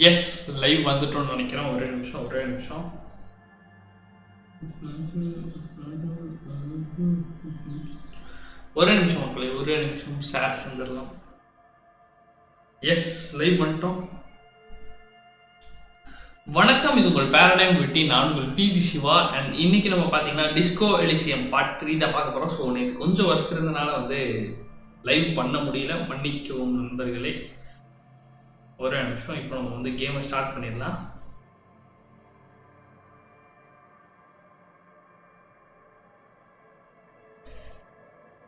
S live வந்துட்டோம்னு நினைக்கிறேன். ஒரே நிமிஷம் மக்களே, ஒரே நிமிஷம் ஷேர் செஞ்சிடலாம். எஸ் லைவ் வந்துட்டோம். வணக்கம், இது உங்கள் பேரடைம் வெட்டி. நான் உங்கள் பிஜி சிவா. அண்ட் இன்னைக்கு நம்ம பார்த்தீங்கன்னா டிஸ்கோ எலிசியம் பார்ட் 3 தான் பார்க்க போகிறோம். ஸோ நேற்று கொஞ்சம் ஒர்க் இருந்ததுனால வந்து லைவ் பண்ண முடியல, மன்னிக்கவும் நண்பர்களே. ஒரே நிமிஷம். இப்போ நம்ம வந்து கேமை ஸ்டார்ட் பண்ணிடலாம்.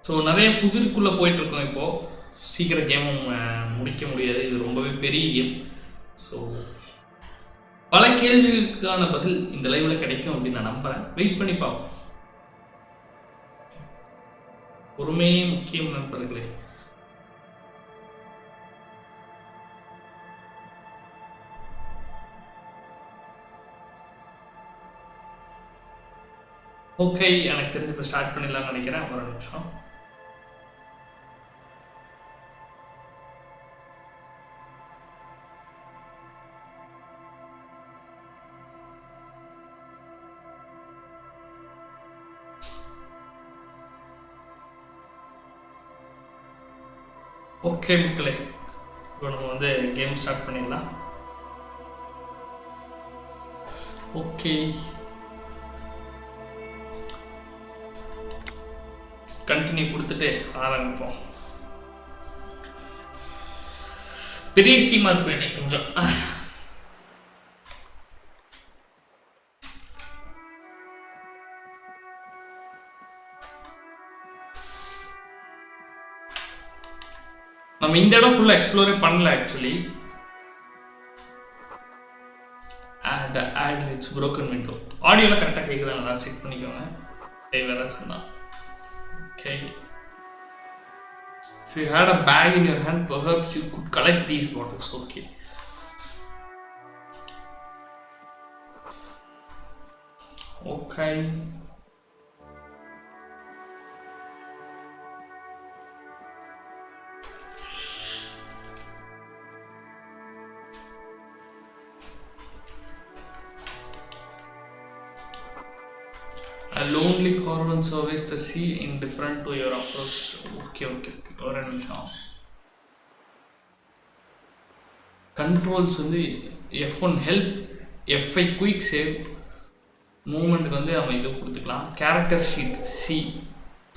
ஸோ நிறைய புதிருக்குள்ளே போயிட்டுருக்கோம். இப்போது சீக்கிரம் கேமும் முடிக்க முடியாது, இது ரொம்பவே பெரிய கேம். ஸோ பல கேள்விகளுக்கான பதில் இந்த லைவ்ல கிடைக்கும் அப்படின்னு நான் நம்புகிறேன். வெயிட் பண்ணி பார்ப்போம். பொறுமையே முக்கியம் நண்பர்களே. ஓகே, எனக்கு தெரிஞ்சு இப்போ ஸ்டார்ட் பண்ணிடலாம்னு நினைக்கிறேன். ஒரு நிமிஷம். ஓகே மக்களே, இப்போ நம்ம வந்து கேம் ஸ்டார்ட் பண்ணிடலாம். ஓகே, கண்டினியூ கொடுத்துட்டு ஆரம்பிப்போம். பெரிய ஸ்டீமா இருக்கு இன்னைக்கு கொஞ்சம். நம்ம இந்த இடம் ஃபுல்லா எக்ஸ்ப்ளோரே பண்ணல actually. the ad it's broken window. ஆடியோல கரெக்டா கேக்குதா நல்லா செக் பண்ணிக்கோங்க. வேற சொன்னா. Okay. If you had a bag in your hand, perhaps you could collect these bottles. Okay. Okay. A lonely caravan surveys the sea indifferent to your approach. Okay. ஒரு நிமிஷம். Controls வந்து F1 help, F5 quick save, மூவ்மெண்ட்டுக்கு வந்து நம்ம இது கொடுத்துக்கலாம். Character sheet C,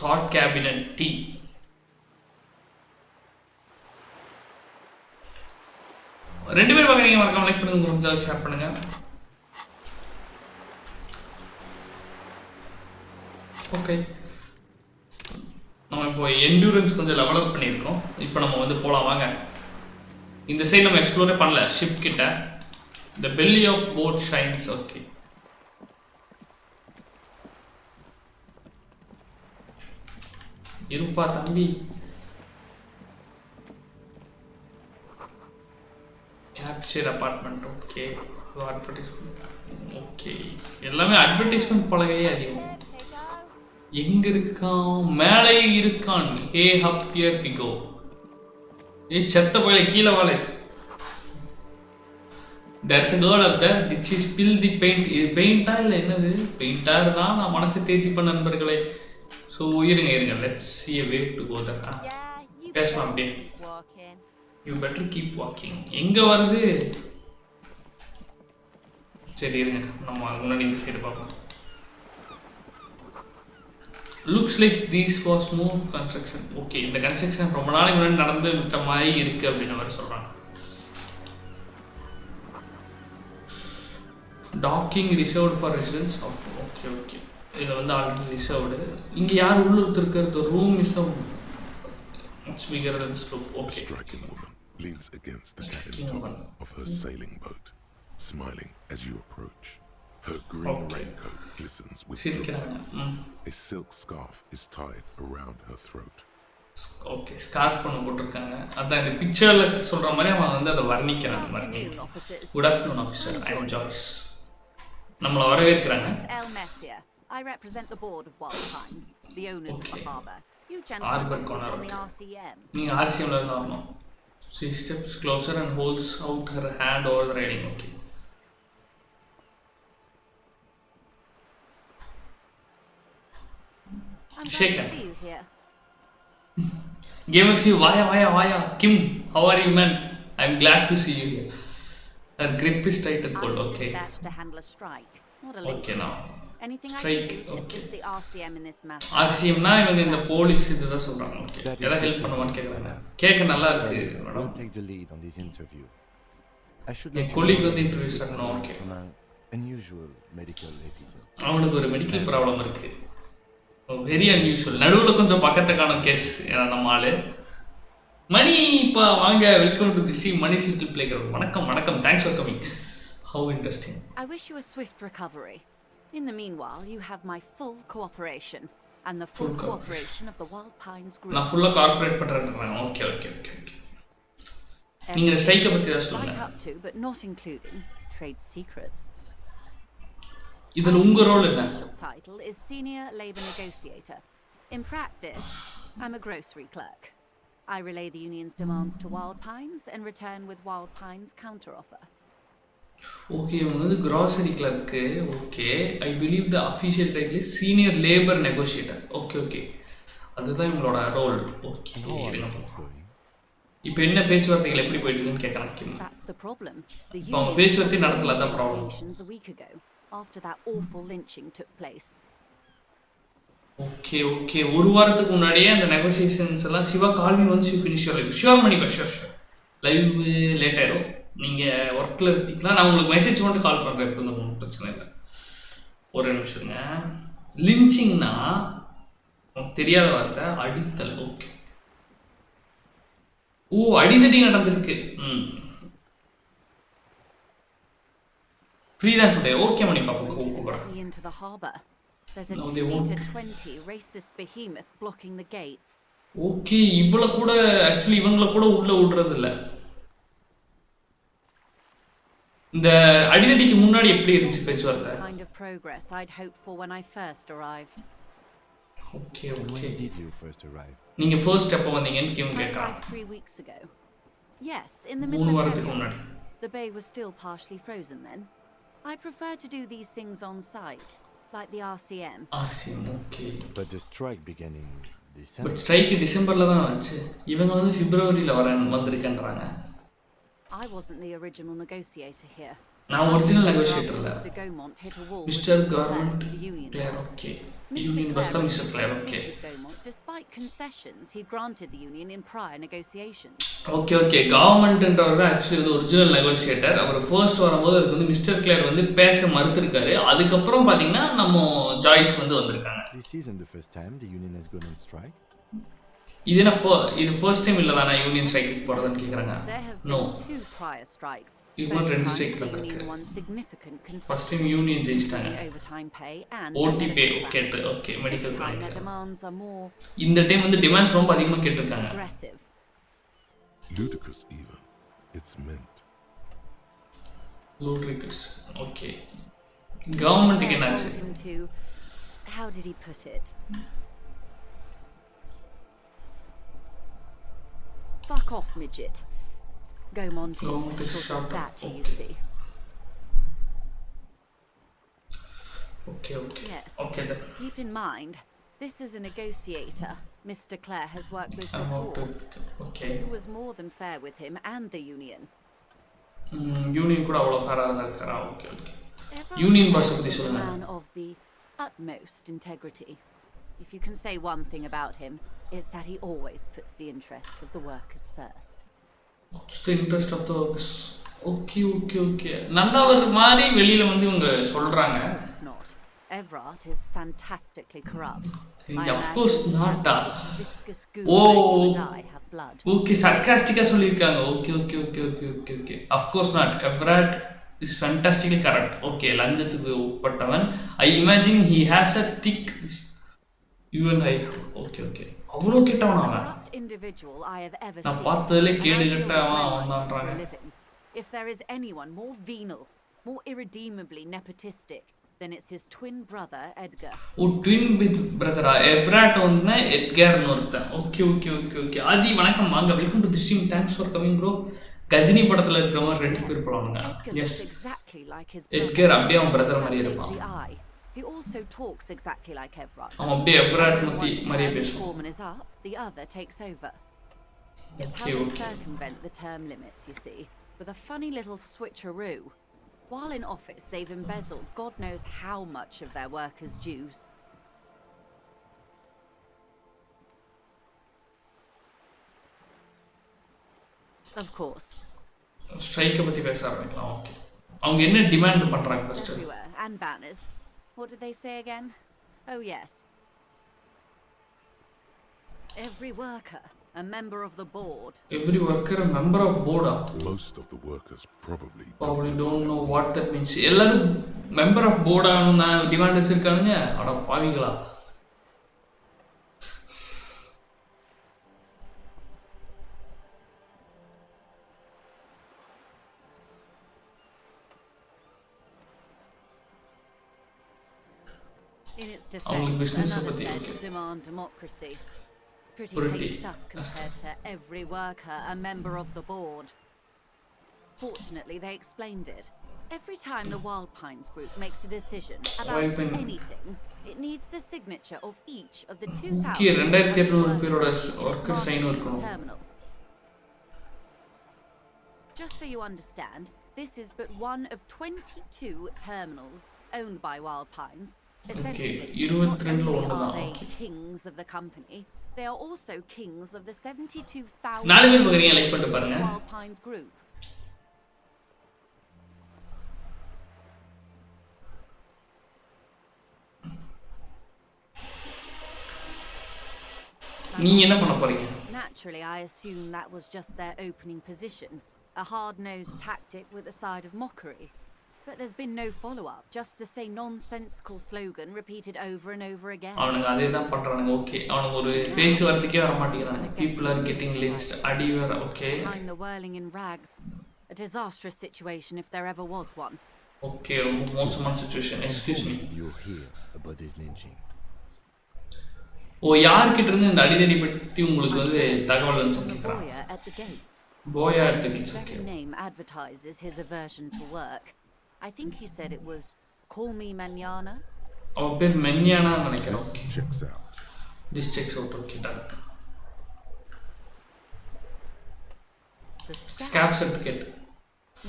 thought cabinet T. ரெண்டு பேர் பார்க்குறீங்க, மறக்காம லைக் பண்ணுங்க, கொஞ்சம் ஷேர் பண்ணுங்க. ஓகே, நம்ம இப்போ என்டூரன்ஸ் கொஞ்சம் லெவல் அப் பண்ணியிருக்கோம். இப்போ நம்ம வந்து போகலாம் வாங்க. இந்த சைடு நம்ம எக்ஸ்ப்ளோரே பண்ணல. ஷிப் கிட்ட the belly of boat shines. Okay, இருப்பா தம்பி. Capture apartment. Okay, advertisement. Okay, எல்லாமே அட்வர்டைஸ்மெண்ட் பலகையே அதிகம். எங்க இருக்கான்? மேலே இருக்கான். ஹே ஹப் ஹியர் வி கோ. ஏ செத்த போயில கீழே வாழை. there's a girl up there. did she spill the paint? இது பெயிண்டா இல்ல என்னது? பெயிண்டா இருந்தா நான் மனசை தேத்திப்பேன் நண்பர்களே. ஸோ இருங்க let's see a way to go there. பேசலாம் அப்படியே. you better keep walking. எங்க வருது? சரி இருங்க, நம்ம முன்னாடி இந்த சைடு பார்ப்போம். looks like this was no construction. Okay, இந்த கன்ஸ்ட்ரக்ஷன் ரொம்ப நாளைக்கு முன்னாடி நடந்து விட்ட மாதிரி இருக்கு அப்படின்னு அவர் சொல்றாங்க. Talking reserved for residents of. Okay, இது வந்து ஆல்ரெடி ரிசர்வ்டு. இங்க யார் உள்ள இருக்கிறது? Room is much bigger than slope. Okay. Striking woman leans against the cabin top of her sailing boat, smiling as you approach. Her green raincoat glistens with brilliance. A silk scarf is tied around her throat. Okay, scarf ஒன்னு போட்டுருக்காங்க. அதான் இந்த பிக்சர்ல சொல்ற மாதிரி அவன் வந்து அதை வர்ணிக்கிறான். Good afternoon officer, I am George. நம்மள வரவேற்கிறாங்க. I represent the board of Wild Times, the owners of the harbor. You gentlemen from the RCM. நீங்க RCM ல இருந்து வரணும். She steps closer and holds out her hand over the railing. Okay. I'm Shake glad to hand. see you here. Gamers, you vaya. Kim, how are you, man? I'm glad to see you here. Her grip is tight and cold. I was Okay. dispatched to handle a strike, not a Okay, lynching. now. Anything I Strike. can do to Okay. assist the RCM in this matter. RCM na இவங்க இந்த police இதுதான் சொல்றாங்க. Okay. ஏதாவது help பண்ணுவான்னு கேக்குறாங்க. கேக்க நல்லா இருக்கு We'll madam. take the lead on this interview. I should N let you colleague know வந்து that interview this is பண்ணனும். ஓகே. from an unusual medical episode. அவனுக்கு ஒரு மெடிக்கல் ப்ராப்ளம் இருக்கு. Very unusual. நடுவுல கொஞ்சம் பக்கத்துக்கான கேஸ் நம்ம ஆளு. மணி இப்ப வாங்க welcome to the stream Mani little playground. வணக்கம். Thanks for coming. How interesting. I wish you a swift recovery. In the meanwhile, you have my full cooperation and the full cooperation of the Wild Pines group. நான் ஃபுல்லா corporate பண்றேன். Okay. நீங்க ஸ்ட்ரைக்க பத்தி தான் சொல்லுங்க. Right up to but not including trade secrets. இதுல உங்க role என்ன? My official title is Senior Labor Negotiator. In practice, I'm a grocery clerk. I relay the union's demands to Wild Pines and return with Wild Pines' counteroffer. Okay இவங்க வந்து grocery clerk. Okay I believe the official title is senior labour negotiator. Okay அதுதான் இவங்களோட role. Okay இப்போ என்ன பேச்சுவார்த்தைகள் எப்படி போயிட்டு இருக்குன்னு கேக்குறாங்க கிம். That's the problem. The இப்போ அவங்க பேச்சுவார்த்தை நடத்தல அதான் problem. a week ago after that awful lynching took place. Okay ஒரு வாரத்துக்கு முன்னாடியே அந்த நெகோசியேஷன்ஸ் எல்லாம் Shiva call me once you finish your live. Sure மணிப்பா ஷூர் லைவ் லேட் ஆயிரும். நீங்க ஒர்க்ல இருக்கீங்களா? நான் உங்களுக்கு மெசேஜ் மட்டும் கால் பண்றேன். எப்போ ஒன்றும் பிரச்சனை இல்லை. ஒரு நிமிஷங்க. லிஞ்சிங்னா தெரியாத வார்த்தை அடித்தல். ஓகே அடிதடி நடந்திருக்கு. ஃப்ரீ தான் டுடே. ஓகே மணிப்பா கூப்பிடுறேன். Into the harbor. There's a 2-meter-20 racist behemoth blocking the gates. Okay இவள கூட ஆக்சுவலி இவங்கள கூட உள்ள விடுறது இல்ல. இந்த அடிதடிக்கு முன்னாடி எப்படி இருந்துச்சு பேச்சுவார்த்தை? Kind of progress I'd hoped for when I first arrived. Okay When did you first arrive? நீங்க ஃபர்ஸ்ட் எப்ப வந்தீங்கன்னு கிம் கேக்குறாங்க. 3 weeks ago. Yes, in the middle of வாரத்துக்கு முன்னாடி. The bay was still partially frozen then. I prefer to do these things on site, like the RCM. Okay. But the strike began in December. But strike டிசம்பர்ல தான் வந்துச்சு. இவங்க வந்து பிப்ரவரியில வந்திருக்கன்றாங்க. I wasn't the original negotiator here. நான் original negotiator இல்ல. Mister government clear. Okay union பஸ்ல mister clear. Okay despite concessions he granted the union in prior negotiations. Okay கவர்மெண்ட்ன்றவர் தான் एक्चुअली வந்து ஒரிஜினல் நெகோஷியேட்டர். அவர் ஃபர்ஸ்ட் வரும்போது அதுக்கு வந்து மிஸ்டர் கிளியர் வந்து பேச மறுத்திருக்காரு. அதுக்கு அப்புறம் பாத்தீங்கன்னா நம்ம ஜாய்ஸ் வந்து வந்திருக்காங்க. This isn't the first time the union has gone on strike. இது ஃபர்ஸ்ட் டைம் இல்ல தான யூனியன் ஸ்ட்ரைக் போறதுன்னு கேக்குறாங்க. No two prior strikes. இது ரெண்டு ஸ்ட்ரைக் நடந்திருக்கு. ஃபர்ஸ்ட் டைம் யூனியன் ஜெயிச்சிட்டாங்க. OT pay okay medical claim. இந்த டைம் வந்து டிமாண்ட்ஸ் ரொம்ப அதிகமா கேட்டிருக்காங்க. Ludicrous even. It's meant. Ludicrous. Okay. Government என்னாச்சு? How did he put it? Fuck off, midget. Gaumont is sort of statue, you see. Okay. Yes. Okay then. Keep in mind, this is a negotiator Mr. Clare has worked with before. Okay. Who was more than fair with him and the union. Union கூட அவ்வளவு ஃபேரா இருந்திருக்காரா? Okay. Union pass பத்தி சொல்லுங்க. Man of the utmost integrity. If you can say one thing about him, it's that he always puts the interests of the workers first. What's the interest of the workers? Okay. நல்லவர் மாதிரி வெளியில வந்து இவங்க சொல்றாங்க. It's not. Everard is fantastically corrupt. Of course not. Okay, sarcastic சொல்லிருக்காங்க. Okay. Of course not. Everard is fantastically corrupt. Okay, லஞ்சத்துக்கு உட்பட்டவன். I imagine he has a thick UNI. Okay. அவ்வளவு கெட்டவனா அவன்? நான் பார்த்ததுல கேடு கெட்டவன் அவன்தான்றாங்க. If there is anyone more venal, more irredeemably nepotistic, Then it's his twin brother, Edgar. Oh, twin with brother. Everett on Edgar North. Okay. Adi, vanakkam manga. Welcome to the stream. Thanks for coming, bro. Gajini படத்துல இருக்கிற மாதிரி ரெண்டு பேர் போறாங்க. Yes. Exactly like his Edgar அப்படியே அவன் brother மாதிரியே இருப்பான். He also talks exactly like Everett. அவன் அப்படியே எவராட் மாதிரியே பேசுவான். Foreman is up, the other takes over. It's how they circumvent the term limits, you see, with a funny little switcheroo. While in office, they've embezzled God knows how much of their workers' dues. Of course. Strike பத்தி பேச ஆரம்பிக்கலாம். Okay. அவங்க என்ன demand பண்றாங்க first? And banners. What did they say again? Oh yes. Every worker a member of the board. Every worker a member of board. Most of the workers probably don't know what that means. எல்லாரும் member of board ஆனா demand வச்சிருக்கானுங்க. அட பாவிகளா. In its defense, another set demand democracy. Pretty tame stuff compared to every worker a member of the board. Fortunately, they explained it. Every time the Wild Pines group makes a decision about anything, it needs the signature of each of the 2,000 workers terminal. Just so you understand, this is but one of 22 terminals owned by Wild Pines. Essentially, not only are they kings of the company, they are also kings of the 72,000 Wild Pines group. Naturally, I assume that was just their opening position, a hard-nosed tactic with a side of mockery. But there's been no follow-up, just the same nonsensical slogan repeated over and over again. People are getting lynched. Okay. Behind the whirling in rags. A disastrous situation if there ever was one. Okay, most situation. Excuse me. You hear about this lynching? Oh, யார்கிட்ட இருந்து இந்த அடிதடி பத்தி உங்களுக்கு வந்து தகவல் வந்து சொல்லிக்கிறாங்க. Boya at the gates. Okay. Name advertises his aversion to work. I think he said it was "Call me Manana." Oh, பேர் Manana நினைக்கிறேன். This checks out. This checks out. Okay, done. Scab certificate.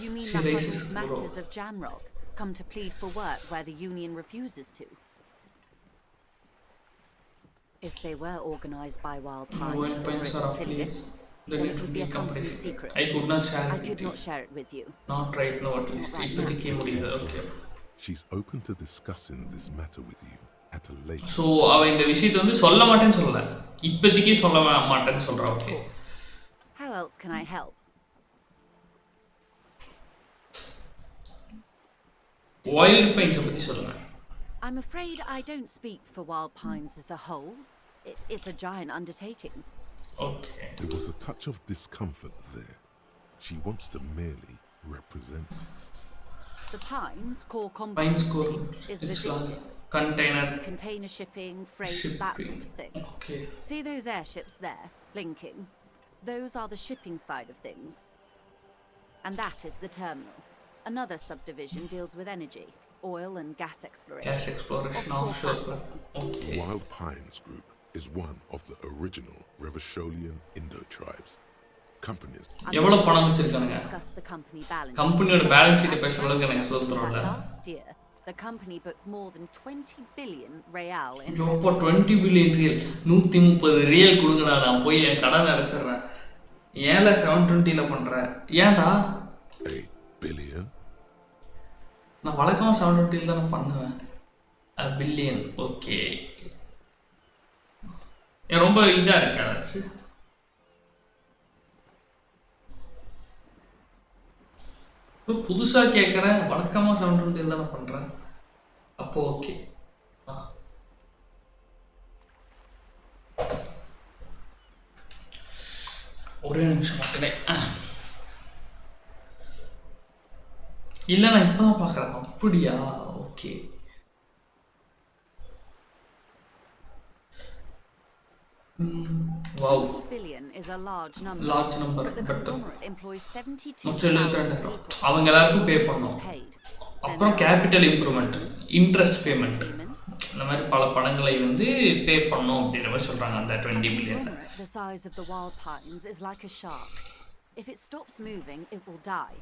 You mean the masses of Jamrock come to plead for work where the union refuses to? If they were organized by Wild Pines or its affiliates, then it would be a company secret. I could not share it. I could not share it with you. Not right now, at least. Okay. She's open to discussing this matter with you at a later. So, அவ இந்த விஷயத்தை வந்து சொல்ல மாட்டேன்னு சொல்லல. இப்போதைக்கு சொல்ல மாட்டேன்னு சொல்றா. Okay. How else can I help? Wild Pines பத்தி சொல்லுங்க. I'm afraid I don't speak for Wild Pines as a whole. It's a giant undertaking. Okay. There was a touch of discomfort there. She wants to merely represent. The Pines core competency is logistics. Container shipping, freight, that sort of thing. Okay. See those airships there, blinking? Those are the shipping side of things. And that is the terminal. Another subdivision deals with energy. Oil and gas exploration. Offshore. Okay. Wild Pines Group is one of the original Revacholian Indo tribes. Companies. எவ்வளவு பணம் வச்சிருக்காங்க? கம்பெனியோட balance sheet பேசுற அளவுக்கு எனக்கு சொல்ல தரல. Last year, the company booked more than 20 billion real in. இப்போ 20 billion real 130 ரியல் கொடுங்கடா நான் போய் என் கடன் அடைச்சிறேன். ஏன்ல 720 ல பண்ற? ஏன்டா? 8 billion. நான் வழக்கமா 720 ல தான் பண்ணுவேன். a billion. ஓகே. ரொம்ப இதா இருக்காச்சு. புதுசா கேக்குறேன் வழக்கமா 720 ல தான் பண்றேன். அப்போ ஓகே. ஒரே நிமிஷம் மக்களே. இல்ல நான் இப்பதான் பாக்குறேன். அப்படியா? Okay. Wow. 20 billion is a large number. Large number, But the but conglomerate employs 72,000 மொத்தம் 72 people. அவங்க எல்லாருக்கும் பே All பண்ணோம். paid. அப்புறம் கேபிட்டல் இம்ப்ரூவ்மெண்ட், இன்ட்ரெஸ்ட் பேமெண்ட், இந்த மாதிரி பல பணங்களை வந்து பே பண்ணோம் அப்படின்ற மாதிரி சொல்றாங்க அந்த 20 billion. The size of the wild pines is like a shark. If it stops moving, it will die.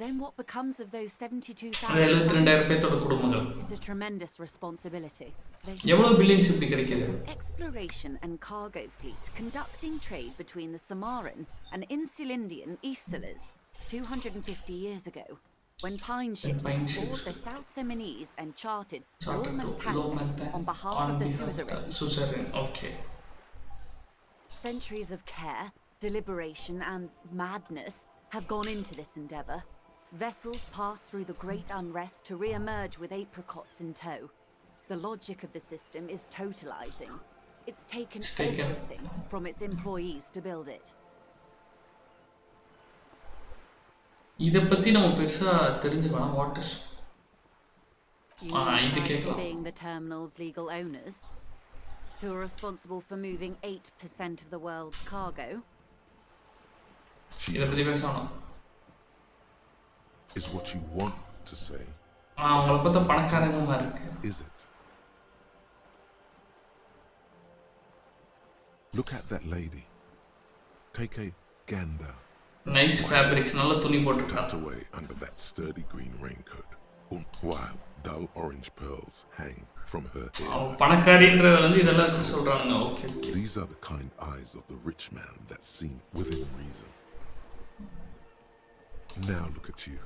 Then what becomes of those 72,000? 72,000 பேரோட குடும்பங்கள். It's a tremendous responsibility. எவ்வளவு பில்லியன்ஸ் இப்படி கிடைக்குது? Exploration and cargo fleet conducting trade between the Samaran and Insulindian Easterlers 250 years ago, when pine ships explored the South Seminese and charted Lomantan on behalf of the suzerain. Okay. Centuries of care, deliberation and madness have gone into this endeavor. Vessels pass through the great unrest to re-emerge with apricots in tow. The logic of the system is totalizing. It's taken everything from its employees to build it. இத பத்தி நம்ம பெருசா தெரிஞ்சுக்கலாம். What is இது கேட்கலாம். Being the terminal's legal owners, who are responsible for moving 8% of the world's cargo. இத பத்தி பேசணும். Is what you want to say. அவங்கள பார்த்தா பணக்காரங்க இருக்கு. Is it? Look at that lady. Take a gander. Nice fabrics, நல்ல துணி போட்டுட்டாங்க. Tucked away under that sturdy green raincoat, while dull orange pearls hang from her hair. பணக்காரின்றத வந்து இதெல்லாம் வச்சு சொல்றாங்க. Okay. These are the kind eyes of the rich man that's seen within reason. Now look at you,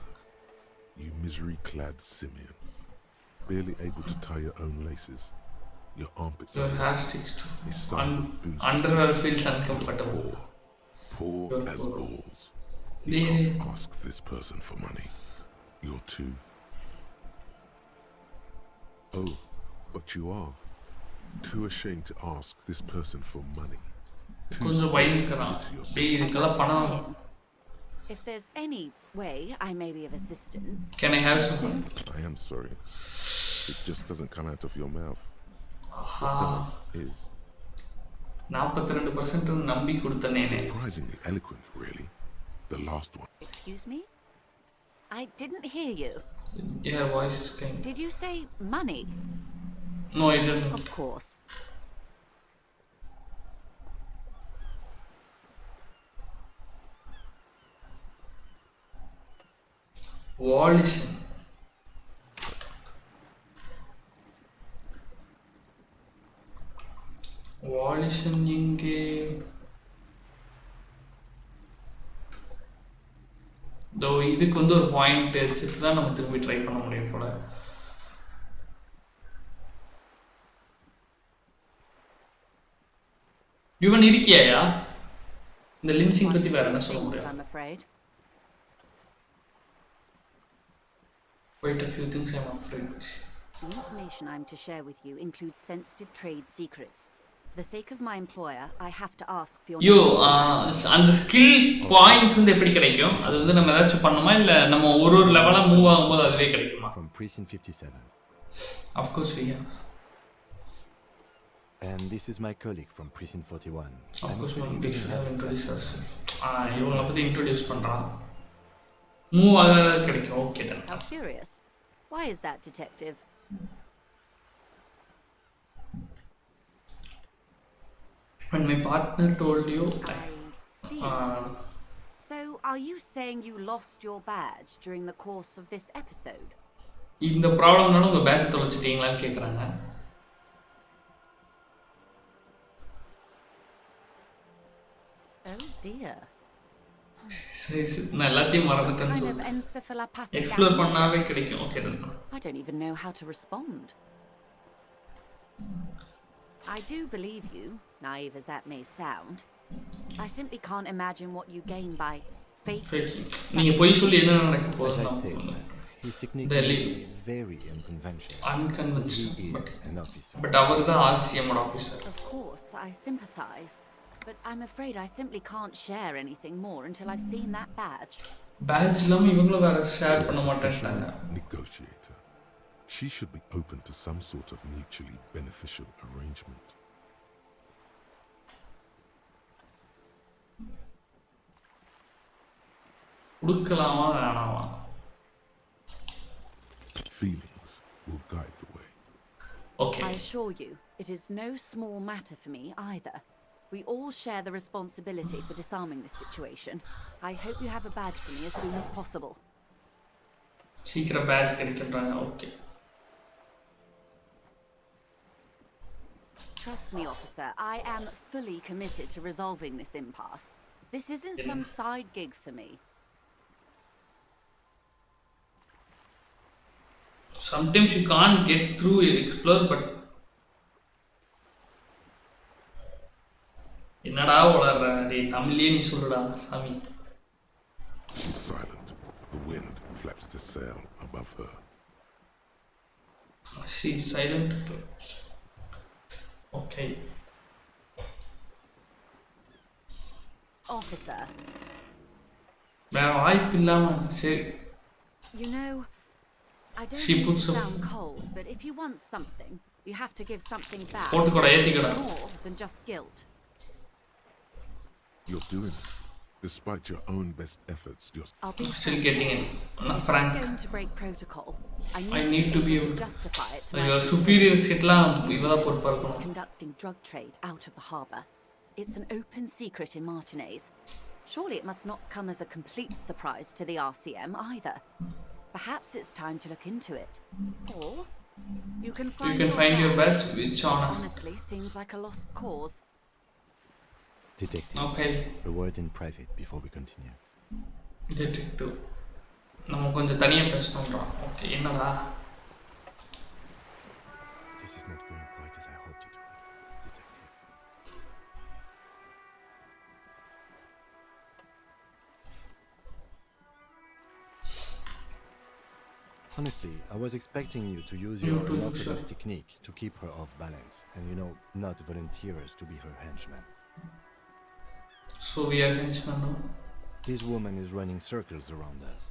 you misery-clad simian, barely able to tie your own laces. Your armpits your hair sticks to underwear feels uncomfortable. Poor as balls. You can't ask this person for money. You're too. Oh, but you are too ashamed to ask this person for money. கொஞ்சம் பயந்துக்கறான். டேய் இதெல்லாம் பணம். If there's any way I may be of assistance. Can I have some? I am sorry. It just doesn't come out of your mouth. What does is 42% நம்பி கொடுத்தனே. Surprisingly eloquent, really. The last one. Excuse me? I didn't hear you. Your voice is kind. Did you say money? No, I didn't. Of course. Elysium. Elysium இங்கே தோ இதுக்கு வந்து ஒரு point வச்சுட்டு தான் நம்ம திரும்பி ட்ரை பண்ண முடியும் போல. இவன் இருக்கியாயா? இந்த லின்சிங் பத்தி வேற என்ன சொல்ல முடியும்? Quite a few things I'm afraid. The information I'm to share with you includes sensitive trade secrets. For the sake of my employer, I have to ask for your அந்த ஸ்கில் பாயிண்ட்ஸ் வந்து எப்படி கிடைக்கும்? அது வந்து நம்ம ஏதாச்சும் பண்ணணுமா இல்ல நம்ம ஒரு லெவலா மூவ் ஆகும்போது அதுவே கிடைக்குமா? From Precinct 57. Of course we have. And this is my colleague from Precinct 41. Of course we should have introduced ourselves. இவங்கள பத்தி இன்ட்ரோ듀ce பண்றான். மூவ் ஆக கிடைக்கும். Okay then. How curious. Why is that, detective? When my partner told you I see. So are you saying you lost your badge during the course of this episode? இந்த ப்ராப்ளம்னால உங்க batch தொலைச்சிட்டீங்களான்னு கேக்குறாங்க. Oh dear. நான் எல்லாத்தையும் மறந்துட்டேன்னு சொல்றேன். Explore பண்ணாவே கிடைக்கும். Okay then. I don't even know how to respond. I do believe you, naive as that may sound. I simply can't imagine what you gain by faking. நீங்க போய் சொல்லி என்ன நடக்க போகுது? He's technically very unconventional. But அவர்தான் RCM officer. Of course, I sympathize. But I'm afraid I simply can't share anything more until I've seen that badge. Badge இல்லாம இவங்களும் வேற ஷேர் பண்ண மாட்டேன்ட்டாங்க. Negotiator. She should be open to some sort of mutually beneficial arrangement. குடுக்கலாமா வேணாமா? Feelings will guide the way. Okay. I assure you, it is no small matter for me either. We all share the responsibility for disarming this situation. I hope you have a badge for me as soon as possible. சீக்கிரம் patch கிடைக்கும்ன்றாங்க. Okay. Trust me, officer, I am fully committed to resolving this impasse. This isn't some side gig for me. Sometimes you can't get through explore, but என்னடா உளறற டேய் தமிழ்லயே நீ சொல்லுடா சாமி. She's silent. The wind flaps the sail above her. She's silent. Okay. Officer. வேற வாய்ப்பு இல்லாம சரி. You know, I don't She mean puts to a- sound cold, but if you want something, you have to give something back. போட்டுக்கோடா ஏத்திக்கோடா. More than just guilt. You're doing it. Despite your own best efforts, you're I'll be Still frank. getting it. Not If frank. I'm going to break protocol, I need to be able to justify it to your my superiors கிட்டலாம் இவதா பொறுப்பா is இருக்கணும். conducting drug trade out of the harbour. It's an open secret in Martinez. Surely it must not come as a complete surprise to the RCM either. Perhaps it's time to look into it. Or you can find your badge, badge which honor. honestly seems like a lost cause. Detective. Okay. A word in private before we continue. Detective. நம்ம கொஞ்சம் தனியா பேசணும்டா. Okay என்னடா? This is not going quite as I hoped it would, Detective. Honestly, I was expecting you to use your too, unorthodox sure. technique to keep her off balance and, not volunteer us to be her henchmen. So we are henchmen now. This woman is running circles around us.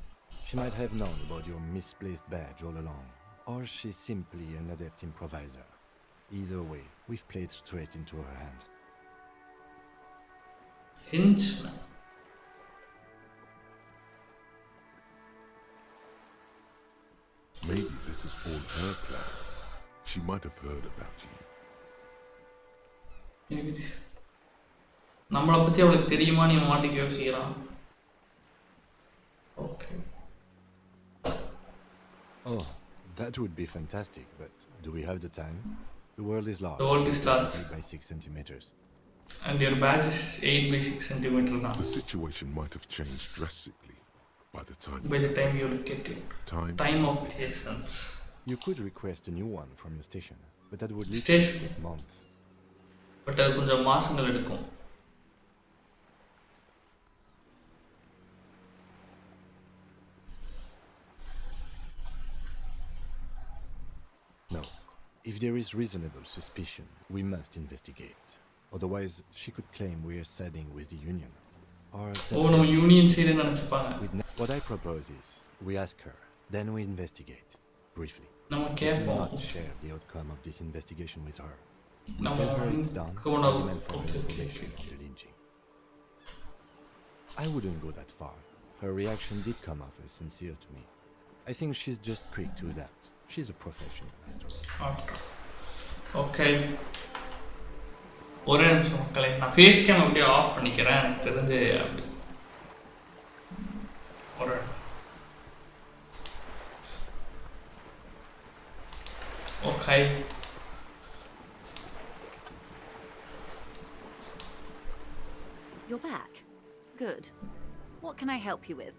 She might have known about your misplaced badge all along, or she's simply an adept improviser. Either way, we've played straight into her hands. Henchman. Maybe this is all her plan. She might have heard about you. Maybe this. நம்மளை பத்தி அவளுக்கு தெரியுமா நீ மாட்டிக்க யோசிக்கிறான். Okay. Oh, that would be fantastic, but do we have the time? The world is large. The world is large. 8 by 6 centimeters. And your badge is 8 by 6 centimeter now. The situation might have changed drastically by the time you look at it. Time of the essence. You could request a new one from your station, but that would Station? literally take months. But அது கொஞ்சம் மாசங்கள் எடுக்கும். No. If there is reasonable suspicion, we must investigate. Otherwise, she could claim we are siding with the Union. Or நம்ம union side நினைச்சுப்பாங்க. What I propose is, we ask her, then we investigate, briefly. நம்ம Do கேட்போம். not share the outcome of this investigation with her. No, Tell her it's done, come on, and demand for okay, information on the lynching. I wouldn't go that far. Her reaction did come off as sincere to me. I think she's just quick to adapt. She's a professional after all. Okay. ஒரே நிமிஷம் மக்களே, நான் face game அப்படியே of பண்ணிக்கிறேன். எனக்கு தெரிஞ்சு அப்படி ஒரு okay. You're back. Good. What can I help you with?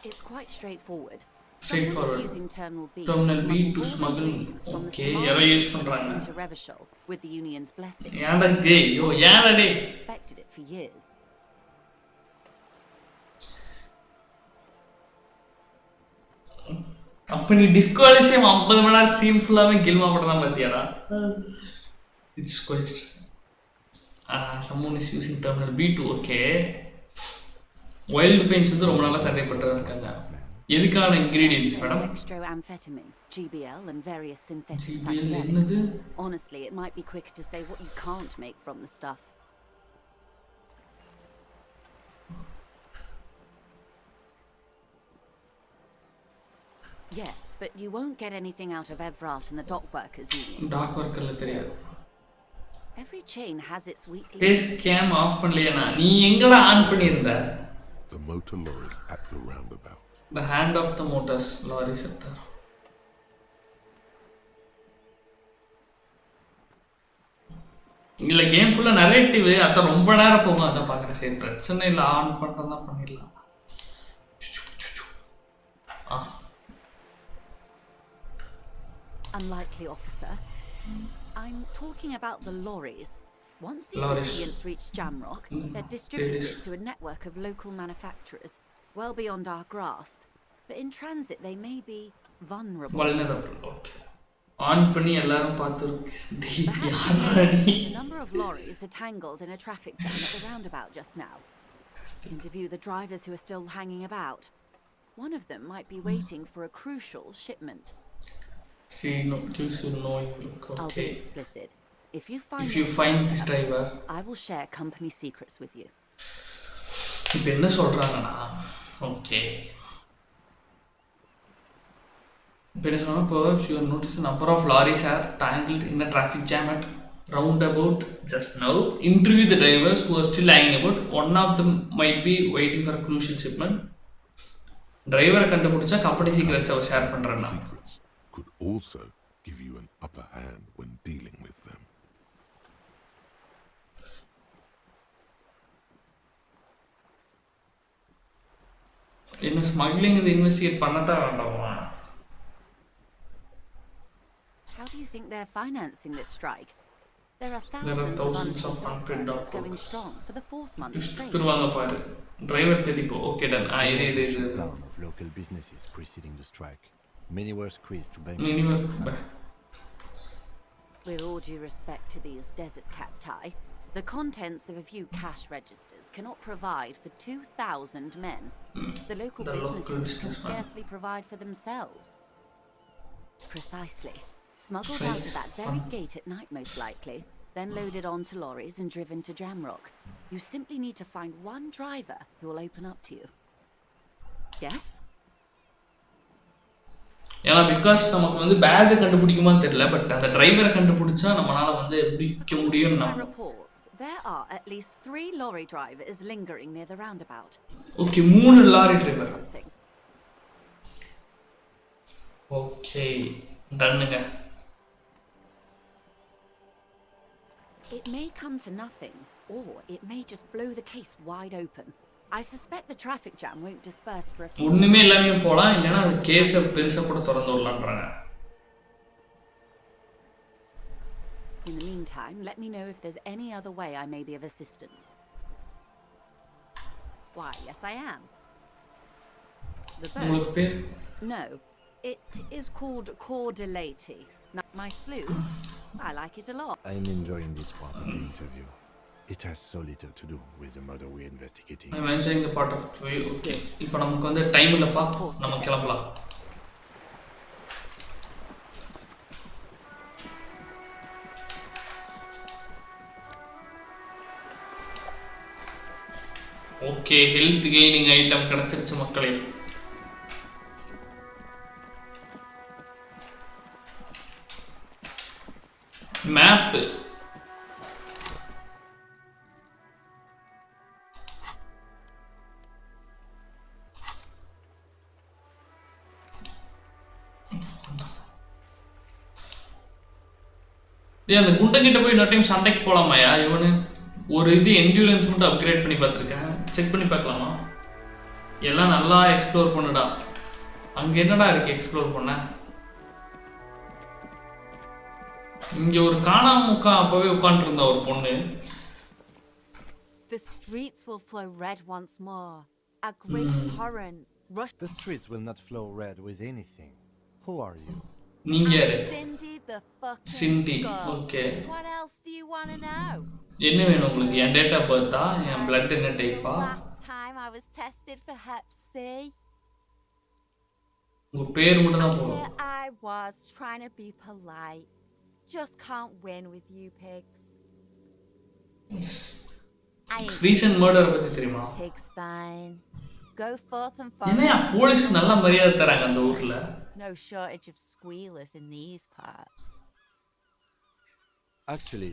It's quite straightforward. Straightforward. Someone is using Terminal B to smuggle. Okay, from the யாரோ யூஸ் Somalia பண்றாங்க. into Revachol with the Union's blessing. ஏன்டா டேய், ஏன்டா டேய். Suspected it for years. அப்ப நீ disco எலிசியம் 50 மணி நேரம் stream ஃபுல்லாவே கில்மா போட்டு தான் பார்த்தியாடா? It's quite someone is using terminal B2. Okay. Wild paints வந்து ரொம்ப நாளா சர்வே பண்றதா இருக்காங்க. எதுக்கான ingredients madam? Dextroamphetamine, GBL and various synthetic GBL என்னது? psychedelics. Honestly, it might be quicker to say what you can't make from the stuff. Yes, but you won't get anything out of Evrart and the dock workers union. Dock workerல தெரியாது. Every chain has its weekly. Face cam off பண்ணலையா? நீ எங்கடா on பண்ணிருந்த? The motor lorries at the roundabout. The hand of the motors lorry sector. இல்ல game ஃபுல்லா narrative அத ரொம்ப நேரம் போகும் அத பாக்குறேன் சரி பிரச்சனை இல்ல ஆன் பண்றதா பண்ணிடலாம் Unlikely officer. I'm talking about the lorries. Once the ingredients reach Jamrock, they're distributed to a network of local manufacturers, well beyond our grasp. But in transit, they may be vulnerable. Vulnerable, okay. On பண்ணி எல்லாரும் பார்த்துருக்கு A number of lorries are tangled in a traffic jam at the roundabout just now. Interview the drivers who are still hanging about. One of them might be waiting for a crucial shipment. See, no, okay. I'll be explicit. If you find this driver, I will share company secrets with you. இப்போ என்ன சொல்றாங்கன்னா okay. Perhaps you have noticed a number of lorries are tangled in a traffic jam at roundabout just now. Interview the drivers who are still hanging about. One of them might be waiting for a crucial shipment. Driver கண்டுபிடிச்சா company secrets அவ share பண்றானா. Secrets could also give you an upper hand when dealing with them. என்ன smuggling இந்த investigate பண்ணட்டா வேண்டாமா? How do you think they're financing this strike? There are thousands of unpaid dollars going strong for the fourth month straight. திருவாங்க பாரு. Driver தேடிப்போ. Okay done. இது of local businesses preceding the strike. Many were squeezed to bankruptcy. With all due respect to these desert cacti, the contents of a few cash registers cannot provide for 2,000 men. The local businesses can scarcely provide for themselves. Precisely. Smuggled out of that very gate at night, most likely, then loaded onto lorries and driven to Jamrock. You simply need to find one driver who will open up to you. Yes? ஏனா because நமக்கு வந்து badge கண்டுபிடிக்குமான்னு தெரியல but அந்த டிரைவரை கண்டுபிடிச்சா நம்மனால வந்து பிடிக்க முடியும் நம்ம reports there are at least 3 lorry drivers lingering near the roundabout. Okay, 3 lorry driver. Okay, done. It may come to nothing, or it may just blow the case wide open. I suspect the traffic jam won't disperse for a few. ஒண்ணுமே இல்லாம போலாம் இல்லனா அந்த கேஸ பெருசா கூட திறந்து விடலாம்ன்றாங்க. In the meantime, let me know if there's any other way I may be of assistance. Why, yes I am. The boat? No, it is called Cordelati. My sloop, I like it a lot. I'm enjoying this part of the interview. It has so little to do with the murder we're investigating. I'm enjoying the part of it. Okay. இப்போ நமக்கு வந்து time இல்லப்பா. நம்ம கிளம்பலாம். Okay, health gaining item கிடைச்சிருச்சு மக்களே. Map அந்த குண்டங்கிட்ட போய் இன்னொரு டைம் சண்டைக்கு போலாமாயா இவனு ஒரு இது என்டியூரன்ஸ் மட்டும் அப்கிரேட் பண்ணி பார்த்துருக்கேன் செக் பண்ணி பார்க்கலாமா எல்லாம் நல்லா எக்ஸ்ப்ளோர் பண்ணுடா அங்க என்னடா இருக்கு எக்ஸ்ப்ளோர் பண்ண இங்க ஒரு காணாம முக்கா அப்பவே உட்கார்ந்து இருந்தா ஒரு பொண்ணு The streets will flow red once more. A great torrent rushed. The streets will not flow red with anything. Who are you? நீங்க யாரு Cindy the fucking Cindy. skull. Okay. What else do you want to know? என்ன வேணும் உங்களுக்கு என் date of bharta N blood என்ன டைப்பா Last time I was tested for Hep C. உங்க பேர் மட்டும் தான் போதும் Here I was trying to be polite. Just can't win with you pigs. I ain't recent murder பத்தி தெரியுமா Pigstein. Go forth and follow. என்னையா போலீஸ் நல்ல மரியாதை தராங்க அந்த ஊர்ல. No shortage of squealers in these parts. Actually,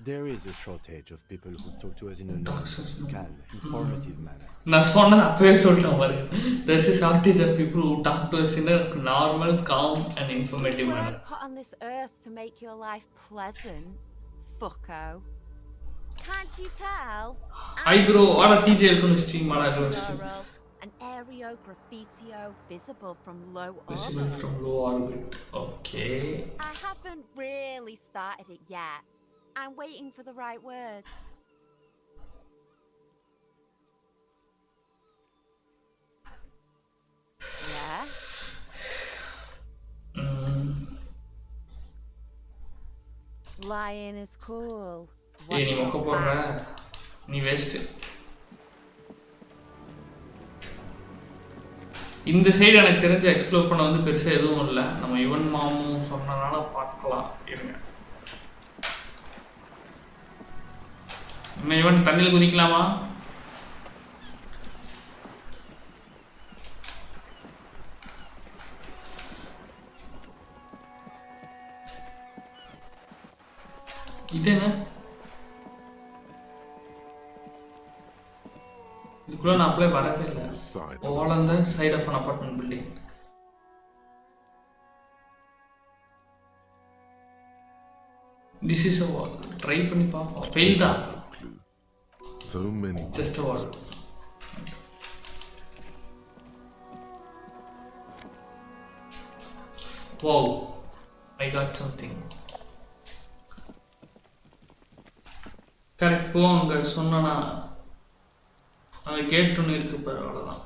there is a shortage of people who talk to us in a normal, calm, informative manner. நான் சொன்னது அப்பவே சொல்லிட்டேன் பாருங்க. There is a shortage of people who talk to us in a normal, calm and informative manner. You weren't put on this earth to make your life pleasant, fucko. Can't you tell? Hi bro, what a TJ இருக்குன்னு stream ஆடா Plural, an aereo graffitio visible from low visible orbit. from low orbit. Okay. I haven't really started it yet. I'm waiting for the right words. Yeah? Lying is cool. ஏய் நீ மொக்க போடுற நீ waste இந்த side எனக்கு தெரிஞ்ச explore பண்ண வந்து பெருசா எதுவும் இல்லை நம்ம யுவன் மாமும் சொன்னனால பார்க்கலாம் இருங்க என்ன யுவன் தண்ணியில் குதிக்கலாமா இது என்ன இதுக்குள்ள நான் அப்ளை வரவே இல்லை all on the side of an apartment building. This is a wall. Try பண்ணி பாப்போம். Fail தான். So many. Just a wall. Wow. I got something. Correct போங்க சொன்னா அந்த கேட் ஒன்று இருக்கு பாரு அவ்வளோதான்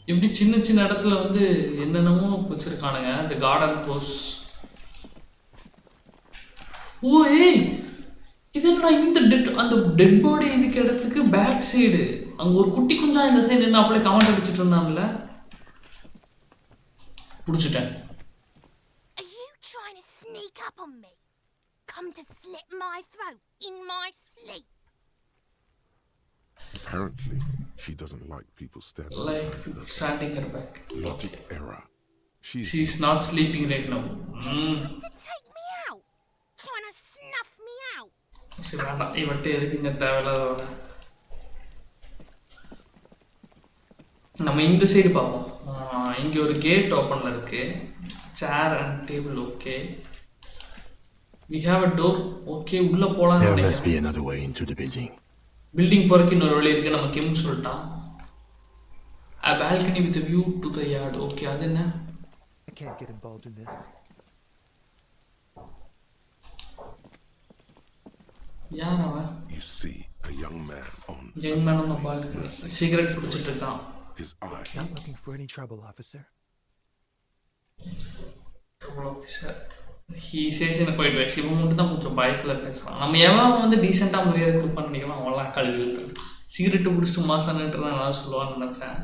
எப்படி சின்ன சின்ன இடத்துல வந்து என்னென்னமோ வச்சிருக்கானுங்க இந்த கார்டன் போஸ் ஓ ஏய் இது என்னடா இந்த அந்த டெட் பாடி இதுக்கு இடத்துக்கு பேக் சைடு அங்கே ஒரு குட்டி குஞ்சா இந்த சைடு என்ன அப்படியே கமெண்ட் அடிச்சிட்டு இருந்தான்ல பிடிச்சிட்டேன் Are you trying to sneak up on me? Come to slit my throat in my sleep? Apparently, she doesn't like people standing her back. Logic error. She's not sleeping right now. To take me out? Trying to snuff me out? சரி வேண்டாம் இவன்ட்டு எதுக்கு இங்கே தேவையில்லாதோட நம்ம இந்த side பார்ப்போம் இங்கே ஒரு gate ஓப்பனில் இருக்கு chair and table okay we have a door okay உள்ள போலாம் There must be another way into the building. Building போறதுக்கு இன்னொரு வழி இருக்கு நம்ம கிம் சொல்லிட்டான் a balcony with a view to the yard okay அது என்ன I can't get involved in this. யார் அவன் You see a young man on the balcony cigarette குடிச்சிட்டு இருக்கான் his eye. Not looking for any trouble, officer. trouble officer he says in a quiet way சிவம் மட்டும் தான் கொஞ்சம் பயத்தில் பேசுகிறான் நம்ம எவன் வந்து டீசெண்டாக மரியாதை கொடுப்பான்னு நினைக்கலாம் அவன்லாம் கல்வி ஊற்றுறான் சிகரெட்டு பிடிச்சிட்டு மாசான்ட்டு தான் நல்லா சொல்லுவான்னு நினச்சேன்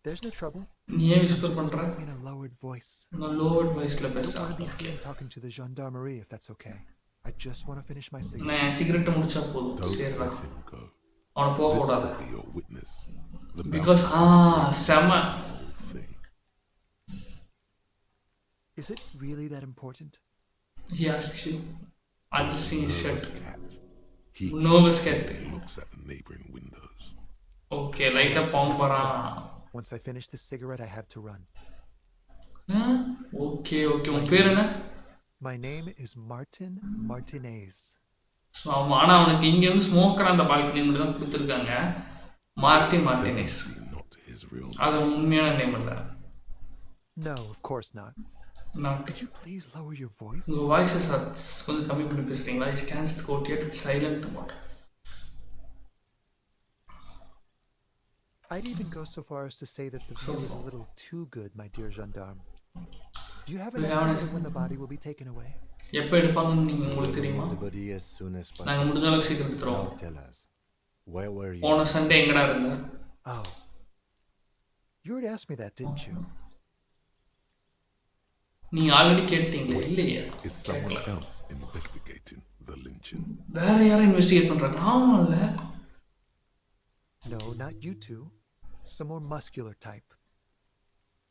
There's no trouble. நீ ஏன் விஸ்பர் பண்ற In a lowered voice. நான் lowered voiceல I don't பேசுறேன் want to be seen talking to the gendarmerie if that's okay. I just want to finish my cigarette. நான் சிகரெட் முடிச்சா போதும் Don't சரிடா let him go. அவனை போக This கூடாது will be your witness. The because செம thing. Is it really that important? he asks you I just see his shirt Nervous cat. He nervous cat looks at the neighboring windows. okay லைட்டா பாம்பறான் Once I finish this cigarette, I have to run. okay உன் பேர் என்ன My name is Martin Martinez. So ஆனால் அவனுக்கு இங்கே வந்து smoker அந்த balcony மட்டும் தான் கொடுத்துருக்காங்க Martin Martinez Not his real அது உண்மையான நேம் இல்லை No, of course not. நான் Could you please lower your voice? உங்கள் வாய்ஸஸ் கொஞ்சம் கம்மி பண்ணி பேசுகிறீங்களா is cans got yet it's silent water I'd even go so far as to say that the view is a little too good, my dear gendarme. Do you have an estimate of when the body will be taken away? எப்போ எடுப்பாங்கன்னு நீங்கள் உங்களுக்கு தெரியுமா The body as soon as possible. நாங்கள் முடிஞ்ச அளவுக்கு சீக்கிரம் எடுத்துருவோம் Now tell us, where were you? போன சண்டே எங்கடா இருந்த Oh. You already asked me that, didn't you? நீங்க ஆல்ரெடி கேட்டீங்களே இல்லையே Is someone else investigating the lynching? வேற யாரும் இன்வெஸ்டிகேட் பண்றாங்க ஆமால No, not you two. Some more muscular type.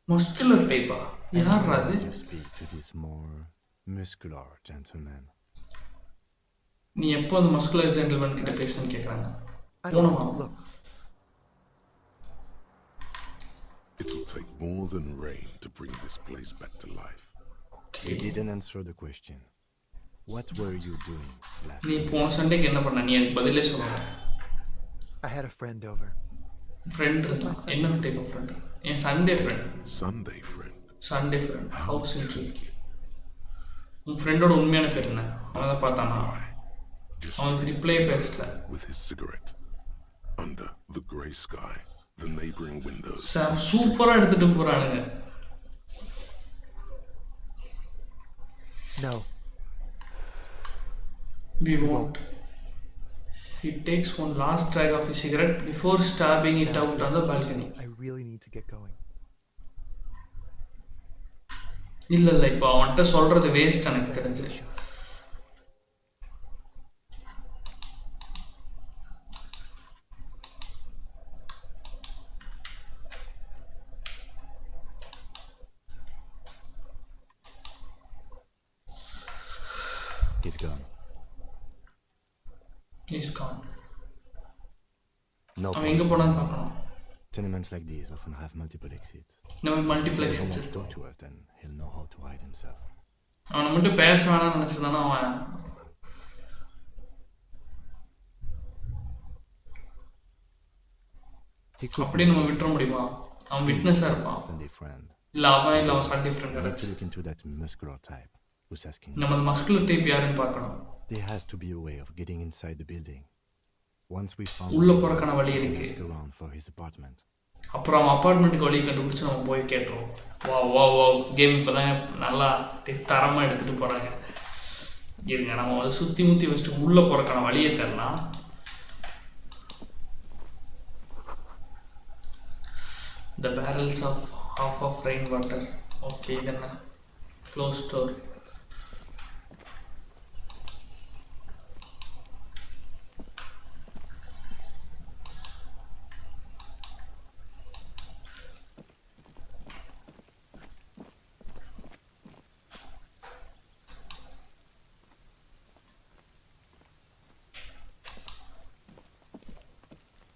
Muscular டைப்பா யார் அது You speak to this more muscular gentleman. நீ எப்போ அந்த மஸ்குலர் ஜென்டில்மேன் கிட்ட பேசணும்னு கேக்குறாங்க I don't போனமா know. Look, It'll take more than rain to bring this place back to life. He didn't answer the question. What were you doing last நீ night? போன சண்டேக்கு என்ன பண்ண நீ எனக்கு பதிலே சொல்லணும் I had a friend over. Friend என்ன type of friend என் Sunday friend Sunday friend. Sunday friend house intrigue உன் ஃப்ரெண்டோட உண்மையான பேர் என்ன அவன் தான் பார்த்தானா அவன் ரிப்ளை பேசல With his cigarette. Under the grey sky, the neighboring windows. சூப்பரா எடுத்துட்டு போறானுங்க No, we won't. He takes one last drag of his cigarette before stabbing it out on the balcony. I really need to get going. இல்ல இப்போ அவன்கிட்ட சொல்றது waste எனக்கு தெரிஞ்சு He's gone. He's gone. No அவன் எங்க point. போனான்னு பார்க்கணும் Tenements like these often have multiple exits. நம்ம If he multiplex doesn't want to talk to us, then he'll know how to hide himself. அவனை மட்டும் பேச வேணாம்னு நினைச்சிருந்தானா அவன் He could அப்படி நம்ம விட்டுற முடியுமா அவன் விட்னஸா இருப்பான் Sunday friend. இல்ல அவன் Sunday friend We need to look into that muscular type who's asking. நம்ம அந்த மஸ்குலர் டைப் யாருன்னு பார்க்கணும் There has to be a way of getting inside the building. Once we found உள்ள him, போறக்கான வழி we can இருக்கு ask around for his apartment. அப்புறம் அவன் அப்பார்ட்மெண்ட்டுக்கு வழி கண்டுபிடிச்சு நம்ம போய் கேட்டுருவோம் வா வா வா கேம் இப்போதான் நல்லா தரமாக எடுத்துட்டு போறாங்க இருங்க நம்ம வந்து சுற்றி முற்றி வச்சுட்டு உள்ளே போகிறக்கான வழியை தரலாம் the barrels of half of rain water okay இது என்ன close door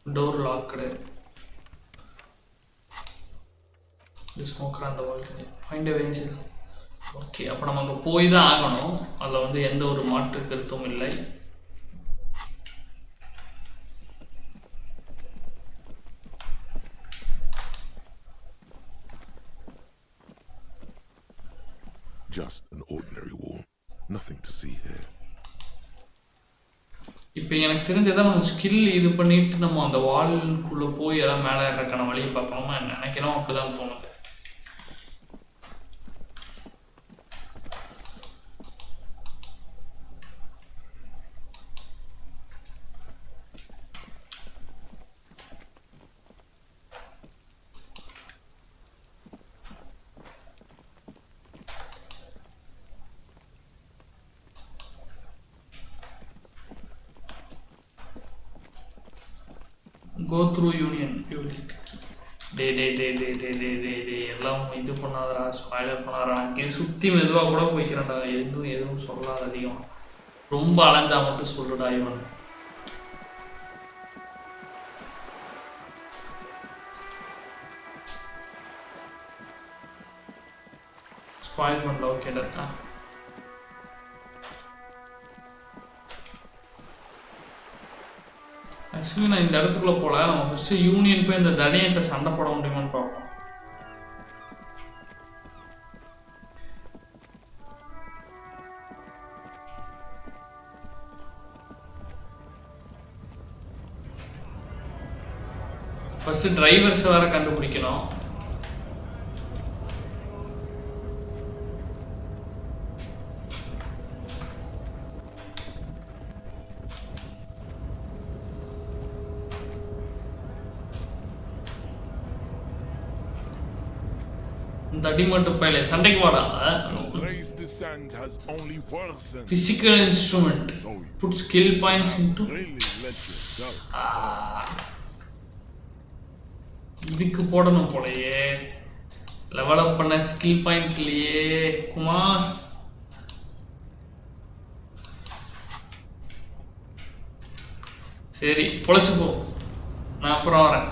door locked smoker அந்த வால்கனி ஃபைண்ட் அ வேஞ்சல் ஓகே அப்போ நம்ம அங்கே போய் தான் ஆகணும் அதில் வந்து எந்த ஒரு மாற்று கருத்தும் இல்லை Just an ordinary wall. Nothing to see here. இப்போ எனக்கு தெரிஞ்சதான் நம்ம ஸ்கில் இது பண்ணிட்டு நம்ம அந்த வால்குள்ளே போய் எதாவது மேலே ஏறக்கான வழியை பார்க்கணுமா நினைக்கிறோம் அப்படிதான் தோணுது go through union டே எல்லாம் இது பண்ணாதடா ஸ்பாயிலர் பண்ணாதடா அங்கே சுற்றி மெதுவாக கூட போய்க்கிறேன்டா எதுவும் சொல்லாத அதிகம் ரொம்ப அலைஞ்சா மட்டும் சொல்லுடா இவன் ஸ்பாயில் பண்ணல ஓகேடா ஆக்சுவலி நான் இந்த இடத்துக்குள்ள போல நம்ம ஃபர்ஸ்ட் யூனியன் போய் இந்த தனியன்ட்ட சண்டை போட முடியுமான்னு பார்ப்போம் ஃபர்ஸ்ட் டிரைவர்ஸ் வேற கண்டுபிடிக்கணும் தடிமட்டு பையல சண்டைக்கு வாடா. Physical instrument. Put skill points into. இதுக்கு போடணும் போலயே. லெவல் அப் பண்ண ஸ்கில் பாயிண்ட்லயே குமார். சரி பொழைச்சு போ, நான் அப்புறம் வரேன்.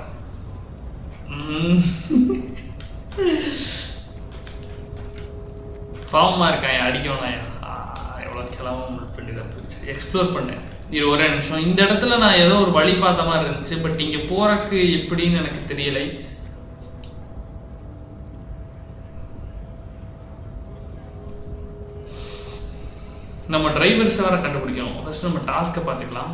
பாவமா இருக்கான், அடிக்கணும். எவ்வளோ கிளம்ப முற்பட்டு போயிடுச்சு. எக்ஸ்ப்ளோர் பண்ணேன். இது ஒரே நிமிஷம். இந்த இடத்துல நான் ஏதோ ஒரு வழி பார்த்த மாதிரி இருந்துச்சு, பட் இங்கே போறக்கு எப்படின்னு எனக்கு தெரியலை. நம்ம டிரைவர்ஸ் வேற கண்டுபிடிக்கணும். ஃபர்ஸ்ட் நம்ம டாஸ்க்கை பார்த்துக்கலாம்.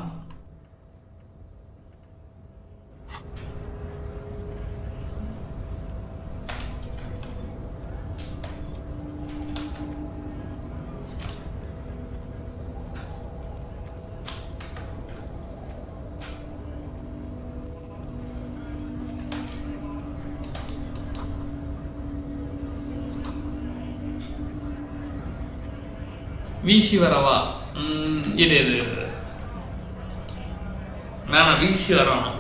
வீசி வரவா? இது வேணாம், வீசி வரவானா?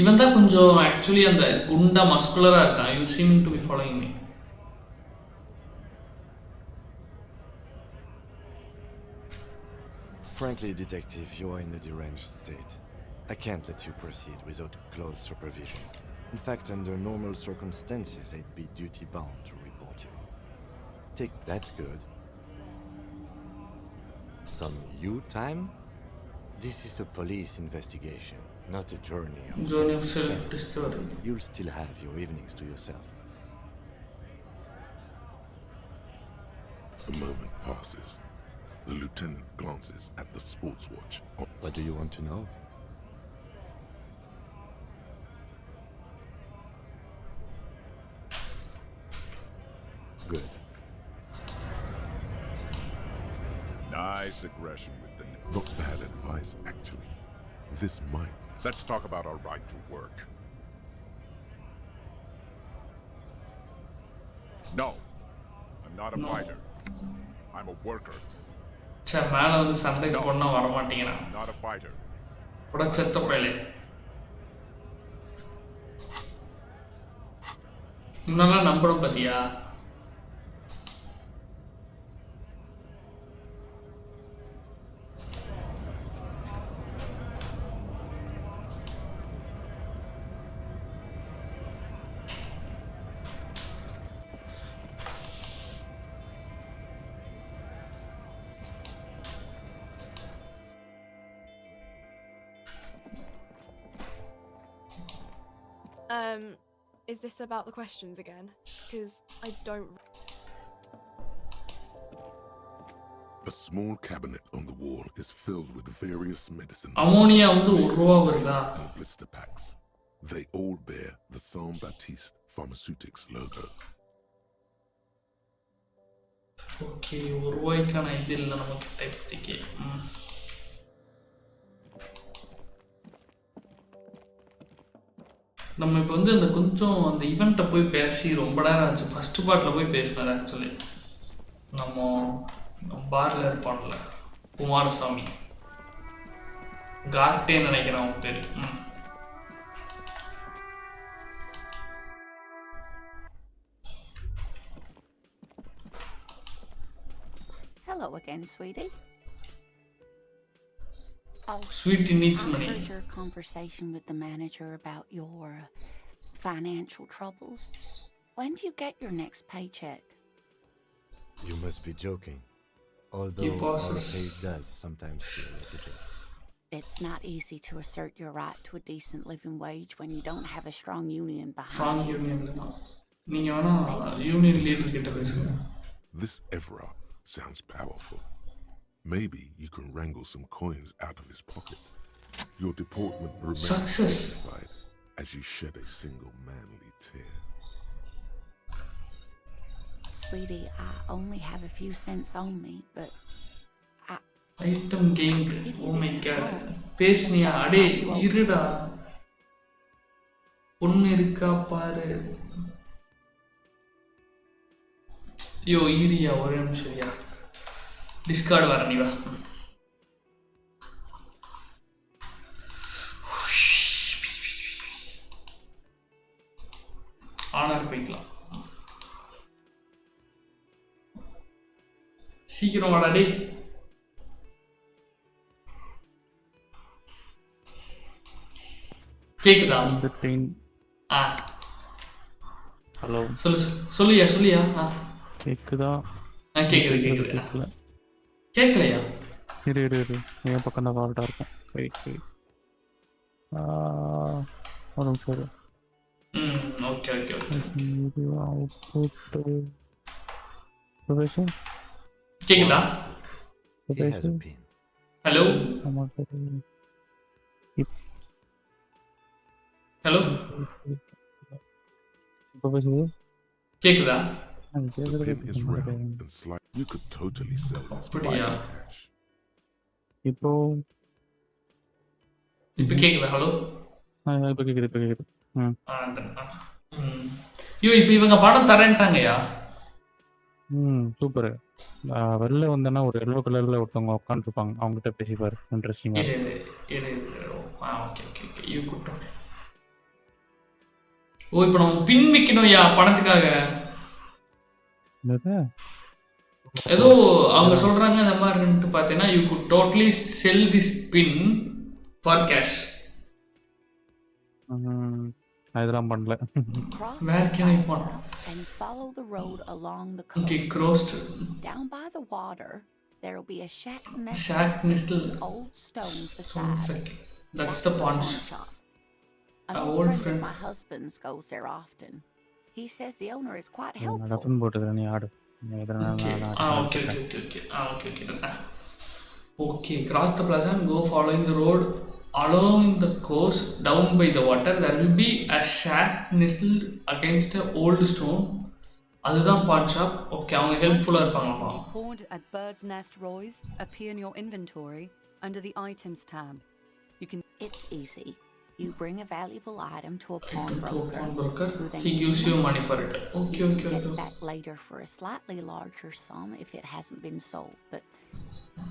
இவன் தான் கொஞ்சம் ஆக்சுவலி அந்த குண்டா மஸ்குலரா இருக்கான். You seem to be following me. Frankly, detective, you are in a deranged state. I can't let you proceed without close supervision. In fact, under normal circumstances, I'd be duty-bound to report you. That's good. Some you time? This is a police investigation, not a journey of self-discovery. You'll still have your evenings to yourself. A moment passes. The lieutenant glances at the sports watch. What do you want to know? Good. Nice aggression with the... Not bad advice, actually. This might... Let's talk about our right to work. No. I'm not a fighter. I'm a worker. மேல வந்து சண்டைக்கு போனா வர மாட்டீங்கறான். Not a fighter. போடா செத்த பையலே. இன்னெல்லாம் நம்பணும் பாத்தியா? Is this about the questions again? Because I don't... A small cabinet on the wall is filled with various medicines Ammonia வந்து ₹1 வருதா? and blister packs. They all bear the Saint Baptiste Pharmaceutics logo. Okay, ₹1க்கான இது இல்ல நமக்கு டைப்டிக்கே. நம்ம இப்போ வந்து அந்த கொஞ்சம் அந்த ஈவெண்ட்டை போய் பேசி ரொம்ப நேரம் ஆச்சு. ஃபர்ஸ்ட் பார்ட்டில் போய் பேசினார் ஆக்சுவலி. நம்ம பார்ல இருப்பான்ல குமாரசாமி, கார்ட்டே நினைக்கிறேன் அவன் பேர். Hello again, sweetie. Oh, Sweetie needs I money. heard your conversation with the manager about your financial troubles. When do you get your next paycheck? You must be joking. Although You our bosses. pay does sometimes feel like a joke. It's not easy to assert your right to a decent living wage when you don't have a strong union behind Strong you. union. நீங்க வேணா union leader கிட்ட பேசுங்க. This Evra sounds powerful. Maybe you can wrangle some coins out of his pocket. Your deportment remains Success. satisfied as you shed a single manly tear. Sweetie, I only have a few cents on me, but item gain. Oh my god. பேசுனியா? அடே இருடா. பொண்ணு இருக்கா பாரு. ஐயோ ஈரியா ஒரு நிமிஷம்யா. Discord வர நீ வா. ஆனார் போய்க்கலாம். சீக்கிரம் வாடா டே. கேக்குதா? ஹலோ சொல்லுயா. கேக்குதா? கேக்குது. கேட்கலையா? இரு என் பக்கம் தான் ஃபால்ட்டா இருக்கும். வெயிட் ஒரு நிமிஷம் இரு. ஓகே கேக்குதா? ஹலோ கேக்குதா? The pin is round and slight. You could totally sell this for cash. இப்போ கேக்குதா? ஹலோ இப்போ கேக்குது. ஐயோ இப்போ இவங்க படம் தரேன்ட்டாங்கயா. சூப்பர். வெளில வந்தேன்னா ஒரு எல்லோ கலர்ல ஒருத்தவங்க உட்காந்துருப்பாங்க, அவங்ககிட்ட பேசிப்பாரு. இன்ட்ரெஸ்டிங்கா. ஓ இப்போ நம்ம பின் விற்கணும்யா பணத்துக்காக. ஏதோ அவங்க சொல்றாங்க இந்த மாதிரி பார்த்தீங்கன்னா you could totally sell this pin for cash. அதெல்லாம் பண்ணல. Where can I put? And follow the road along the coast. Okay, crossed. Down by the water, there will be a shack nestled old stone facade. That's the pawn shop. An old friend of my husband's goes there often. He says the owner is quite helpful. ரஃபன் போட்டுது நீ ஆடு. Okay, cross the plaza and go following the road along the coast down by the water. There will be a shack nestled against an old stone. அதுதான் pawn shop. Okay, அவங்க ஹெல்ப்ஃபுல்லா இருப்பாங்கப்பா. Pawned at Bird's Nest Roy's appear in your inventory under the items tab. You can. It's easy. You bring a valuable item to a pawnbroker. He gives you money for it. Okay. Get it back later for a slightly larger sum if it hasn't been sold, but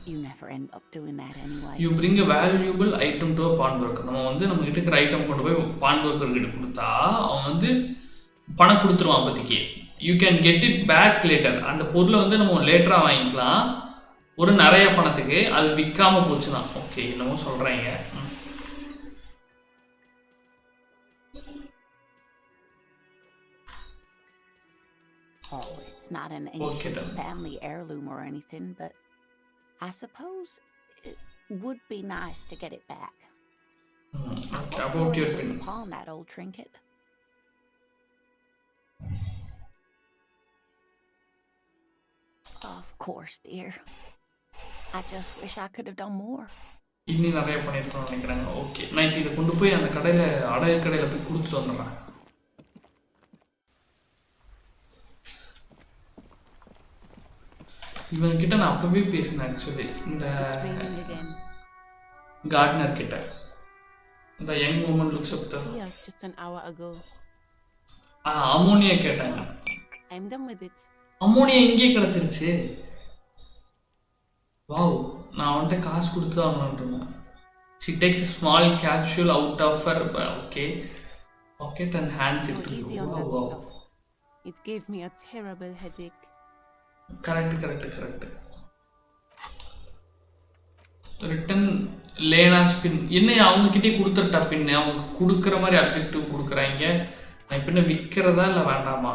you never end up doing that anyway. You bring a valuable item to a pawnbroker. நம்ம வந்து நம்ம கிட்ட இருக்கிற item கொண்டு போய் pawnbroker கிட்ட கொடுத்தா அவன் வந்து பணம் கொடுத்துருவான் அப்போதைக்கு. You can get it back later. அந்த பொருளை வந்து நம்ம லேட்டரா வாங்கிக்கலாம் ஒரு நிறைய பணத்துக்கு. அது விற்காம போச்சுன்னா. ஓகே என்னமோ சொல்றீங்க. Oh, it's not an ancient family heirloom or anything, but I suppose it would be nice to get it back. Okay, about your pin. Pawn that old trinket. Of course, dear. I just wish I could have done more. இன்னும் நிறைய பண்ணிருக்கோம்னு நினைக்கிறாங்க. Okay நான் இப்போ இதை கொண்டு போய் அந்த கடையில் அடகு கடையில் போய் கொடுத்துட்டு வந்துடுறேன். இவங்க கிட்ட நான் அப்பவே பேசினேன் ஆக்சுவலி. இந்த கார்டனர் கிட்ட இந்த young woman looks up the just an hour ago. Ammonia கேட்டாங்க. I'm done with it. Ammonia இங்கே கிடைச்சிருச்சு. வாவ் நான் அவன்கிட்ட காசு கொடுத்து தான் வாங்கணும். She takes a small capsule out of her pocket and hands it to you. Wow. It gave me a terrible headache. Correct. ரிட்டன் லேனாஸ் பின். என்ன அவங்க கிட்டே கொடுத்துட்டா பின். அவங்க கொடுக்குற மாதிரி அப்ஜெக்டிவ் கொடுக்குறாங்க. நான் பின்ன விற்கிறதா இல்லை வேண்டாமா?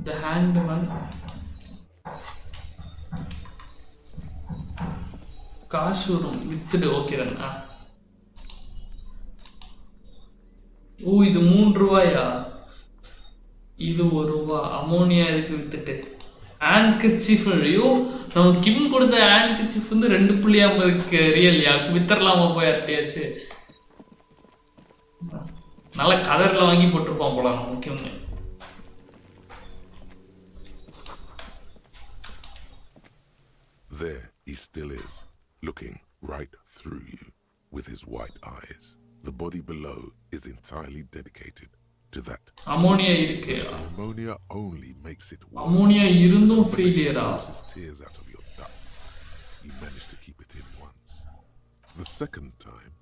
The hanged man. காசு வரும் வித்துடு. ஓகே தானே. ஓ இது 3 ரூபாயா? இது 1 ரூபா. அமோனியா இருக்கு வித்துட்டு. ஹேண்ட்கர்ச்சீஃப். ஐயோ நம்ம கிம் கொடுத்த ஹேண்ட்கர்ச்சீஃப் வந்து 2.50க்கு ரியல்யா வித்தரலாமா போய் யார்ட்டையாச்சு. நல்ல கதர்ல வாங்கி போட்டிருப்பான் போல நம்ம கிம். There he still is, looking right through you with his white eyes. The body below is entirely dedicated to that. Ammonia irukku. Ammonia only makes it worse. Ammonia irundum failure. Forces tears out of your ducts. You managed to keep it in once. The second time,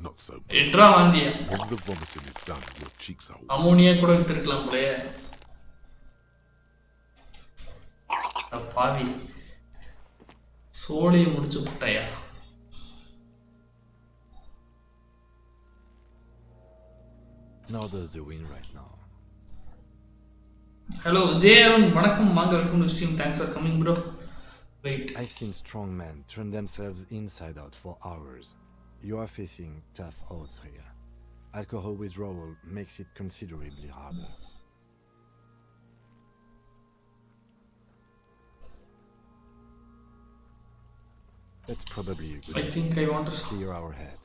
not so much. Edra vandiya. When the vomiting is done, your cheeks are Ammonia kuda vittirkalam pole. Appavi. Soli mudichu puttaya. Now there's the win right now. Hello, J.R. Vanakkam, Manga, welcome to stream. Thanks for coming, bro. Wait. I've seen strong men turn themselves inside out for hours. You are facing tough odds here. Alcohol withdrawal makes it considerably harder. That's probably a good I think I want to clear our head.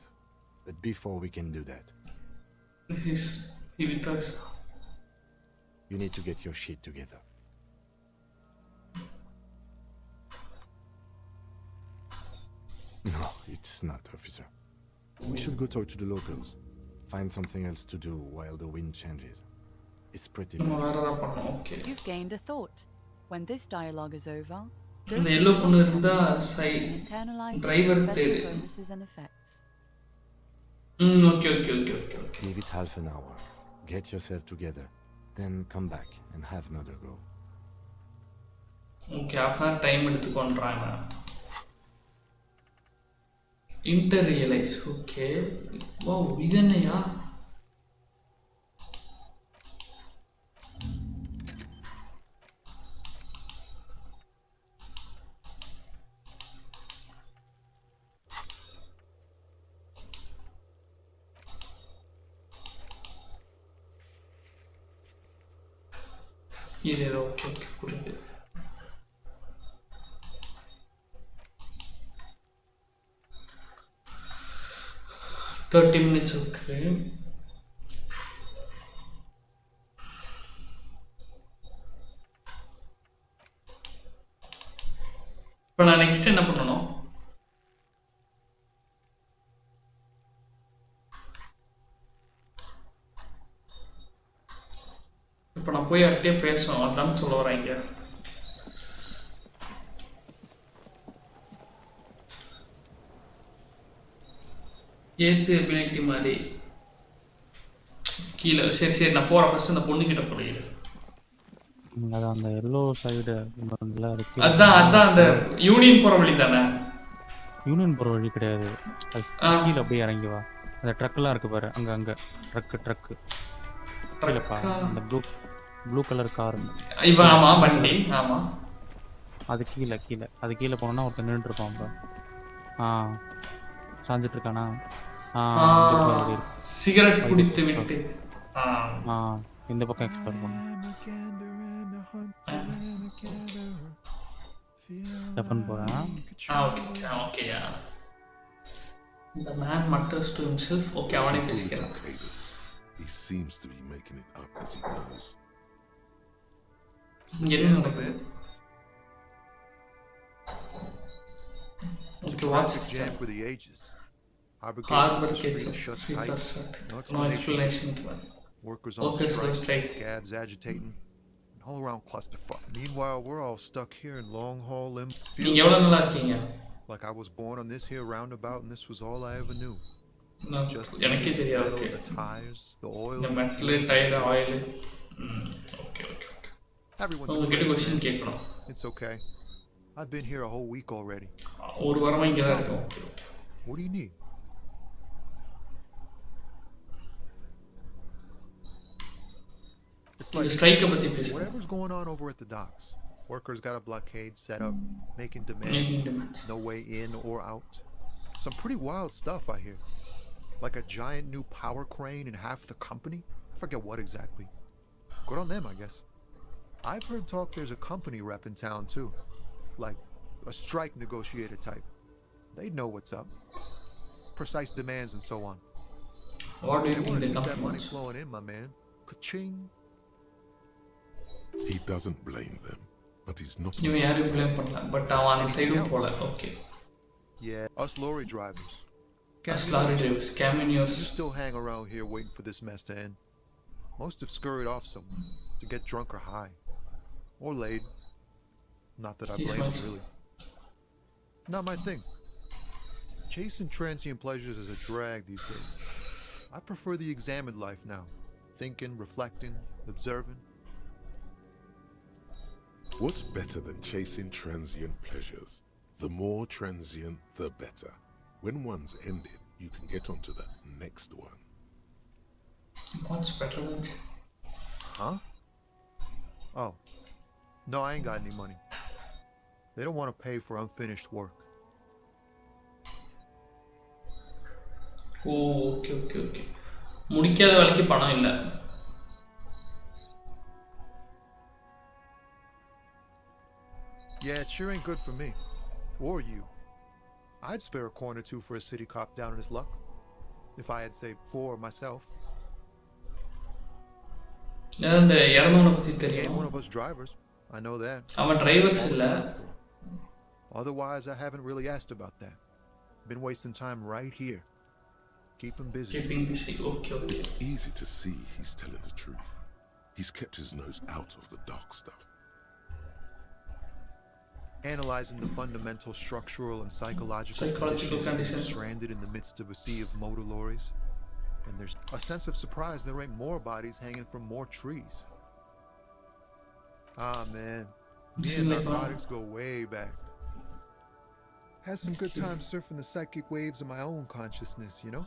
But before we can do that, he withdraws. You need to get your shit together. No, it's not, officer. We should go talk to the locals. Find something else to do while the wind changes. It's pretty bad. Okay. You've gained a thought. When this dialogue is over, இந்த yellow பொண்ணு இருந்தா driver தேடு. bonuses and effects. Okay. Give it half an hour. Get yourself together. Then come back and have another go. Okay, half an hour time எடுத்துக்கொண்டாங்க. Interrealize. Okay. Wow, இது என்னையா? இது okay புரியுது. minutes okay. இப்போ நான் next என்ன பண்ணணும்? இப்போ நான் போய் அட்டே பேசணும், அதான் சொல்ல வரேங்க. ஏத்து எபிலிட்டி மாதிரி கீழே சரி நான் போற ஃபர்ஸ்ட் அந்த பொண்ணு கிட்ட போறேன். அது அந்த எல்லோ சைடு அதான் அந்த யூனியன் போற வழி தானே? யூனியன் போற வழி கிடையாது, கீழே அப்படியே இறங்கி வா. அந்த ட்ரக்லாம் இருக்கு பாரு, அங்க ட்ரக் கீழப்பா. அந்த ப்ளூ கலர் கார் இவன். ஆமா வண்டி. ஆமா அது கீழே போனோம்னா ஒருத்தன் நின்றுட்டு இருப்பான். சாஞ்சிட்டு இருக்கானா? சிகரெட் குடித்து விட்டு இந்த பக்கம் எக்ஸ்ப்ளோர் பண்ணு. டஃபன் போறேன். Okay. The man mutters to himself. Okay, அவனே பேசிக்கிறான். He seems to be making it up as he goes. என்ன நடக்குது? Okay, what's the jam for the ages? Harbor gates are shut. No explanation given. Workers on strike, scabs agitating, and all around clusterfuck. Meanwhile, we're all stuck here in long haul limp. நீங்க எவ்வளவு நல்லா இருக்கீங்க? Like I was born on this here roundabout and this was all I ever knew. எனக்கே தெரியாது. Okay. The tires, the oil, the metal, tire, oil. Okay. உங்ககிட்ட question கேட்கணும். It's okay. I've been here a whole week already. ஒரு வாரமா இங்க தான் இருக்கேன். What do you need? It's like strike பத்தி பேசு. Whatever's going on over at the docks. Workers got a blockade set up, making demands. No way in or out. Some pretty wild stuff I hear. Like a giant new power crane in half the company. I forget what exactly. Good on them, I guess. I've heard talk there's a company rep in town too. Like a strike negotiator type. They'd know what's up. Precise demands and so on. What do you think the that company money flowing in, my man? Ka-ching. He doesn't blame them, but he's not. You யாரையும் blame பண்ணல, but அவன் அந்த சைடும் போல. Okay. Yeah, us lorry drivers. Us lorry drivers, camions. You still hang around here waiting for this mess to end. Most have scurried off somewhere to get drunk or high. Or laid. Not that I blame them, really. Not my thing. Chasing transient pleasures is a drag these days. I prefer the examined life now. Thinking, reflecting, observing. What's better than chasing transient pleasures? The more transient, the better. When one's ended, you can get onto the next one. What's better than... Huh? Oh. No, I ain't got any money. They don't want to pay for unfinished work. Oh, okay. முடிக்காத வேலைக்கு பணம் இல்ல. Yeah, it sure ain't good for me. Or you. I'd spare a coin or two for a city cop down in his luck. If I had saved 4 myself. அந்த இறந்தவனை பத்தி தெரியும். Ain't one of us drivers. I know that. அவன் drivers இல்ல. Otherwise, I haven't really asked about that. Been wasting time right here. Keep him busy. Keeping busy. Okay. It's easy to see he's telling the truth. He's kept his nose out of the dark stuff. Analyzing the fundamental structural and psychological conditions stranded in the midst of a sea of motor lorries. And there's a sense of surprise there ain't more bodies hanging from more trees. Ah, man. Me and narcotics go way back. Had some good times surfing the psychic waves of my own consciousness, you know?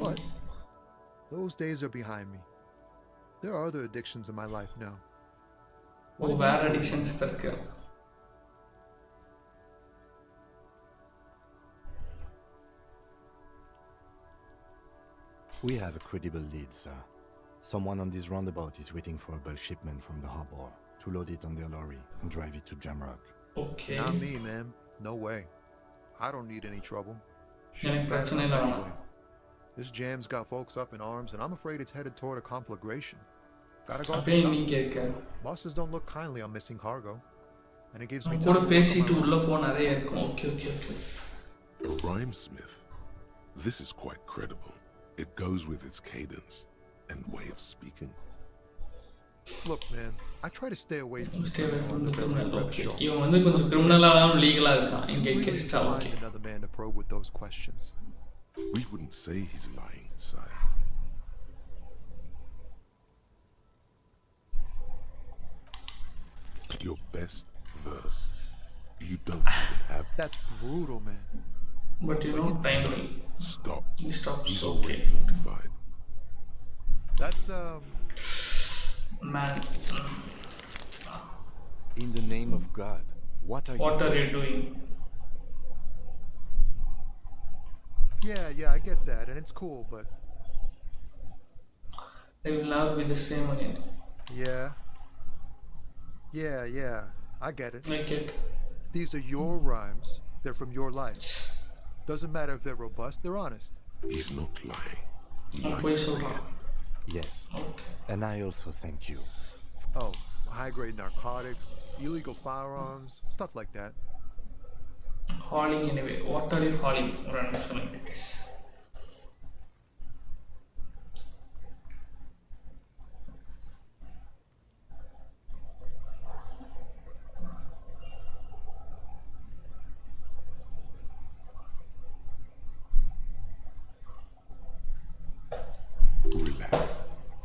But those days are behind me. There are other addictions in my life now. Oh, bad addictions irukku. We have a credible lead, sir. Someone on this roundabout is waiting for a bulk shipment from the harbor to load it on their lorry and drive it to Jamrock. Okay. Not me, man. No way. I don't need any trouble. This jam's got folks up in arms, and I'm afraid it's headed toward a conflagration. Gotta go. Bosses don't look kindly on missing cargo, and it gives me time. A rhymesmith. This is quite credible. It goes with its cadence and way of speaking. Look, man, I try to stay away from the criminal. Okay. இவன் வந்து கொஞ்சம் கிரிமினலா லீகலா இருக்கான். இங்க கெஸ்டா okay. Another man to probe with those questions. We wouldn't say he's lying, sire. Your best verse. You don't even have. That's brutal, man. But you know, timely. Stop. He stops. He's Okay. already mortified. That's man. In the name of God, what are you doing? Yeah, I get that, and it's cool, but they will never be the same again. Yeah, I get it. Make it. These are your rhymes. They're from your life. Doesn't matter if they're robust, they're honest. He's not lying. Yes. Okay. And I also thank you. Oh, high-grade narcotics, illegal firearms, stuff like that. Hauling anyway. What are you hauling? Relax.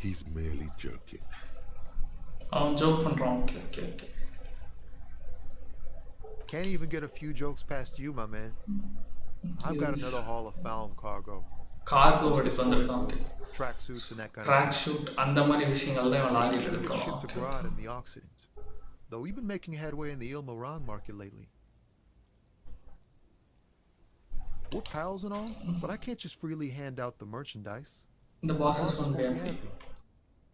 He's merely joking. I'm joking wrong. Okay. Can't even get a few jokes past you, my man. I've got another haul of found cargo. Cargo எடுத்துவந்திருக்காங்க. Track suits and that kind of track suit அந்த மாதிரி விஷயங்கள் தான் lorry எடுத்துறோம். Shipped abroad in the Occident. Though we've been making headway in the Ilmaran market lately. We're pals and all, but I can't just freely hand out the merchandise. The bosses won't be happy.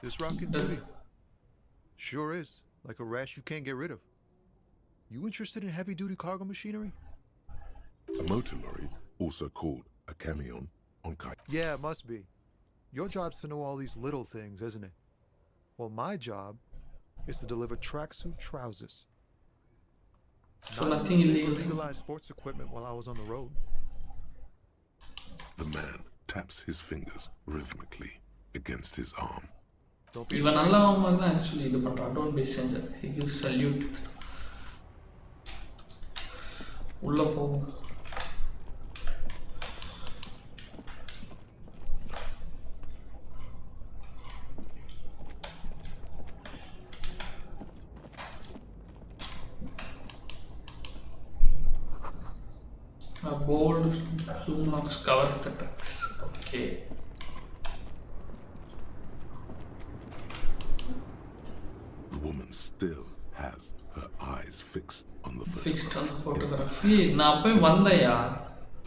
This rockin' duty. Sure is. Like a rash you can't get rid of. You interested in heavy-duty cargo machinery? A motor lorry, also called a camion, on kite. Yeah, it must be. Your job's to know all these little things, isn't it? Well, my job is to deliver tracksuit trousers. So Not nothing even illegal. legalized sports equipment while I was on the road. The man taps his fingers rhythmically against his arm. Don't be இவன் afraid. நல்லவன் மாதிரி தான் actually இது பண்ணுறான். Don't be Stranger. He gives salute. உள்ள போகும். A bold zoom box covers the tracks. Okay. The woman still has her eyes fixed on the Fixed on the photograph. photograph. Hey, நான் போய் வந்தயா?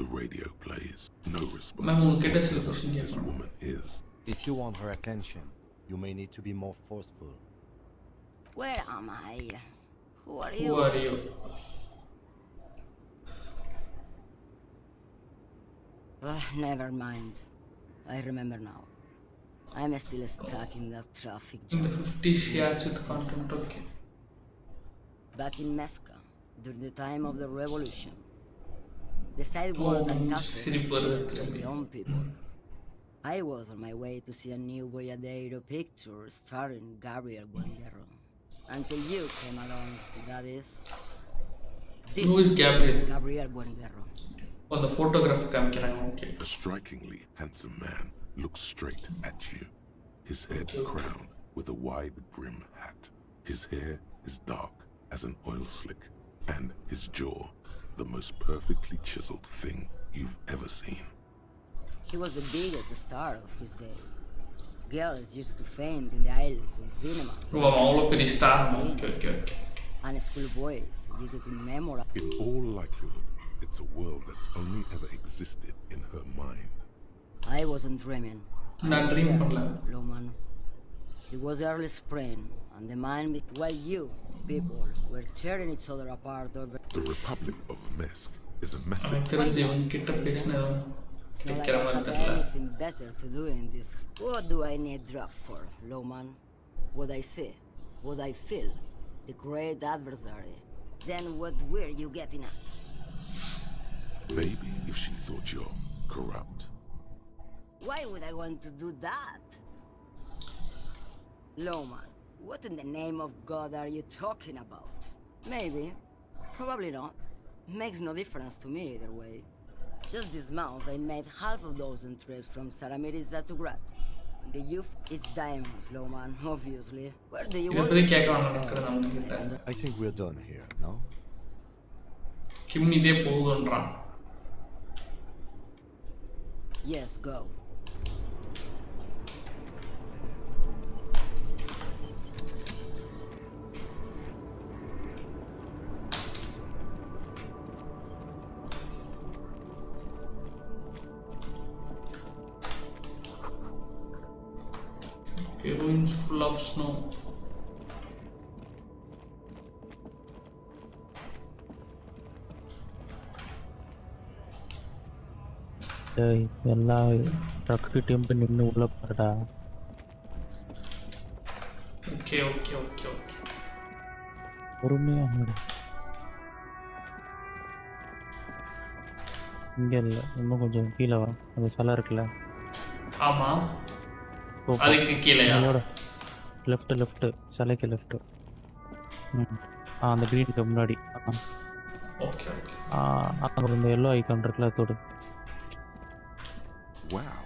The radio plays. No response. Ma'am, உங்ககிட்ட சில Whatever question this கேட்கணும். woman is. If you want her attention, you may need to be more forceful. Where am I? Who are Who you? are you? Never mind. I remember now. I'm still stuck in that traffic In jam. the 50s yards with content. Okay. Back in Mefka, during the time of the revolution. The sidewalks and cafes சிரிப்பு were வருது filled with திரும்பி. young people. I was on my way to see a new Boyadero picture starring Gabriel Buendero. Until you came along, that is. Who is Gabriel? Gabriel Buendero. On the photograph காமிக்கிறாங்க. Okay. A strikingly handsome man looks straight at you. His head crowned with a wide brim hat. His hair is dark as an oil slick, and his jaw the most perfectly chiseled thing you've ever seen. He was the biggest star of his day. Girls used to faint in the aisles of cinema. ஓ அவ்வளோ பெரிய star. Okay, okay, okay. And schoolboys used to memorize. In all likelihood, it's a world that's only ever existed in her mind. I wasn't dreaming. நான் dream பண்ணல. Loman. It was early spring, and the mind, while you people were tearing each other apart over. The Republic of Mesk is a massive. எனக்கு தெரிஞ்சு இவங்க கிட்ட பேசினதும் It's not like கிடைக்கிற I மாதிரி have தெரியல. anything better to do in this. What do I need drugs for, Loman? What I see, what I feel, the great adversary. Then what were you getting at? Maybe if she thought you're corrupt. Why would I want to do that? Loman, what in the name of God are you talking about? Maybe, probably not. Makes no difference to me either way. Just this month I made half a dozen trips from Saramiriza to Grad. The youth, it's diamonds, Loman, obviously. Where do you இதை want பத்தி to கேட்க go? வேணாம் நினைக்கிறேன் அவங்க கிட்ட. I think we're done here, no? கிம் இதே போகுதுன்றான். Yes, go. Okay, ruins full of snow. டேய் எல்லா ட்ரக்குகிட்டையும் போய் நின்று உள்ள பாருடா. Okay, okay, okay, okay. பொறுமையா ஆடு. இங்க இல்லை, இன்னும் கொஞ்சம் கீழே வரும். அந்த சிலை இருக்குல்ல, ஆமா. அதுக்கு கீழயா? லெஃப்ட் சிலைக்கு லெஃப்ட். அந்த கிரீனுக்கு முன்னாடி. Okay okay. அங்கே இந்த எல்லோ ஐக்கான் இருக்குல்ல, அதோடு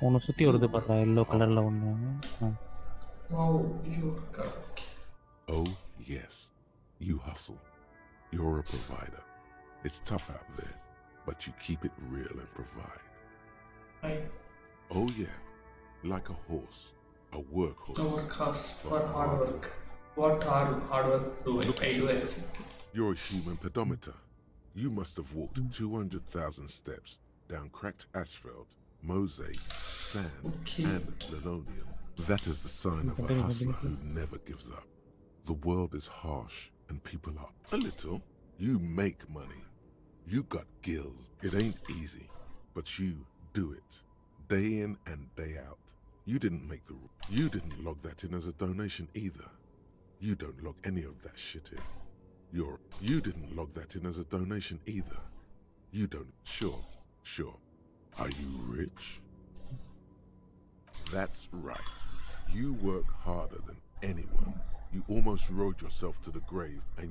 ஒன்று சுற்றி வருது பாருடா, எல்லோ கலரில் ஒன்று. Wow, you're correct. Oh, yes. You hustle. You're a provider. It's tough out there, but you keep it real and provide. Right. Oh, yeah. Like a horse. A workhorse. A workhorse for hard work. What hard work do I do exactly? You're a human pedometer. You must have walked 200,000 steps down cracked asphalt, mosaic, sand, and linoleum. That is the sign of a hustler who never gives up. The world is harsh and people are a little. You make money. You got gills. It ain't easy, but you do it. Day in and day out. You didn't log that in as a donation either. You don't log any of that shit in. You didn't log that in as a donation either. You don't. Sure. Are you rich? That's right. You work harder than anyone. You almost rode yourself to the grave, and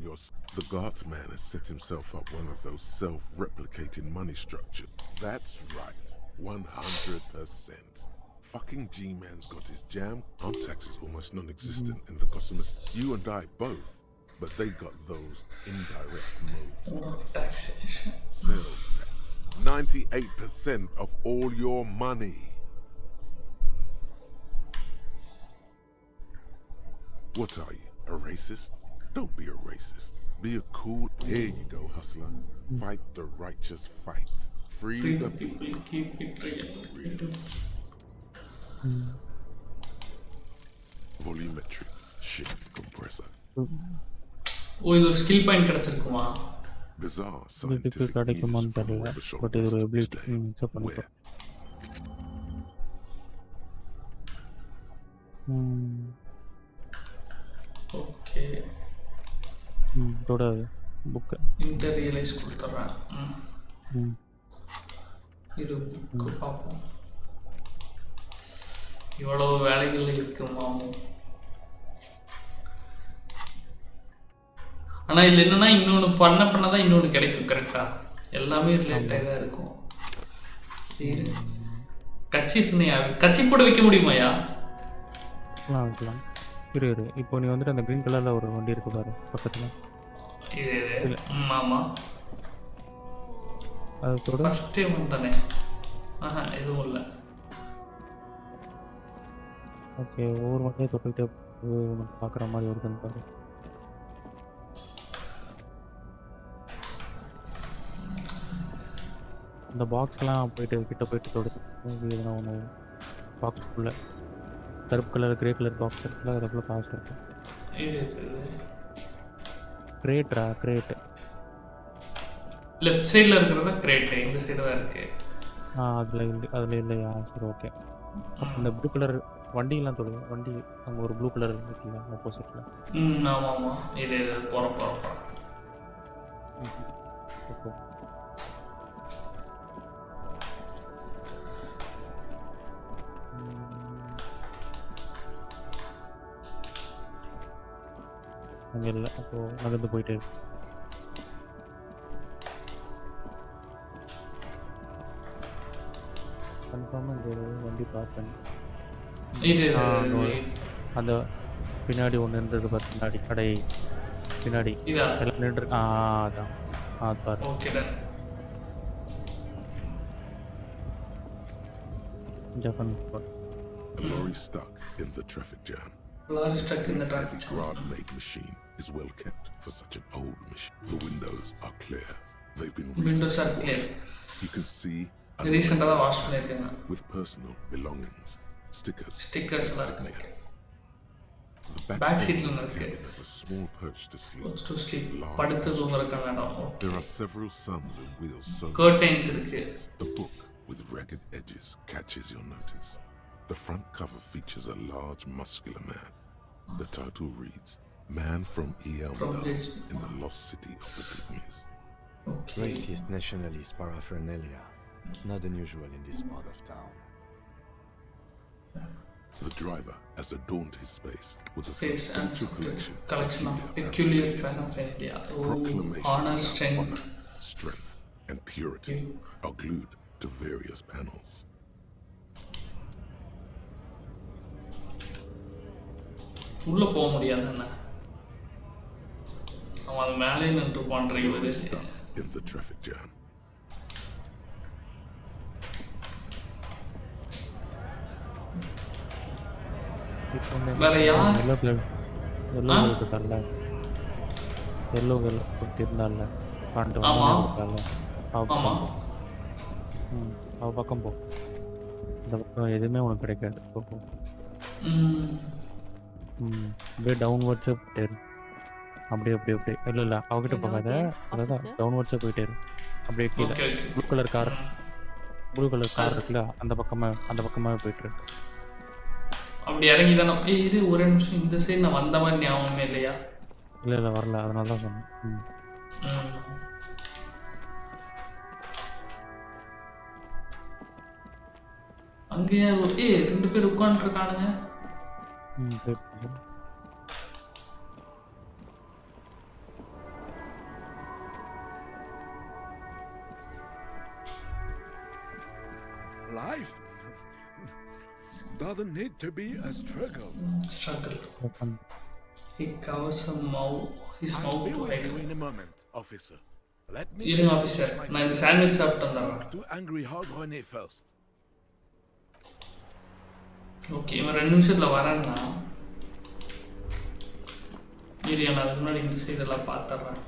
the Guards man has set himself up one of those self-replicating money structures. That's right. 100%. Fucking G-man's got his jam. Our tax is almost non-existent in the Cosmos. You and I both. But they got those indirect modes of taxation. Sales tax. 98% of all your money. What are you, a racist? Don't be a racist. Be a cool... Here you go, hustler. Fight the righteous fight. Free the people. Keep it real. Volumetric shift compressor. இது ஒரு skill point கிடைச்சிருக்குமா? Bizarre இதுக்கு scientific கிடைக்குமான்னு news from தெரியல. over the but இது ஒரு shoulders ability. today. Check பண்ணிக்கோ. Okay. இதோட book இன்டர்ரியலைஸ் கொடுத்துறேன். இது புக் பாப்போம். இவ்வளவு வேலைகள் இருக்குமாமோ. ஆனா இதுல என்னன்னா இன்னொன்னு பண்ணதான் இன்னொன்னு கிடைக்கும். கரெக்டா எல்லாமே ரிலேட்டடா தான் இருக்கும். கச்சி போட வைக்க முடியுமாயா? வைக்கலாம். இரு இப்போ நீ வந்துட்டு அந்த கிரீன் கலர்ல ஒரு வண்டி இருக்கு பாரு பக்கத்துல. இது ஆமா. அதோட ஃபர்ஸ்ட் டைம் வந்தானே. எதுவும் இல்லை. ஓகே ஒவ்வொரு வண்டியை தொட்டுக்கிட்டே பார்க்குற மாதிரி இருக்குன்னு பாரு. இந்த பாக்ஸ்லாம் கிட்ட போயிட்டு தொடுத்து எதுனா ஒன்று பாக்ஸுக்குள்ளே கருப்பு கலர் கிரே கலர் பாக்ஸ் இருக்குல்ல அதுக்குள்ளே காசு இருக்கு. கிரேட்டு லெஃப்ட் சைடில் இருக்கிறதா கிரேட்டு, இந்த சைடு தான் இருக்கு. அதில் இல்லையா? சரி ஓகே. இந்த ப்ளூ கலர் வண்டியெல்லாம் தொடு. வண்டி அங்கே ஒரு ப்ளூ கலர் இருக்குல்ல ஆப்போசிட்டில். ஆமாம் இது போகிறோம். ஓகே அங்கே இல்லை. அப்போது நகர்ந்து போயிட்டு கன்ஃபார்மாக இந்த வண்டி பார்த்தேன். அந்த பின்னாடி ஒன்று இருந்தது பார்த்து பின்னாடி கடை பின்னாடி எல்லாம் நின்று அதான் அது பாரு. A lorry stuck in the traffic jam. Heavy grad-made machine is well kept for such an old machine. The windows are clear. They've been clear. You can see recently washed பண்ணிருக்காங்க. With personal belongings, stickers. The back seat இருக்கு. There's a small perch to sleep. படுத்து தூங்கறதுக்கான இடம். There are several suns and wheels. Curtains இருக்கு. The book with ragged edges catches your notice. The front cover features a large muscular man. The title reads, Man from Elysium in the lost city of the Pygmies. Racist nationalist paraphernalia. Not unusual in this part of town. The driver has adorned his space with a substantial collection of peculiar paraphernalia. Honor, strength, and purity are glued to various panels. உள்ள போக முடியாது என்ன? அவன் அது மேலே நின்று பண்றீங்க. In the traffic jam. வேற யார்? எல்லோ கலர் கொடுத்திருந்தால பாண்டு அவ பக்கம் போ. இந்த பக்கம் எதுவுமே உனக்கு கிடைக்காது. அப்படியே டவுன்வர்ட்ஸே போயிட்டே அப்படியே இல்லை அவகிட்ட போகாத. அதான் டவுன்வர்ட்ஸே போயிட்டே அப்படியே கீழே ப்ளூ கலர் கார் இருக்குல்ல அந்த பக்கமாக போயிட்டு அப்படி இறங்கி தானே. இது ஒரு நிமிஷம் இந்த சைடு நான் வந்த மாதிரி ஞாபகமே இல்லையா? இல்லை வரல, அதனால தான் சொன்னேன். அங்கேயே ரெண்டு பேர் உட்காந்துருக்கானுங்க. Life doesn't need to be a struggle. He covers his mouth to hide. In a moment, officer. Let me. Eating officer. நான் இந்த சாண்ட்விச் சாப்பிட்டு வந்தேன். To angry Hogone first. Okay, இவன் 2 நிமிஷத்துல வரான்னா இரு, நான் அதுக்கு முன்னாடி இந்த சைடெல்லாம் பார்த்துட்றேன்.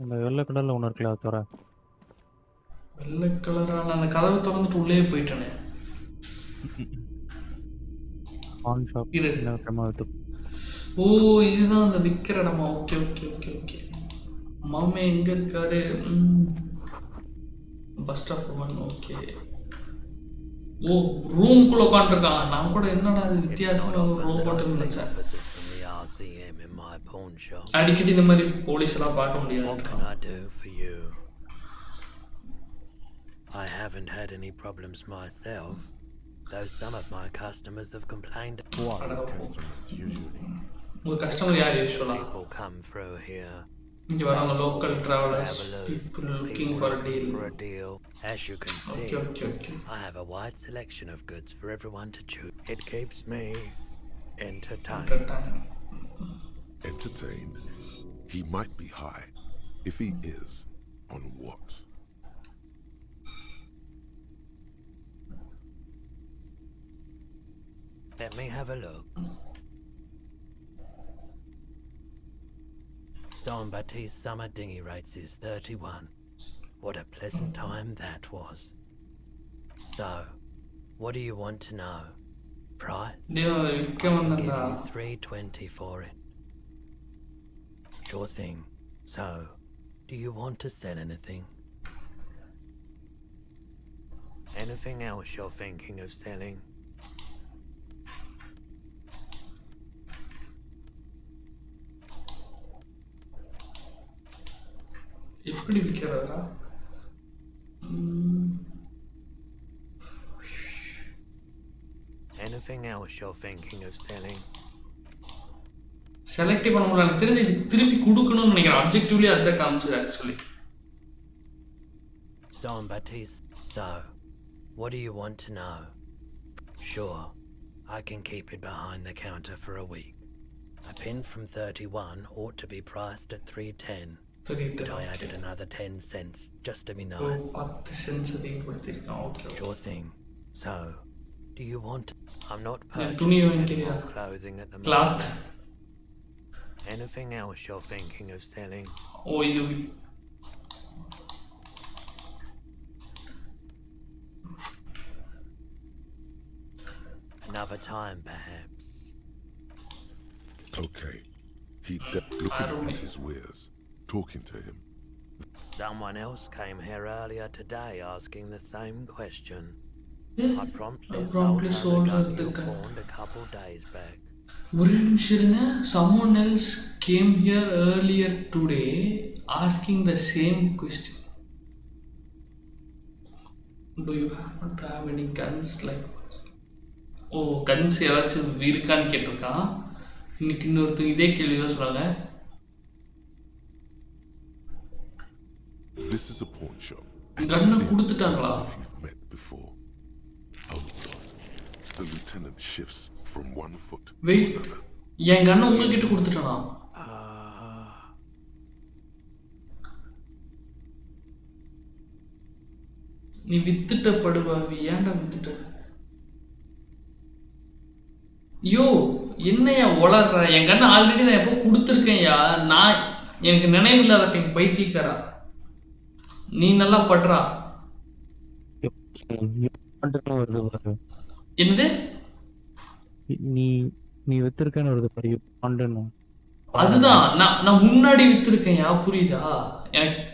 அந்த வெள்ளை கலரில் ஒன்று இருக்குல்ல, அது தர வெள்ளை கலரான அந்த கதவை திறந்துட்டு உள்ளே போயிட்டேனே. On shop with. ஓ, இதுதான் அந்த விற்கிற இடமா? Okay okay okay okay. மாமே எங்கே இருக்காரு? Bus stop one. ஓகே. ஓ, ரூம்குள்ளே உட்காந்துருக்காங்க. நான் கூட என்னடா அது வித்தியாசமாக ரோபோட்டுன்னு நினச்சேன். அடிக்கடி இந்த மாதிரி போலீஸ் எல்லாம் பார்க்க முடியாது. I haven't had any problems myself, though some of my customers have complained. What are customers usually? உங்க கஸ்டமர் யார் யூசுவலா? People come through here. இங்க வராங்க local travelers, people looking for a deal. As you can see, okay. I have a wide selection of goods for everyone to choose. It keeps me entertained. Entertained? He might be high. If he is, on what? Let me have a look. Somebati's summer dinghy rates is 31. What a pleasant time that was. So, what do you want to know? Price? I can give you $320 for it. Sure thing. So, do you want to sell anything? Anything else you're thinking of selling? எப்படி விற்கிறதா? Anything else you're thinking of selling? Select பண்ண முடியல. எனக்கு தெரிஞ்சு திருப்பி கொடுக்கணும்னு நினைக்கிறேன். ஆப்ஜெக்டிவ்லி அத காமிச்சது actually. So, what do you want to know? Sure, I can keep it behind the counter for a week. A pin from 31 ought to be priced at 310. But I added another 10 cents just to be nice. 10 cents அதிகம் கொடுத்திருக்கான். Okay. Sure thing. So, do you want? I'm not purchasing any more clothing at the moment. Anything else you're thinking of selling? Oh, you. Another time, perhaps. Okay. Looking at his wares, talking to him. Someone else came here earlier today asking the same question. I promptly sold her the gun you pawned a couple days back. Someone else came here earlier today asking the same question. Do you happen to have any guns like? Oh, guns ஏதாச்சும் இருக்கான்னு கேட்டிருக்கான். இன்னைக்கு இன்னொருத்தங்க இதே கேள்வி தான் சொல்றாங்க. This is a pawn shop. கண்ணை கொடுத்துட்டாங்களா? You've met before. Oh God. The lieutenant shifts from one foot. Wait. என் கண்ணை உங்ககிட்ட கொடுத்துட்டானா? நீ வித்துட்ட படுவாவி. ஏன்டா வித்துட்ட? யோ, என்னையா உளற? என் கண்ணை ஆல்ரெடி நான் எப்போ கொடுத்துருக்கேன்யா. நான் எனக்கு நினைவில்லாத பைத்தியக்காரா. நீ நல்லா படுறா. என்னது? நீ நீ வித்திருக்கேன்னு வருது பாரு. பாண்டனும் அதுதான் நான் முன்னாடி வித்திருக்கேன். புரியுதா? எனக்கு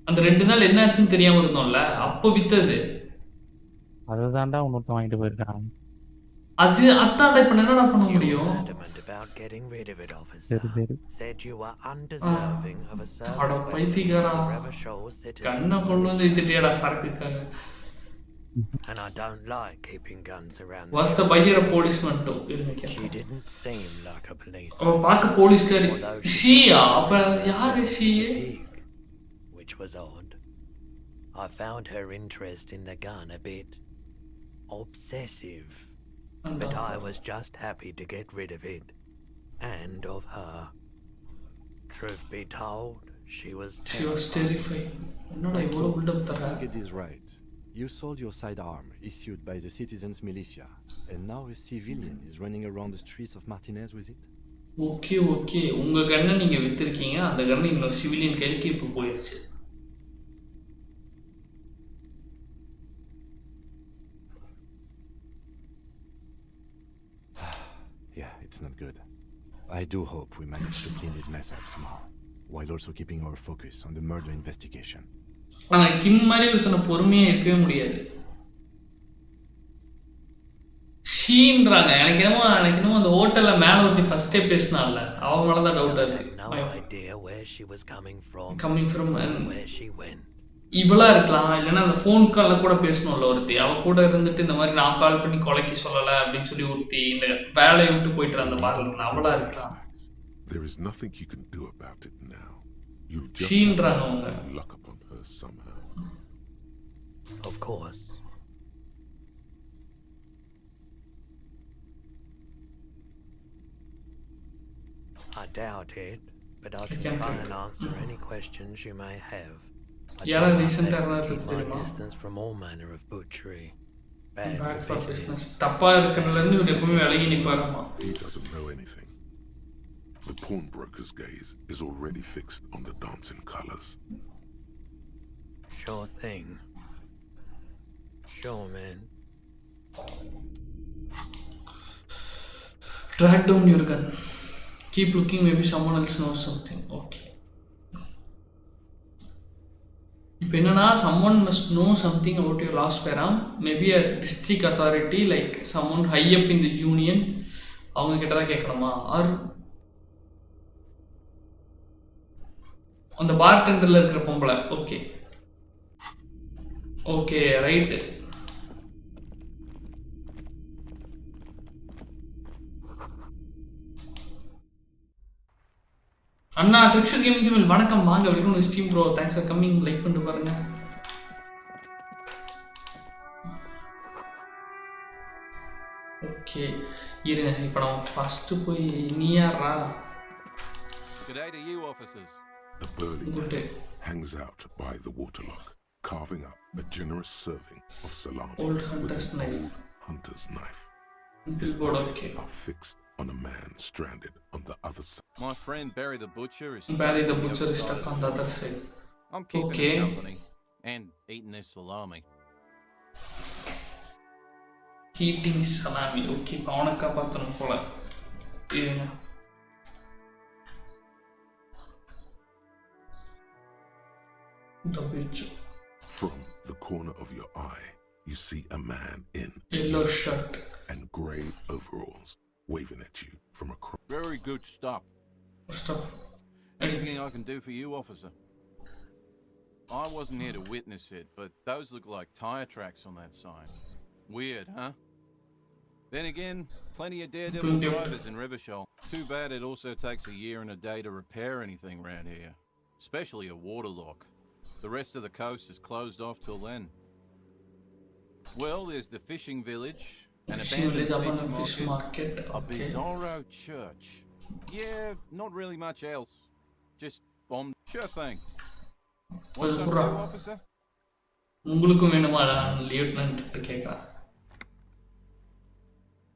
அந்த 2 நாள் என்னாச்சுன்னு தெரியாம இருந்தோம்ல, அப்போ வித்தது. அதுதான்டா இன்னொருத்தன் வாங்கிட்டு போயிருக்கான். அது அத்தாண்டா இப்ப என்னடா பண்ண முடியும்? சரி சரி. அட பைத்தியக்காரா, கண்ணை கொண்டு வந்து வித்துட்டியாடா சரக்குக்காக. And I don't like keeping guns around. Was the buyer a policeman too? She didn't seem like a policeman. Oh, back a police car. She, yaar is she? Which was odd. I found her interest in the gun a bit obsessive. But I was just happy to get rid of it. And of her. Truth be told, she was terrified. No, I will build up the Get this right. You sold your sidearm, issued by the citizens' militia, and now a civilian is running around the streets of Martinez with it? Okay. உங்க கண்ணை நீங்க வித்திருக்கீங்க, அந்த கண்ணை இன்னொரு civilian கைக்கு இப்போ போயிடுச்சு. Yeah, it's not good. I do hope we manage to clean this mess up somehow, while also keeping our focus on the murder investigation. ஆனா கிம் மாதிரி ஒருத்தனை பொறுமையா இருக்கவே முடியாது. ஷீன்றாங்க. எனக்கு என்னமோ அந்த ஹோட்டல்ல மேல ஒருத்தி ஃபர்ஸ்டே பேசினால, அவ மேல தான் டவுட்டா இருக்கு. coming from and where she went. இவளா இருக்கலாம், இல்லைன்னா அந்த ஃபோன் கால்ல கூட பேசணும்ல ஒருத்தி. அவ கூட இருந்துட்டு இந்த மாதிரி நான் கால் பண்ணி கொலைக்கு சொல்லல அப்படின்னு சொல்லி ஒருத்தி இந்த வேலையை விட்டு போயிட்டு அந்த பார்ல அவளா இருக்கலாம். There is nothing you can do about it now. You just ஷீன்றாங்க அவங்க. luck upon her somehow. Of course. I doubt it, but I can try and answer any questions you may have. I try my best to keep my distance from all manner of butchery. Bad for business. தப்பா இருக்கறதுல இருந்து இவர் எப்பவுமே விலகி நிப்பாராமா. He doesn't know anything. The pawnbroker's gaze is already fixed on the dancing colors. Sure thing. Sure, man. Track down your gun. Keep looking, maybe someone else knows something. Okay. இப்போ என்னன்னா, someone must know something about your lost firearm. Maybe a district authority, like someone high up in the union. அவங்க கிட்ட தான் கேட்கணுமா? R அந்த பார்டெண்டர்ல இருக்கிற பொம்பளை. Okay right. அண்ணா ட்ரிக்ஸ் கேமிங் தமிழ் வணக்கம், வாங்க welcome to stream bro. Thanks for coming. Like பண்ணிட்டு பாருங்க. ஓகே இருங்க, இப்போ நம்ம ஃபர்ஸ்ட் போய் நீ யாரா? Good day to you officers. A burly man hangs out by the waterlock, carving up a generous serving of salami old with hunter's an knife. old hunter's knife. His eyes are fixed on a man stranded on the other side. My friend Barry the Butcher is stuck on the other side. I'm keeping him company and eating this salami. Eating salami. Okay, அவனை காப்பாற்றணும் போல. இருங்க. From the corner of your eye, you see a man in yellow shirt and grey overalls waving at you from across. Very good stuff. Anything I can do for you, officer? I wasn't here to witness it, but those look like tire tracks on that sign. Weird, huh? Then again, plenty of daredevil drivers in Rivershoal. Too bad it also takes a year and a day to repair anything around here, especially a waterlock. The rest of the coast is closed off till then. Well, there's the fishing village, an abandoned fish market, a bizarro church. Yeah, not really much else. Just bomb. Sure thing. What's up, officer? உங்களுக்கும் வேணுமாடா லியூட்னன்ட் கேக்குறா.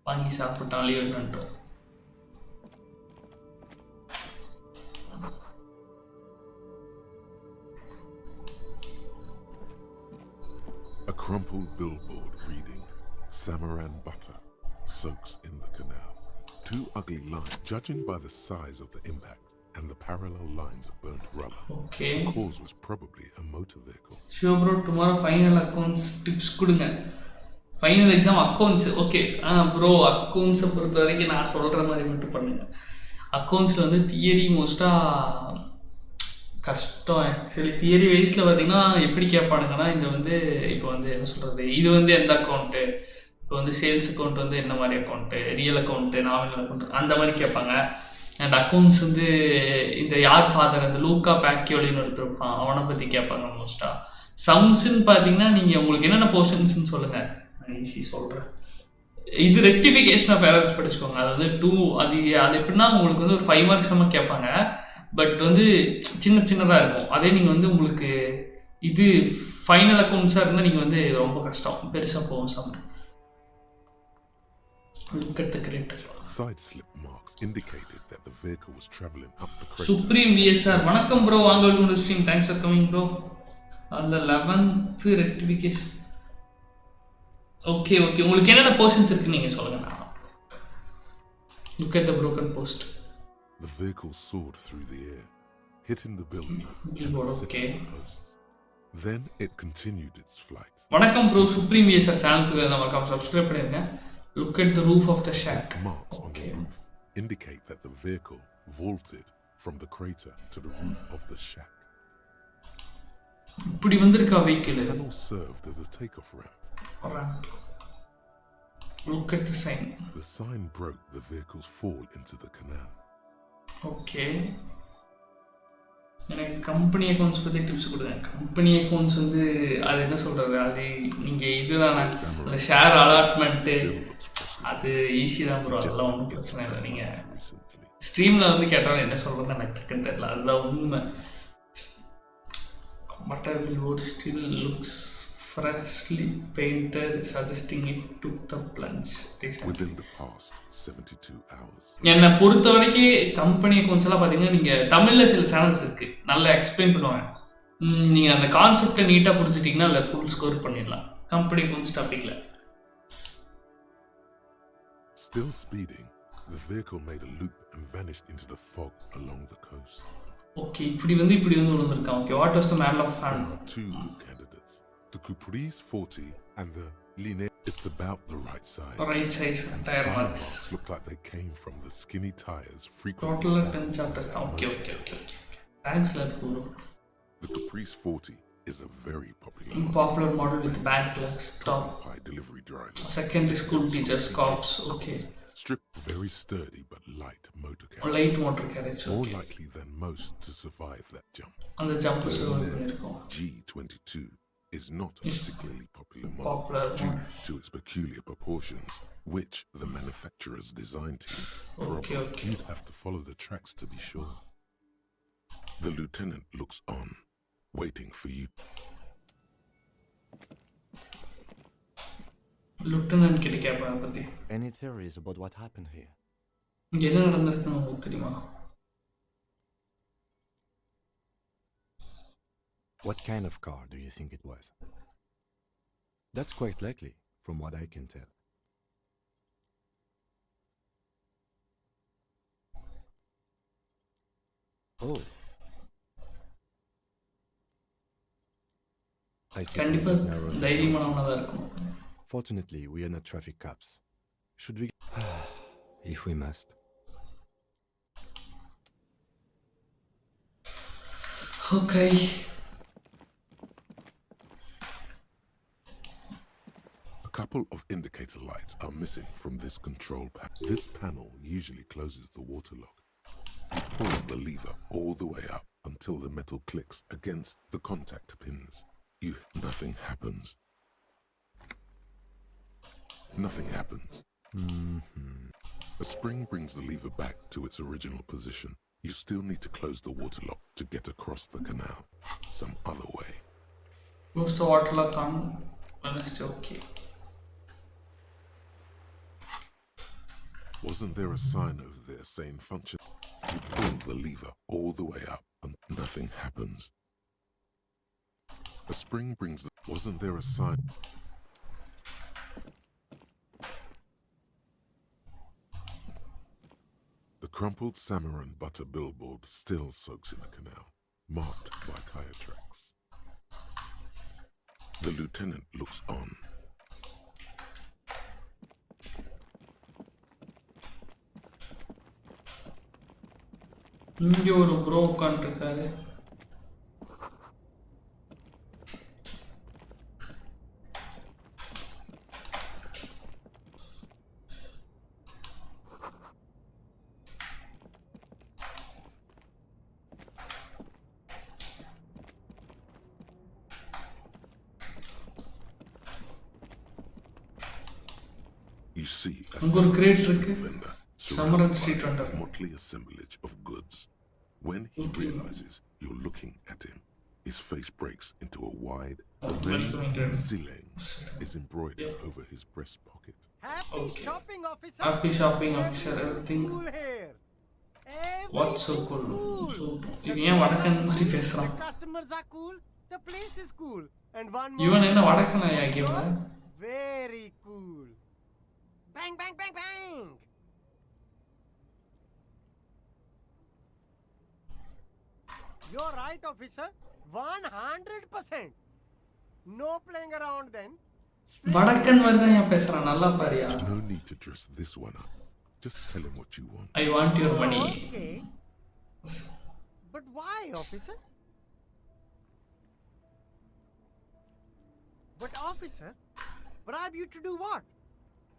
வாங்கி சாப்பிட்டான் லியூட்னன்ட். crumpled billboard reading, Samaran butter soaks in the canal. Two ugly lines, judging by the size of the impact and the parallel lines of burnt rubber. Okay. The cause was probably a motor vehicle. Sure bro, tomorrow final accounts tips கொடுங்க. Final exam accounts. Okay. Bro, accounts பொறுத்த வரைக்கும் நான் சொல்ற மாதிரி மட்டும் பண்ணுங்க. அக்கௌண்ட்ஸில் வந்து theory மோஸ்ட்டாக கஷ்டம். ஆக்சுவலி தியரி வைஸில் பார்த்தீங்கன்னா எப்படி கேட்பானுங்கன்னா, இந்த வந்து இப்போ வந்து என்ன சொல்கிறது, இது வந்து எந்த அக்கௌண்ட்டு, இப்போ வந்து சேல்ஸ் அக்கௌண்ட் வந்து என்ன மாதிரி account, real account, nominal account, அந்த மாதிரி கேட்பாங்க. அண்ட் அக்கௌண்ட்ஸ் வந்து இந்த யார் ஃபாதர், அந்த லூக்கா பேக்கியோலின்னு ஒருத்தருப்பான், அவனை பற்றி கேட்பாங்க மோஸ்ட்டாக. சம்ஸ்ன்னு பார்த்தீங்கன்னா நீங்கள் உங்களுக்கு என்னென்ன போர்ஷன்ஸ்ன்னு சொல்லுங்கள், நான் ஈஸி சொல்கிறேன். இது ரெக்டிஃபிகேஷன் ஆஃப் எரர்ஸ் படிச்சுக்கோங்க. அது வந்து அது எப்படின்னா உங்களுக்கு வந்து ஒரு 5 மார்க்ஸ் நம்ம கேட்பாங்க. பட் வந்து சின்னதாக இருக்கும். அதே நீங்கள் வந்து உங்களுக்கு இது ஃபைனல் அக்கௌண்ட்ஸாக இருந்தால் நீங்கள் வந்து ரொம்ப கஷ்டம், பெருசாக போகும் some. Look at the crater. Side slip marks indicated that the vehicle was traveling up the crater. Supreme VSR, வணக்கம் ப்ரோ, வாங்க welcome to stream, thanks for coming bro. அதில் 11th ரெக்டிஃபிகேஷன். ஓகே உங்களுக்கு என்னென்ன போர்ஷன்ஸ் இருக்குன்னு நீங்கள் சொல்லுங்கள். Look at the broken post. The vehicle soared through the air, hitting the building and okay. the posts. Then it continued its flight. வணக்கம் bro, supreme VSR சேனலுக்கு மறக்காம subscribe பண்ணிருங்க. Look at the roof of the shack. Marks on the roof indicate that the vehicle vaulted from the crater to the roof of the shack. இப்படி வந்திருக்கா vehicle. The panel served as a takeoff ramp. Look at the sign. The sign broke the vehicle's fall into the canal. Okay, எனக்கு company accounts பற்றி tips கொடுங்க. Company accounts வந்து அது என்ன சொல்கிறது, அது நீங்கள் இதுதான் அந்த ஷேர் அலாட்மெண்ட்டு, அது ஈஸி தான் ப்ரோ, அதெல்லாம் ஒன்றும் பிரச்சனை இல்லை. நீங்கள் ஸ்ட்ரீமில் வந்து கேட்டாலும் என்ன சொல்கிறதுன்னு எனக்கு டக்குன்னு தெரியல, அதுதான் உண்மை. Butter billboard still looks freshly painted, suggesting it took the plunge recently. Within the past 72 hours. என்னை பொறுத்த வரைக்கும் கம்பெனி அக்கௌண்ட்ஸ் எல்லாம் பார்த்தீங்கன்னா, நீங்கள் தமிழில் சில சேனல்ஸ் இருக்குது, நல்லா எக்ஸ்பிளைன் பண்ணுவாங்க. நீங்கள் அந்த கான்செப்டை நீட்டாக புரிஞ்சுட்டிங்கன்னா அதில் ஃபுல் ஸ்கோர் பண்ணிடலாம் கம்பெனி அக்கௌண்ட்ஸ் டாப்பிக்கில். Still speeding, the vehicle made a loop and vanished into the fog along the coast. Okay, இப்படி வந்து விழுந்திருக்கான். Okay, what was the model of fan? There are two good candidates, the Caprice 40 and the Linear. It's about the right size. Right size tire marks. Look like they came from the skinny tires frequently. Total 10 chapters. Okay. Thanks, Guru. The Caprice 40 is a very popular model with bank clerks, top delivery drivers, secondary school teachers, cops. Okay. Strip, very sturdy but light motor carriage. Light motor carriage. More likely than most to survive that jump. And the jump is G22 is not a particularly popular model due to its peculiar proportions, which the manufacturer's design team okay. You'd have to follow the tracks to be sure. The lieutenant looks on, waiting for you. Lieutenant கிட்ட கேட்பாங்க பத்தி. Any theories about what happened here? என்ன நடந்திருக்குன்னு உங்களுக்கு தெரியுமா? What kind of car do you think it was? That's quite likely, from what I can tell. Oh. I see. கண்டிப்பா தைரியமானவனா இருக்கும். Fortunately, we are not traffic cops. Should we? If we must. Okay. A couple of indicator lights are missing from this control panel. This panel usually closes the water lock. Pull the lever all the way up until the metal clicks against the contact pins. Nothing happens. Nothing happens. A spring brings the lever back to its original position. You still need to close the water lock to get across the canal. Some other way. Close the water lock on. Okay. Wasn't there a sign over there saying function? You pull the lever all the way up and nothing happens. A spring brings the... Wasn't there a sign? crumpled Samaran butter billboard still soaks in the canal, marked by tire tracks. The lieutenant looks on. இங்க ஒரு bro உட்காந்துருக்காரு. You see a vendor surrounded by a motley assemblage of goods. When he realizes you're looking at him, his face breaks into a wide Silang is embroidered over his breast pocket. Happy shopping, officer. Happy shopping, officer. Everything. What's so cool? So, இவன் வடக்கன் மாதிரி பேசுறான். Customers are cool. The place is cool. And one more. இவன் என்ன வடக்கனாயா கேவா? Very cool. Bang bang bang bang. You're right, officer. 100%. No playing around then. வடக்கன் மாதிரி தான் ஏன் பேசுறான், நல்லா பாரியா. No need to dress this one up. Just tell him what you want. I want your money. Okay. But why, officer? But officer, bribe you to do what?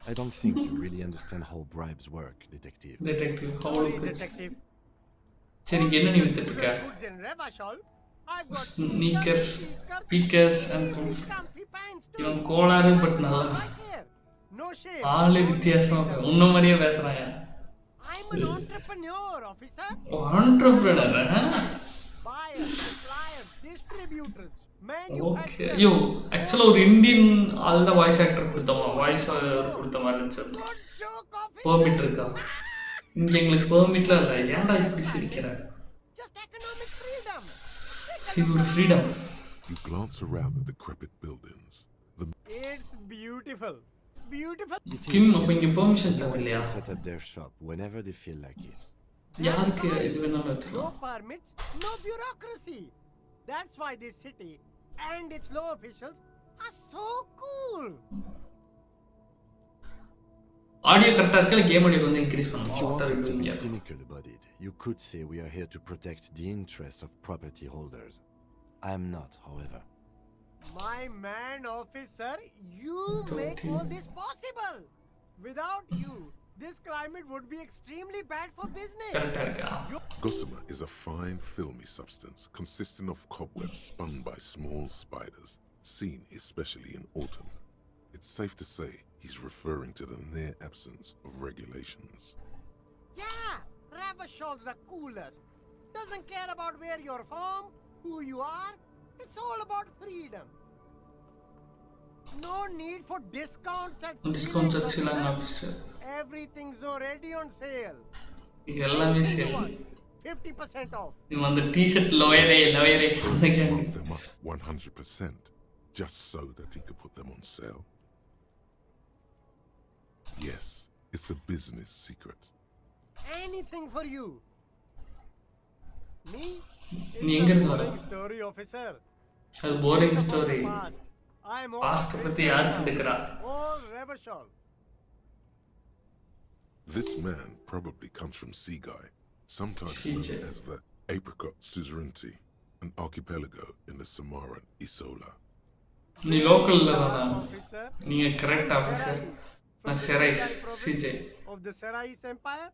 I don't think you really understand how bribes work, detective. Detective, how Sorry, works? detective. சரி என்ன நீ வித்துட்டு இருக்க? Goods in Revachol. I've got Sneakers, speakers and இவன் கோளாறு but நல்லா. No shame. ஆளே வித்தியாசமா உன்ன மாதிரியே பேசுறாங்க. I'm an entrepreneur, officer. Entrepreneur, Buyers, suppliers, distributors, Okay. Yo, actually ஒரு இந்தியன் ஆல் தான் வாய்ஸ் ஆக்டர் கொடுத்த மாதிரி இருந்துச்சு. பெர்மிட் இருக்கா? இங்க எங்களுக்கு பெர்மிட்ல இல்ல. ஏன்டா இப்படி சிரிக்கிற? இது ஒரு freedom. You glance around the decrepit buildings. It's beautiful. Beautiful. Kim, அப்ப இங்க பெர்மிஷன் தேவையில்லையா? Set up their shop whenever they feel like it. யாருக்கு இது வேணாலும் எடுத்துக்கலாம். No permits, no bureaucracy. That's why this city and its law officials are so cool. Audio கரெக்ட்டா இருக்கா? Game audio கொஞ்சம் இன்கிரீஸ் If பண்ணுங்க. you wanted to be cynical about it, you could say we are here to protect the interests of property holders. I am not, however. My man, officer, you make all this possible. Without you, this climate would be extremely bad for business. Gossamer is a fine, filmy substance consisting of cobwebs spun by small spiders, seen especially in autumn. It's safe to say he's referring to the near absence of regulations. Yeah, Ravachol's the coolest. Doesn't care about where you're from, who you are. It's all about freedom. No need for discounts at Silang officer. Everything's already on sale. எல்லாமே sale. 50% off. இவன் அந்த T-shirt லோயரே them up 100% just so that he could put them on sale. Yes, it's a business secret. Anything for you. Me? நீ எங்க இருந்து வர? Story, officer. அது boring story. I'm past பத்தி யார் கண்டுக்கறா? All Revachol. This man probably comes from Seaguy, sometimes known as the Apricot Suzerainty, an archipelago in the Samaran Isola. நீ லோக்கல்ல தானா? நீங்க கரெக்ட் ஆபீசர். நான் செரைஸ் CJ. Of the Serais Empire?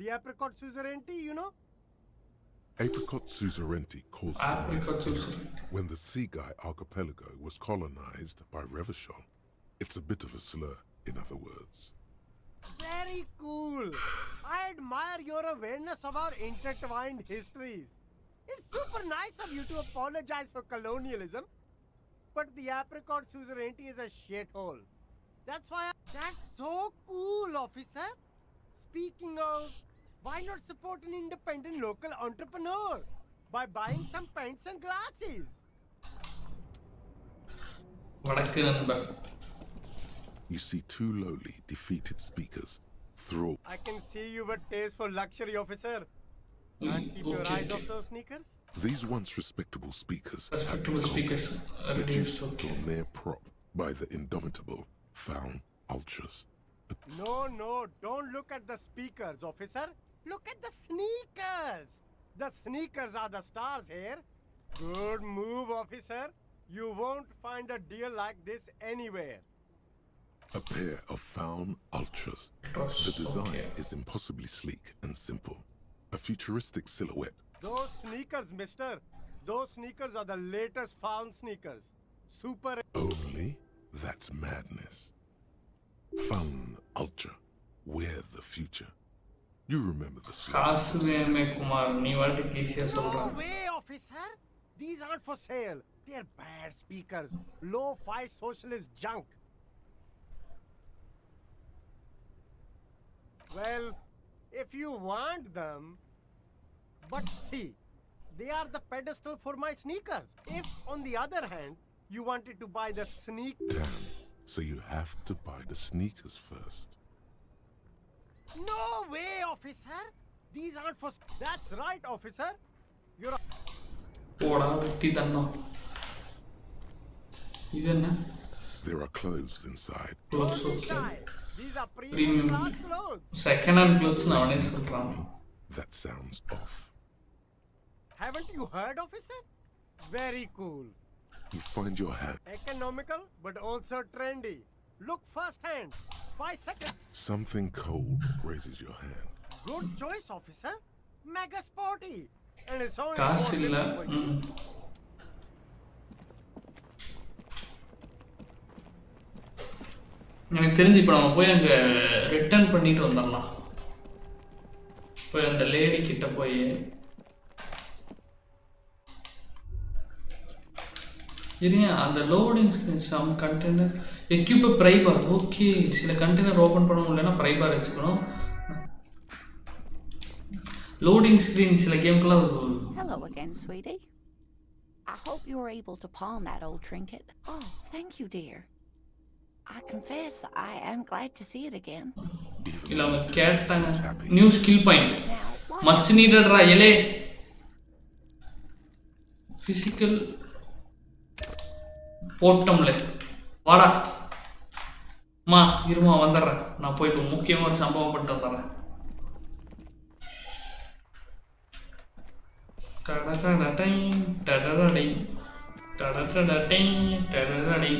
The Apricot Suzerainty, you know? Apricot Suzerainty calls to mind when the Seaguy archipelago was colonized by Revachol. It's a bit of a slur, in other words. Very cool. I admire your awareness of our intertwined histories. It's super nice of you to apologize for colonialism, but the Apricot Suzerainty is a shithole. That's so cool, officer. Speaking of, why not support an independent local entrepreneur by buying some pens and glasses? You see two lowly, defeated speakers through. I can see you have a taste for luxury, officer. Can't keep your eyes off those sneakers? These once respectable speakers have been reduced to a mere prop by the indomitable Faun Ultras. No, don't look at the speakers, officer. Look at the sneakers. The sneakers are the stars here. Good move, officer. You won't find a deal like this anywhere. A pair of Faun Ultras. The design is impossibly sleek and simple. A futuristic silhouette. Those sneakers, mister. Those sneakers are the latest Faun sneakers. Super. Only? That's madness. Faun Ultra. We're the future. You remember the slogan. No way, officer. These aren't for sale. They're bad speakers. Low-fi socialist junk. Well, if you want them, but see, they are the pedestal for my sneakers. If, on the other hand, you wanted to buy the Damn, so you have to buy the sneakers first. No way, officer! These aren't for... That's right, officer! You're... There are clothes inside. Clothes, okay. These are premium class clothes. Second-hand clothes now. That sounds off. Haven't you heard, officer? Very cool. You find your hat. Economical, but also trendy. Look firsthand. 5 seconds. Something cold grazes your hand. Good choice, officer. Mega sporty. And it's only எனக்கு தெரிஞ்சு இப்போ நம்ம போய் அங்கே return பண்ணிட்டு வந்துடலாம். போய் அந்த லேடி கிட்ட போய் இருங்க அந்த loading screen some container equip prybar. Okay, சில கண்டெய்னர் ஓப்பன் பண்ண முடியலன்னா பிரைபார் வச்சுக்கணும். லோடிங் ஸ்க்ரீன் சில கேம்க்குலாம். Hello again, sweetie. I hope you were able to pawn that old trinket. Oh, thank you, dear. I confess I am glad to see it again. இல்ல அவங்க கேட்டாங்க new skill point much நீடட்ரா எலே physical போட்டம்ல வாடா மா இருமா வந்துடுறேன். நான் போய் இப்போ முக்கியமாக ஒரு சம்பவம் பண்ணிட்டு வந்துடுறேன். டடடடடை டடடடை டடடடடை டடடடை.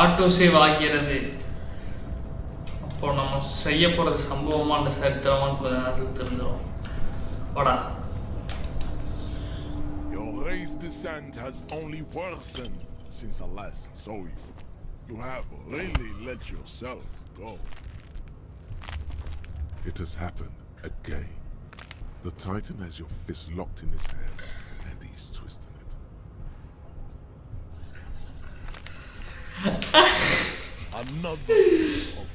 ஆட்டோ சேவ் ஆகிறது. அப்போ நம்ம செய்ய போகிறது சம்பவமா இல்லை சரித்திரமான்னு கொஞ்ச நேரத்தில் தெரிஞ்சிடும். வாடா. Your race descent has only worsened since I last saw you. You have really let yourself go. It has happened again. The Titan has your fist locked in his hand, and he's twisting it. Another of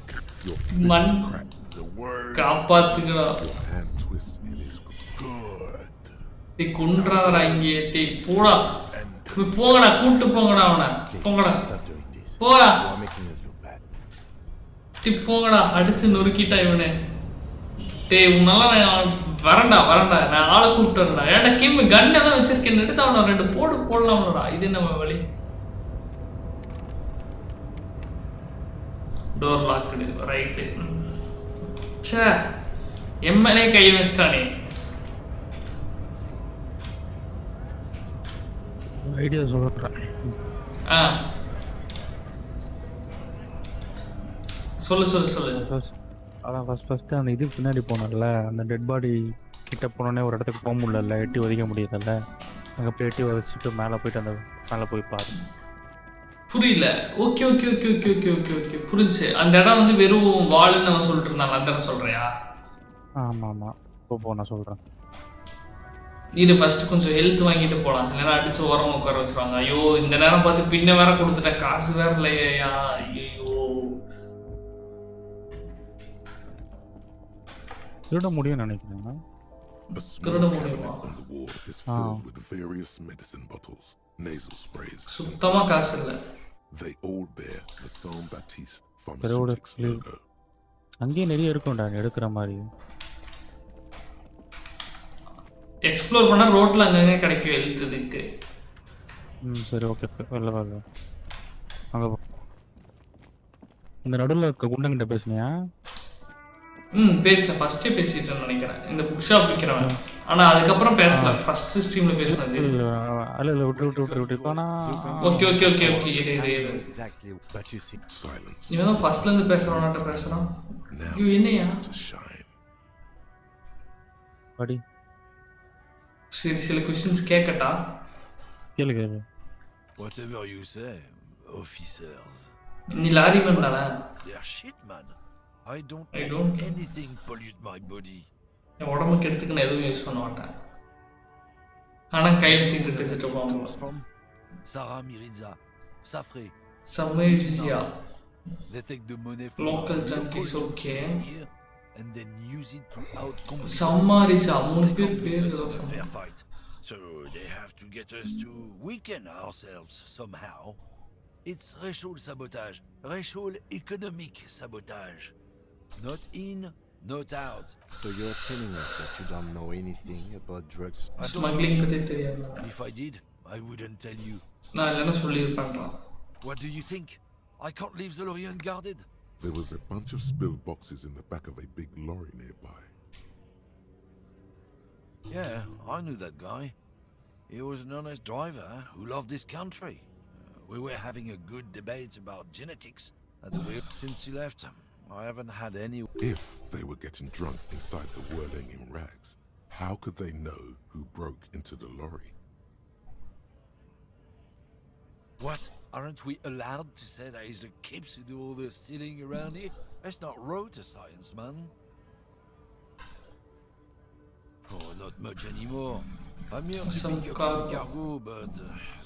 your fist cracked. The word your hand twists in his good. குன்றாதடா இங்கே டே போடா போங்கடா கூட்டு போங்கடா அவனை போங்கடா போடா டே போங்கடா அடிச்சு நொறுக்கிட்டா இவனே. டே உன்னால நான் வரண்டா நான் ஆளை கூப்பிட்டு வரேன்டா. ஏன்டா கிம் கன்னை தான் வச்சிருக்கேன் எடுத்து அவனை 2 போடலாம்டா. இது நம்ம வழி. Door locked right. சே எம்எல்ஏ கை வச்சிட்டானே. ஐடியா சொல்றேன். சொல்லு. அதான் ஃபர்ஸ்ட் அந்த இது பின்னாடி போனல, அந்த டெட் பாடி கிட்ட போனோடனே ஒரு இடத்துக்கு போக முடியல, எட்டி உதைக்க முடியல. அங்கே போய் எட்டி உதைச்சிட்டு மேலே போயிட்டு அந்த மேலே போய் பாரு. புரியல. ஓகே புரிஞ்சு. அந்த இடம் வந்து வெறும் வாளுன்னு அவன் சொல்லிட்டு இருந்தாங்க. அந்த இடம் சொல்றியா? ஆமாம் இப்போ நான் சொல்கிறேன். இது ஃபர்ஸ்ட் கொஞ்சம் ஹெல்த் வாங்கிட்டு போகலாம், இல்லைன்னா அடிச்சு ஓரம் உட்கார வச்சுருவாங்க. ஐயோ இந்த நேரம் பார்த்து பின்ன வேற கொடுத்துட்டேன், காசு வேற இல்லையா. ஐயோ இதோட முடியும்னு நினைக்கிறேன். A small cabinet on the wall is filled with various medicine bottles, nasal sprays. சுத்தமா காசு இல்ல. They all bear the Saint Baptiste Pharmaceutics logo. அங்கே நிறைய இருக்கும்டா எடுக்கிற மாதிரி. எக்ஸ்ப்ளோர் பண்ணா ரோட்ல அங்கங்க கிடைக்கும் எழுத்துதுக்கு. சரி ஓகே வரல. அங்க இந்த நடுவுல இருக்க குண்டங்கிட்ட பேசுனியா? பேசல ஃபர்ஸ்டே பேசிட்டேன்னு நினைக்கிறேன். இந்த புக் ஷாப் விக்கிறவன். ஆனா அதுக்கு அப்புறம் பேசல. ஃபர்ஸ்ட் ஸ்ட்ரீம்ல பேசினது. இல்ல விட்டு போனா. ஓகே இரு. Exactly but you see silence. இவன் தான் ஃபர்ஸ்ட்ல இருந்து பேசுறானட்ட பேசுறான். ஐயோ என்னையா? படி. சரி சில क्वेश्चंस கேக்கட்டா? கேளு. Whatever you say, officers. நீ லாரி மேன் தானே? They're shit man. I don't let anything pollute my body. என் உடம்புக்கு எடுத்துக்க நான் எதுவும் யூஸ் பண்ண மாட்டேன். ஆனா கையில சீக்கிரட் வச்சிட்டு போவாங்க. Sarah Mirizza, Safre. Samaria. They take the money from local junkies, okay. And then use it to outcompete. Samaria, fair fight. So they have to get us to weaken ourselves somehow. It's racial sabotage, racial economic sabotage. Not in, not out. So you're telling us that you don't know anything about drugs? Smuggling If I did, I wouldn't tell you. What do you think? I can't leave the lorry unguarded. There was a bunch of spilled boxes in the back of a big lorry nearby. Yeah, I knew that guy. He was an honest driver who loved this country. We were having a good debate about genetics at the wheel. Since he left, I haven't had any. If they were getting drunk inside the whirling in rags, how could they know who broke into the lorry? What? Aren't we allowed to say that he's a kips who do all the stealing around here? That's not road to science, man. Oh, not much anymore. I'm here to pick up some cargo, but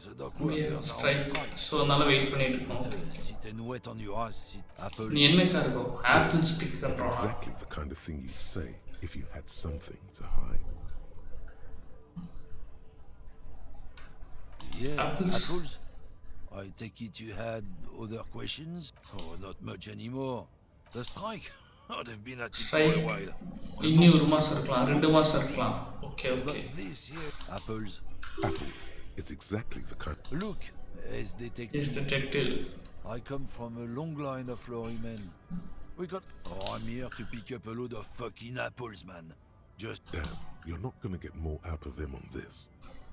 the dock workers are on strike. So another wait பண்ணிட்டு இருக்கோம். Sit and wait on your ass, apple. நீ என்ன cargo? Apples pick That's exactly the kind of thing you'd say if you had something to hide. Yeah, apples. I take it you had other questions? Oh, not much anymore. The strike? Oh, they've been at it for a while. இன்னி ஒரு மாசம் இருக்கலாம், 2 மாசம் இருக்கலாம். Okay. This here, apples. Apple is exactly the kind. Look, as detective. Yes, detective. I come from a long line of lorrymen. We got. Oh, I'm here to pick up a load of fucking apples, man. Just. Damn, you're not gonna get more out of him on this.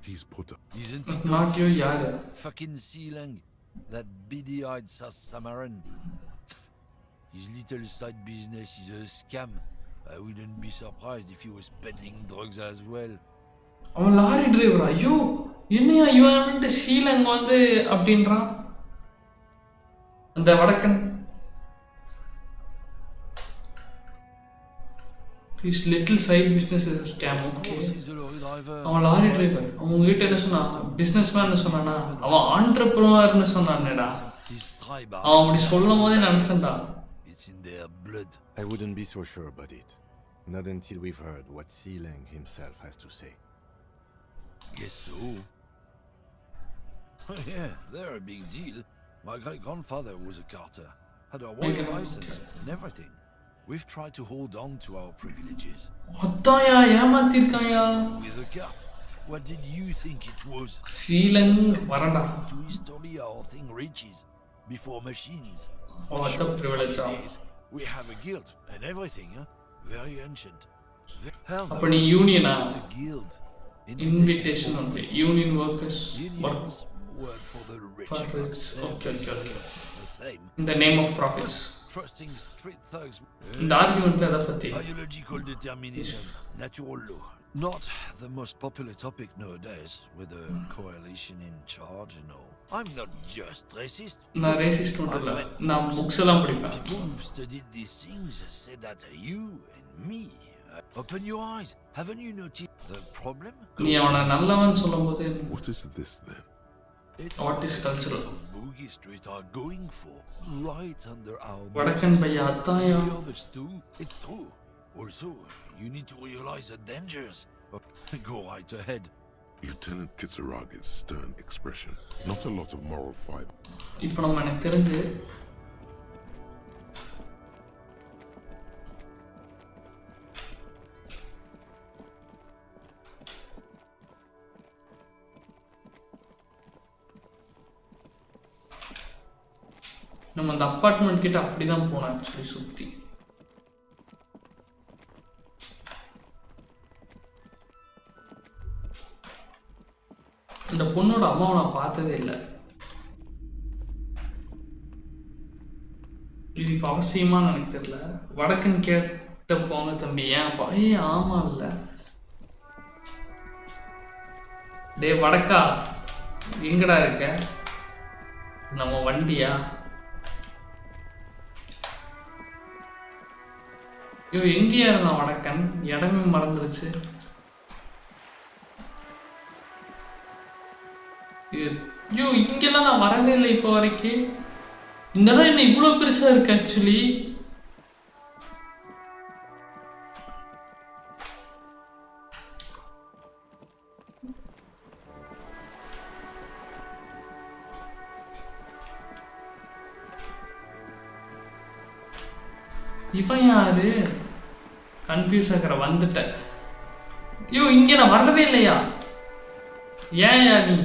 He's put up. Isn't it? Not your yada. Fucking Sealang, that beady-eyed South Samaran. His little side business is a scam. I wouldn't be surprised if he was peddling drugs as well. அவன் lorry driver. ஐயோ என்னையா இவன் வந்து சீலங்க வந்து அப்படின்றான். அந்த வடக்கன் his little side business is a scam. Okay. அவன் lorry driver. அவன் உங்ககிட்ட என்ன சொன்னா? பிசினஸ்மேன் சொன்னானா? அவன் ஆண்டர்பிரனர்னு சொன்னானேடா. அவன் அப்படி சொல்லும் போதே நினைச்சேன்டா. It's in their blood. I wouldn't be so sure about it. Not until we've heard what Sealang himself has to say. Guess so. Yeah, they're a big deal. My great-grandfather was a carter. Had a wine license and everything. We've tried to hold on to our privileges. அத்தாயா ஏமாத்திருக்காயா? With a cart. What did you think it was? Sealang வரடா. To history our thing reaches before machines. What the privilege. We have a guild and everything, huh? Very ancient. அப்ப நீ யூனியனா? It's a guild. Invitation only. Union workers work for the rich. Okay. The same. In the name of profits. Trusting street thugs. The argument is that biological determinism, natural law. Not the most popular topic nowadays, with the coalition in charge and all. I'm not just racist. Na racist untalla. Na books ellam padipen. People who studied these things say that you and me. Open your eyes. Haven't you noticed the problem? Nee avana nallavan sollumbodu. What is this then? What is cultural? Boogie Street are going for right under our. Vadakan bhaiya attaya. The others too. It's true. Also, you need to realize the dangers. Go right ahead. Lieutenant Kisaraga's stern expression, not a lot of moral fiber. இப்போ நம்ம எனக்கு தெரிஞ்சு நம்ம அந்த apartment கிட்ட அப்படிதான் போனோம் actually சுத்தி. இந்த பொண்ணோட அம்மாவை நான் பார்த்ததே இல்லை. இது இப்போ அவசியமானு எனக்கு தெரியல. வடக்குன்னு கேட்ட போங்க தம்பி. ஏன் ஆமா இல்ல டே வடக்கா எங்கடா இருக்க? நம்ம வண்டியா? ஐயோ எங்கேயா இருந்தான் வடக்கன்? இடமே மறந்துருச்சு. ஐயோ இங்கெல்லாம் நான் வரவே இல்லை இப்போ வரைக்கும். இந்த இடம் என்ன இவ்வளோ பெருசா இருக்கு ஆக்சுவலி. இவன் யாரு? கன்ஃபியூஸ் ஆகிற வந்துட்டேன். ஐயோ இங்க நான் வரவே இல்லையா? ஏன் நீ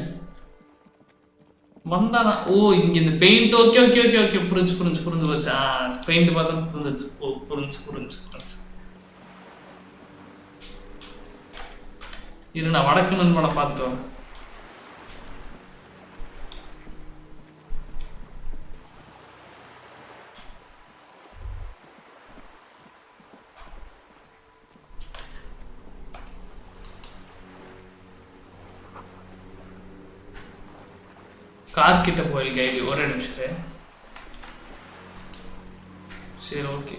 வந்தானா? ஓ இங்க இந்த paint. Okay okay okay okay புரிஞ்சு போச்சு. பெயிண்ட் பார்த்தா புரிஞ்சிருச்சு. ஓ புரிஞ்சு இரு நான் வடக்கு நண்பனை பார்த்துட்டு வரேன். கார் கிட்ட போயில் கைடி ஒரே நிமிஷத்து. சரி ஓகே.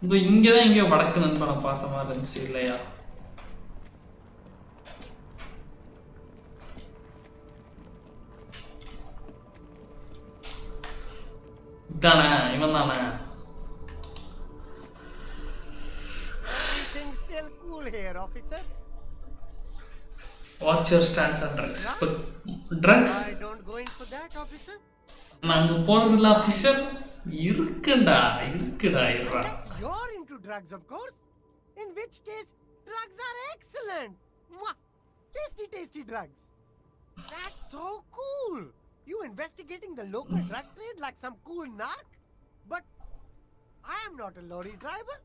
இந்த இங்கதான் இங்க வடக்கு நண்பனை பார்த்த மாதிரி இருந்துச்சு இல்லையா? தானே இவன் தானே? Here, officer. What's your stance on drugs? Drugs? I don't go in for that, officer. நாங்க போறதுல officer இருக்குடா இருடா. You're into drugs, of course. In which case, drugs are excellent. Mwah! Tasty drugs. That's so cool. You investigating the local drug trade like some cool narc? But I am not a lorry driver.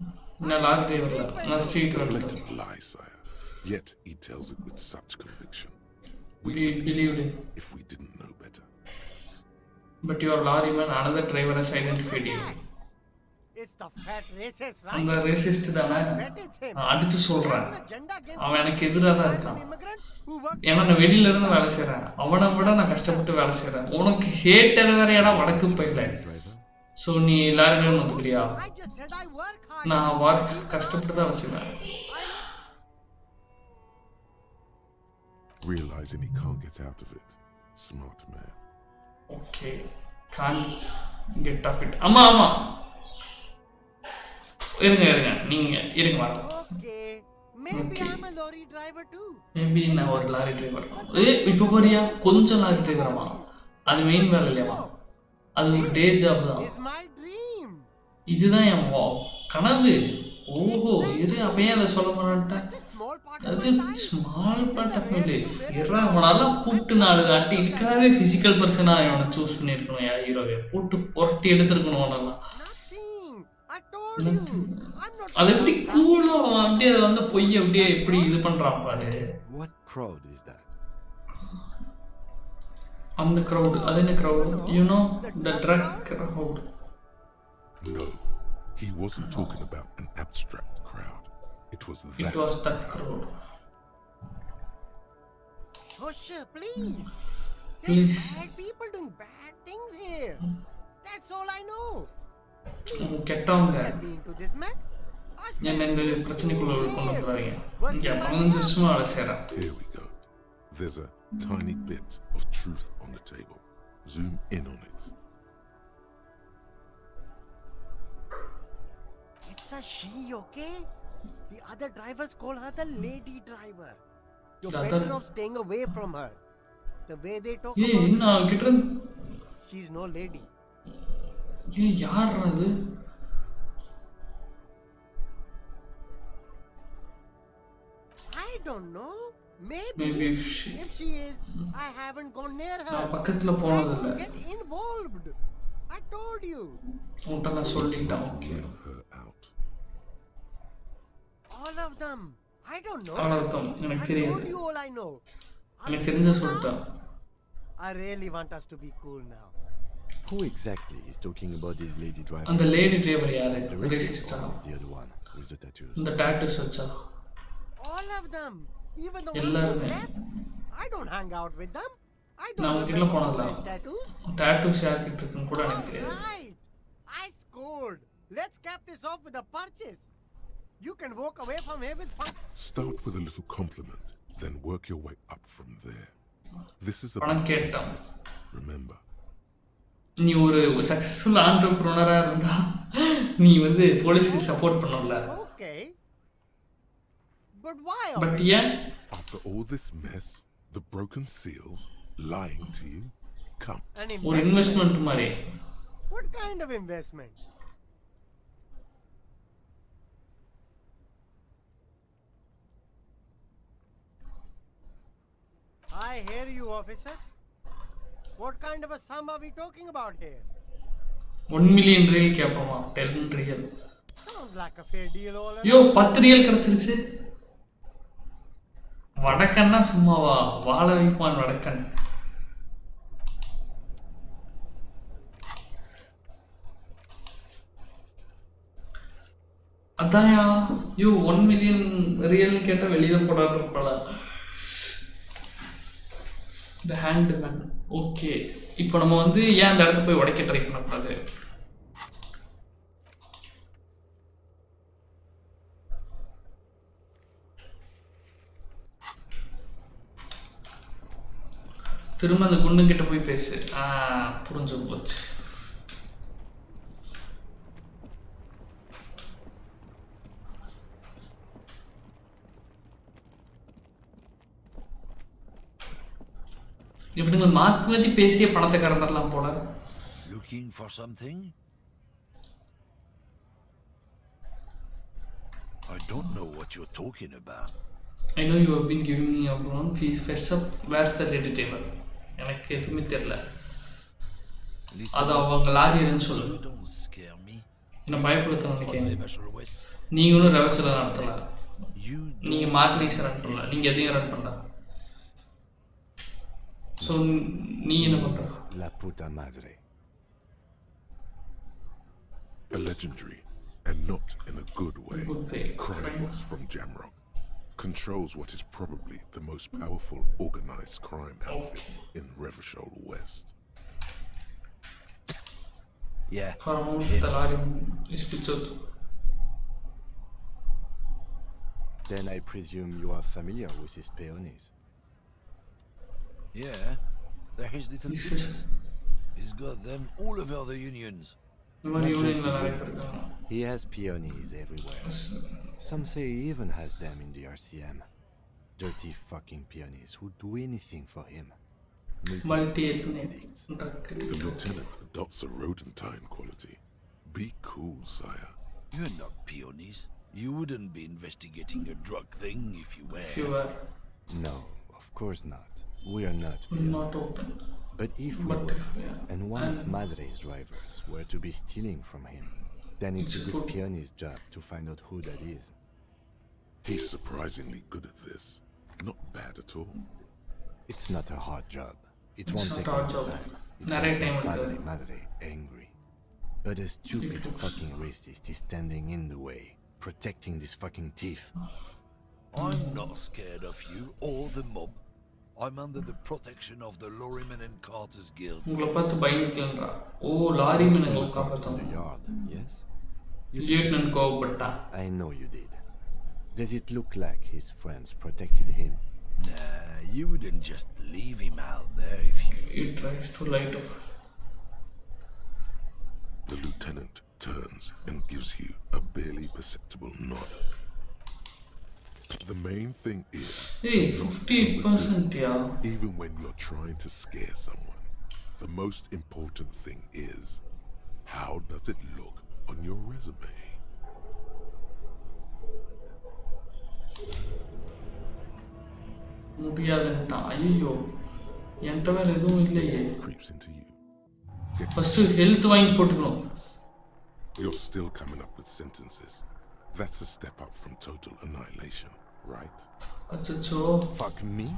No, lorry driver. No, street driver. Blatant lie, sire. Yet he tells it with such conviction. We believed him. If we didn't know better. But your lorry man, another driver has identified you. It's the fat racist, right? அந்த racist தானே? அடிச்சு சொல்றேன். அவன் எனக்கு எதிரா தான் இருக்கான். ஏன்னா நான் வெளியில இருந்து வேலை செய்றேன். அவனை விட நான் கஷ்டப்பட்டு வேலை செய்றேன். உனக்கு ஹேட்டர் வேறயாடா வடக்கு போயில. சோ நீ எல்லாரும் ஒத்துக்கிறியா? நான் வர்க் கஷ்டப்பட்டு தான் செய்றேன். Realizing he can't get out of it. Smart man. Okay. Can't get off it. அம்மா இருங்க நீங்க இருங்க வர. Maybe I'm a lorry driver too. Maybe நான் ஒரு லாரி டிரைவர். இப்போ பாரியா கொஞ்சம் லாரி டிரைவரமா? அது மெயின் வேலை இல்லையா? அது ஒரு டே ஜாப் தான். இதுதான் என் கனவு. ஓஹோ இரு அப்பயே அதை சொல்ல மாட்டேன். அது small part of my life. இறா அவனால கூட்டு நாலு காட்டி இருக்கிறாவே பிசிக்கல் பர்சனா அவனை சூஸ் பண்ணியிருக்கணும். ஹீரோவை போட்டு புரட்டி எடுத்துருக்கணும். அவனெல்லாம் அது எப்படி கூலா அப்படியே அதை வந்து பொய் அப்படியே எப்படி இது பண்றான் பாரு. அந்த crowd, அது என்ன crowd? You know the drug crowd. No, he wasn't talking about an abstract crowd. It was that crowd. Husha, please. Please. There's bad people doing bad things here. That's all I know. கெட்டவங்க என்ன இந்த பிரச்சனைக்குள்ள கொண்டு வராங்க. இங்க 15 வருஷமா வேலை செய்றேன். Here we go. There's a tiny bit of truth on the table. Zoom in on it. It's a she, okay? The other drivers call her the lady driver. You're better off staying away from her. The way they talk about her, she's no lady. I don't know. Maybe if she is, I haven't gone near her. I don't get involved. I told you. All of them. I don't know. I told you all I know. I really want us to be cool now. Who exactly is talking about this lady driver? And the lady driver yaru? The racist the other one with the tattoos. The tattoos vacha. All of them. Even the ones who left. I don't hang out with them. I don't remember tattoos. Tattoos yaarkitta irukku kuda enakku theriyadhu. Right. I scored. Let's cap this off with a purchase. You can walk away from here with fun. Start with a little compliment, then work your way up from there. This is a business. Remember. நீ ஒரு successful ஆண்டர்பிரனரா இருந்தா நீ வந்து போலீஸ்க்கு support பண்ணல. Okay. But why? But yeah. After all this mess, the broken seals, lying to you, come. ஒரு investment மாதிரி. What kind of investment? I hear you, officer. What kind of a sum are we talking about here? 1 million real கேப்பமா 10 real. Sounds like a fair deal all around. Yo 10 real கிடைச்சிருச்சு. வடக்கன்னா சும்மாவா வாழ வைப்பான் வடக்கன். அதான்யா யோ 1 million real கேட்டா வெளியில போடாம இருப்பாளா. The handman. Okay இப்போ நம்ம வந்து ஏன் அந்த இடத்துல போய் உடைக்க ட்ரை பண்ணக்கூடாது? திரும்ப அந்த குண்டு கிட்ட போய் பேசு. புரிஞ்சு போச்சு. இப்படிங்க மாத்தி மாத்தி பேசிய பணத்தை கறந்துடலாம் போல. Looking for something? I don't know what you're talking about. I know you have been giving me a loan. Please fess up. Where's the lady driver? எனக்கு எதுவுமே தெரியல. அது அவங்க லாரின்னு சொல்லு. என்ன பயப்படுத்த நினைக்கிறேன். நீங்களும் ரெவர்ஸ்ல நடத்தலாம். நீங்க மார்க்கெட்டிங்ஸ் ரன் பண்ணலாம். நீங்க எதையும் ரன் பண்ணலாம். So நீ என்ன பண்ற? La puta madre. A legendary, and not in a good way, crime boss from Jamrock. Controls what is probably the most powerful organized crime outfit in Revachol West. Yeah. Then I presume you are familiar with his peonies. Yeah, they're his little bitches. He's got them all over the unions. He has peonies everywhere. Some say he even has them in the RCM. Dirty fucking peonies who do anything for him. The lieutenant adopts a rodentine quality. Be cool, sire. You're not peonies. You wouldn't be investigating a drug thing if you were. No, of course not. We are not peonies. Not open. But if we were, and one of Madre's drivers were to be stealing from him, then it's a good peony's job to find out who that is. He's surprisingly good at this. Not bad at all. It's not a hard job. It won't take a long time. Madre angry. But a stupid fucking racist is standing in the way, protecting this fucking thief. I'm not scared of you or the mob. I'm under the protection of the Lorryman and Carter's Guild. உங்களை பார்த்து பயந்துக்கலன்றா. ஓ லாரிமேன் உங்களை காப்பாத்தணும். Yes. லிeutenant கோவப்பட்டான். I know you did. Does it look like his friends protected him? Nah, you wouldn't just leave him out there if you... He tries to light up. The lieutenant turns and gives you a barely perceptible nod. The main thing is, hey, 50%, yeah. Even when you're trying to scare someone, the most important thing is, how does it look on your resume? முடியாதுன்ட்டா. ஐயோ, என்கிட்ட வேற எதுவும் இல்லையே. Creeps into you. First health வாங்கி போட்டுக்கணும். You're still coming up with sentences. That's a step up from total annihilation, right? Achacho. Fuck me?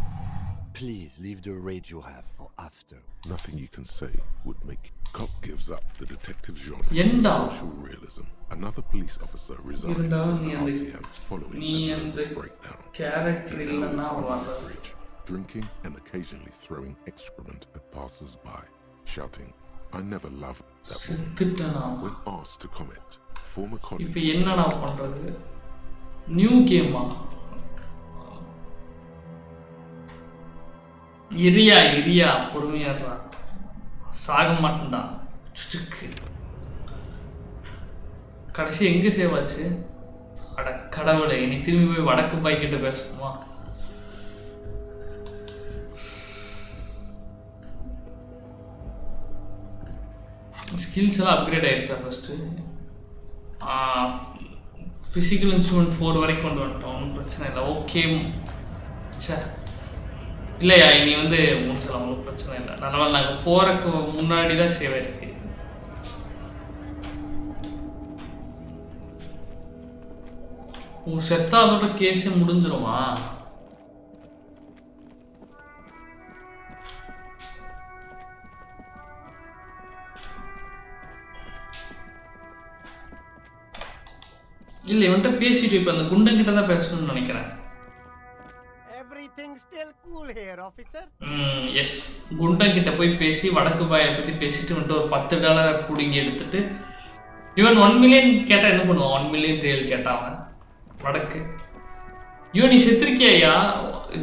Please leave the rage you have for after. Nothing you can say would make. Cop gives up the detective genre Yenda. for social realism. Another police officer resigns from the RCM following a nervous breakdown. Character bridge, drinking and occasionally throwing excrement at passers-by, shouting, "I never loved that woman." When asked to comment, former colleague. இப்போ என்னடா பண்றது? New கேமா? இரியா பொறுமையா இருடா. சாக மாட்டேன்டா. சுச்சுக்கு. கடைசி எங்க சேவ் ஆச்சு? அட கடவுளே, இனி திரும்பி போய் வடக்கு பாய் கிட்ட பேசணுமா? ஸ்கில்ஸ் எல்லாம் அப்கிரேட் ஆயிடுச்சா ஃபர்ஸ்ட்? ஃபிசிக்கல் இன்ஸ்ட்ருமெண்ட் 4 வரைக்கும் கொண்டு வந்துட்டோம். ஒன்றும் பிரச்சனை இல்லை. ஓகே சார், இல்லையா இனி வந்து முடிச்சலாம், ஒன்றும் பிரச்சனை இல்லை. நல்ல நாங்கள் போகிறக்கு முன்னாடி தான் சேவ் ஆயிருக்கு. செத்தா அதோட கேஸ் முடிஞ்சிருமா? இல்ல இவன்ட்ட பேசிட்டு இப்ப அந்த குண்டன் கிட்ட தான் பேசணும்னு நினைக்கிறேன். Everything still cool here, officer. Yes, குண்டன் கிட்ட போய் பேசி வடக்கு பாயை பத்தி பேசிட்டு வந்துட்டு ஒரு $10 புடிங்கி எடுத்துட்டு இவன் 1 மில்லியன் கேட்டா என்ன பண்ணுவான்? 1 மில்லியன் ரியல் கேட்டா அவன் வடக்கு. ஐயோ, நீ செத்துருக்கியா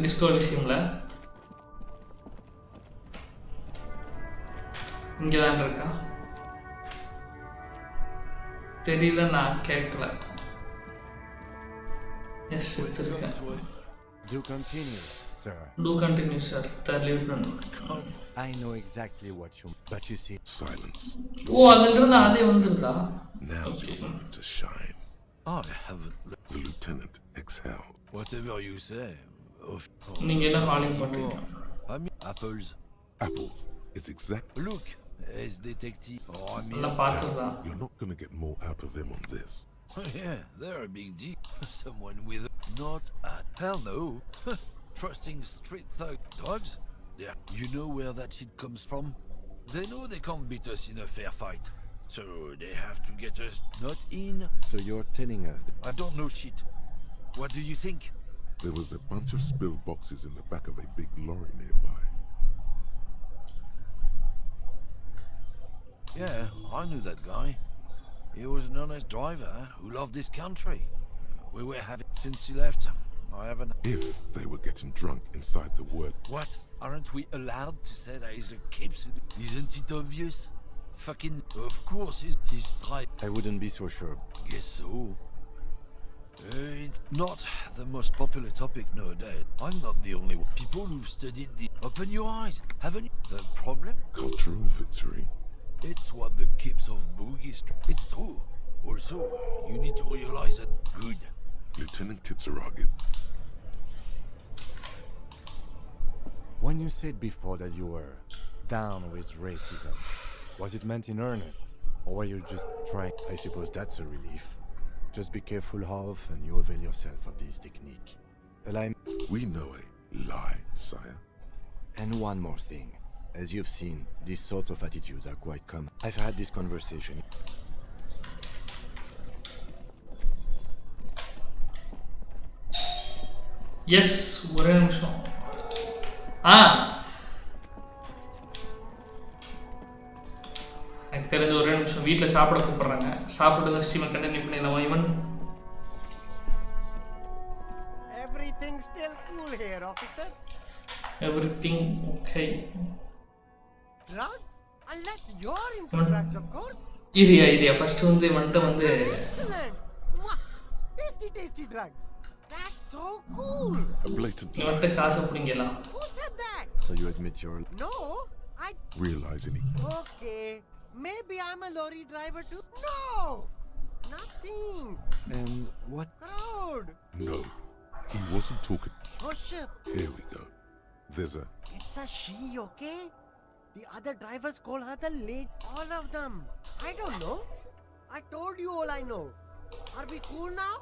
டிஸ்கோ எலிசியம்ல? இங்கதான் இருக்கா தெரியல, நான் கேட்கல. S, செத்துருக்கேன். Do continue, sir. Do continue, sir. The lieutenant. I know exactly what you. But you see. Silence. Oh, adilirundha adhe vandirudha. Now's your moment to shine. I haven't. The lieutenant exhaled. Whatever you say. Neenga enna calling pandreenga? I mean apples. Apples is exactly. Look, as detective. Oh, I mean. You're not gonna get more out of them on this. Yeah, they're a big deal. Someone with not at hell no. Trusting street thugs. Yeah, you know where that shit comes from? They know they can't beat us in a fair fight. So they have to get us not in. So you're telling us? I don't know shit. What do you think? There was a bunch of spilled boxes in the back of a big lorry nearby. Yeah, I knew that guy. He was an honest driver who loved this country. We were having since he left. I haven't. If they were getting drunk inside the work. What? Aren't we allowed to say that he's a capsule? Isn't it obvious? Fucking. Of course he's tried. I wouldn't be so sure. Guess so. It's not the most popular topic nowadays. I'm not the only one. People who've studied the. Open your eyes. Haven't you? The problem? Cultural victory. It's what the keeps of Boogie Street. It's true. Also, you need to realize that. Good. Lieutenant Kitsuragi. When you said before that you were down with racism, was it meant in earnest? Or were you just trying? I suppose that's a relief. Just be careful how often you avail yourself of this technique. We know a lie, sire. And one more thing. As you've seen, these sorts of attitudes are quite common. I've had this conversation. Yes, ஒரே நிமிஷம். எனக்கு தெரிஞ்ச ஒரே நிமிஷம், வீட்டில் சாப்பிட கூப்பிடுறாங்க. சாப்பிட்டு ஸ்ட்ரீமை கண்டினியூ பண்ணிடலாமா இவன்? Everything still cool here, officer. Everything okay. Drugs? Unless you're into drugs, of course. இரியா ஃபர்ஸ்ட் வந்து வந்து Excellent. Wow. Tasty drugs. That's so cool. A blatant இவன்ட்ட lie. காசு புடிங்கலாம். Who said that? So you admit you're... No, I... Realizing he... Okay, maybe I'm a lorry driver too. No! Nothing. And what? Crowd. No, he wasn't talking. Oh, shit. Here we go. There's a... It's a she, okay? The other drivers call her the lady. All of them. I don't know. I told you all I know. Are we cool now?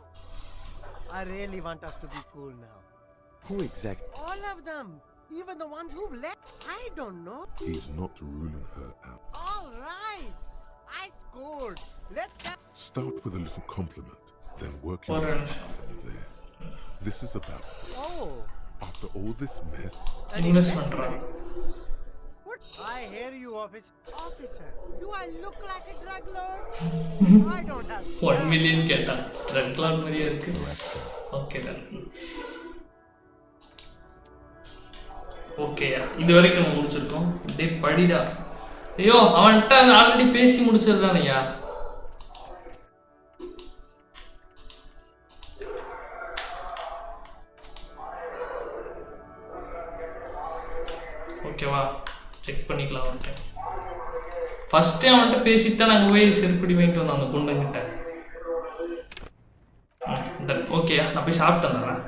I really want us to be cool now. Who exactly? All of them. Even the ones who've left. I don't know. He's not ruling her out. All right. I scored. Let's go. Start with a little compliment, then work Or your way from there. This is about... Oh. After all this mess... Investment. What? I hear you, officer. Do I look like a drug lord? I don't have... 1 million கேட்டா drug Lord மாதிரியே இருக்கு. Okay தான். ஓகேயா இது வரைக்கும் நம்ம முடிச்சிருக்கோம். டேய் படிடா. ஐயோ அவன்ட்ட ஆல்ரெடி பேசி முடிச்சதுதானயா. ஓகேவா செக் பண்ணிக்கலாம் அவன்கிட்ட. ஃபர்ஸ்டே அவன்கிட்ட பேசித்தான் நாங்கள் போய் செருப்படி வாங்கிட்டு வந்தோம் அந்த குண்டங்கிட்ட. ஓகேயா நான் போய் சாப்பிட்டு வந்துடுறேன்.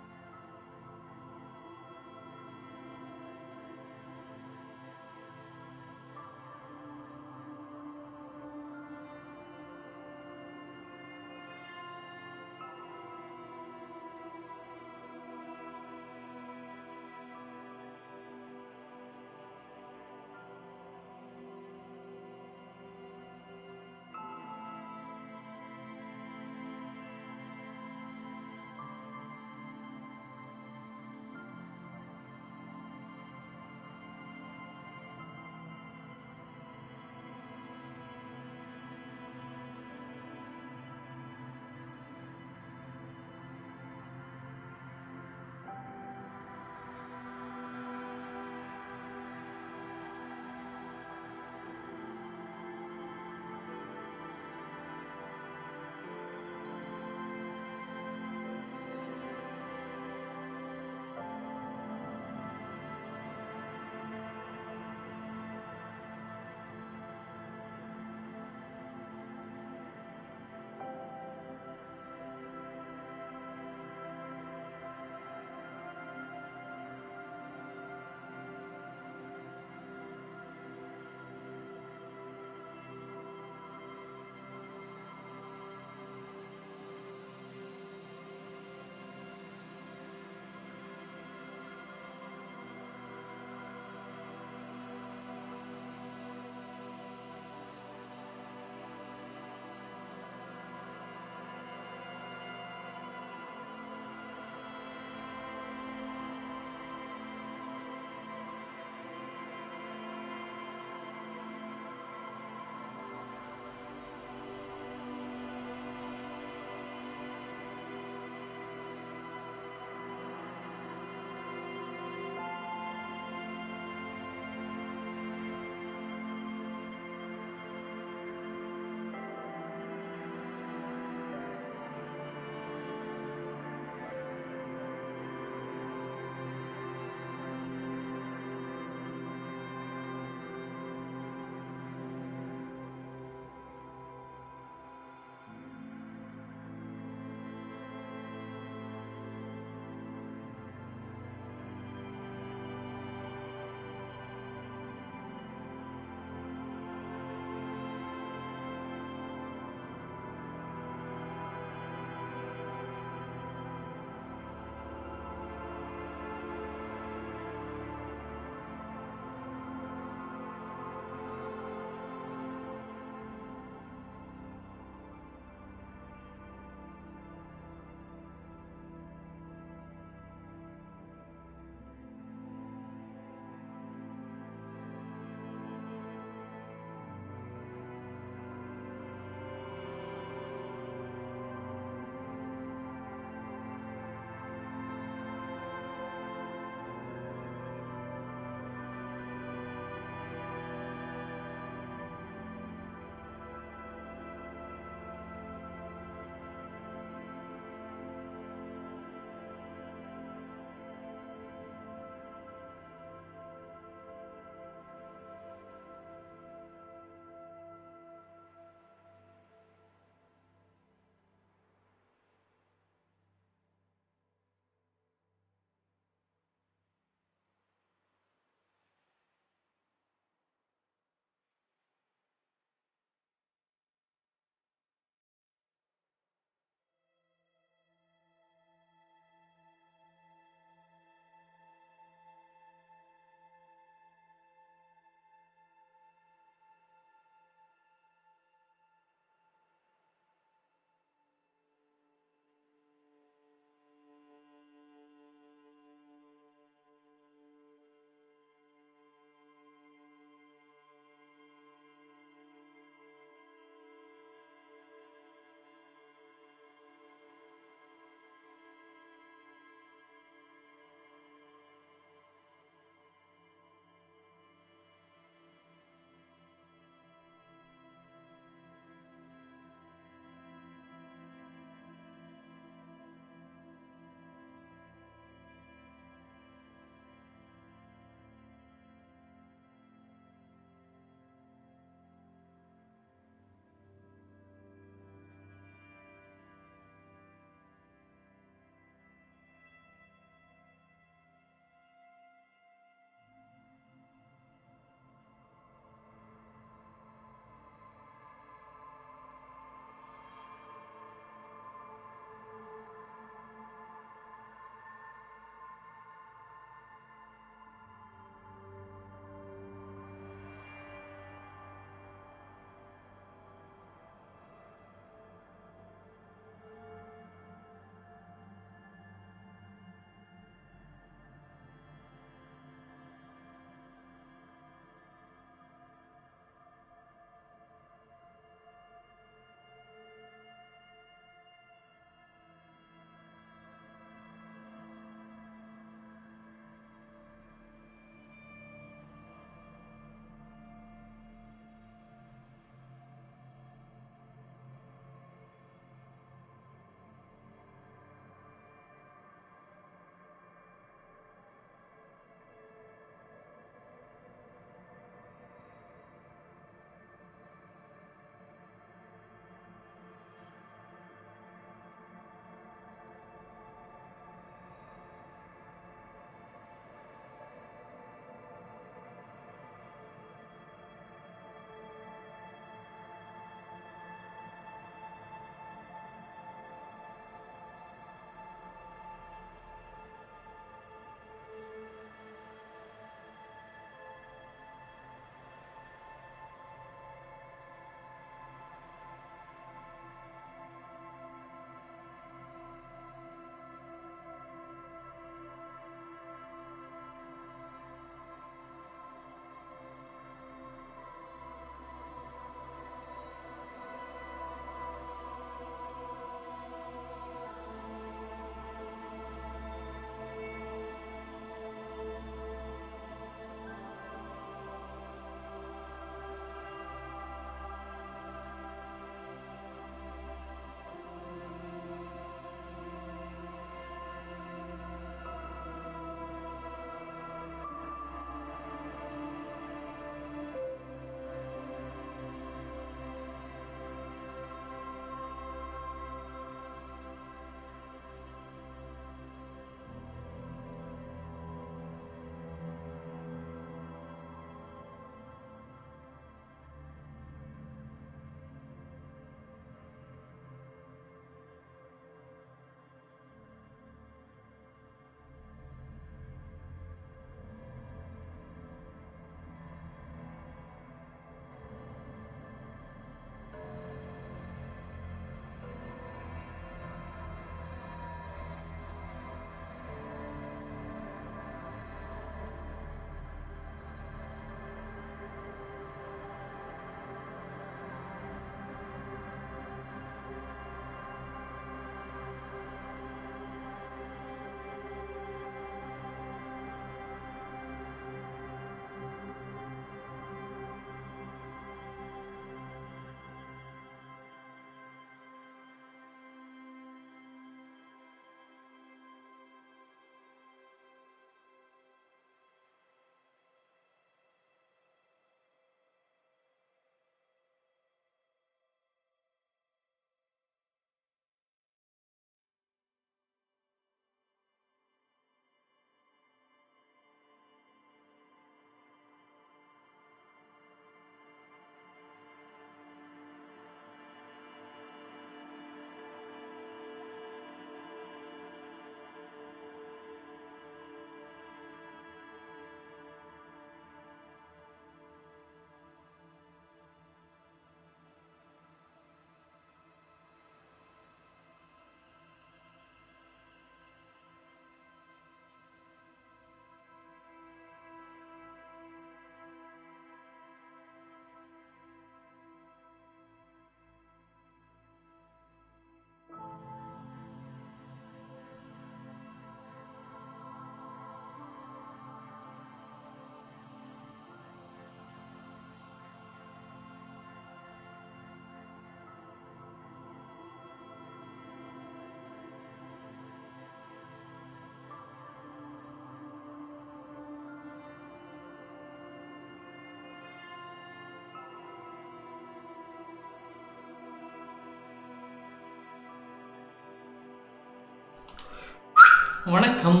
வணக்கம்.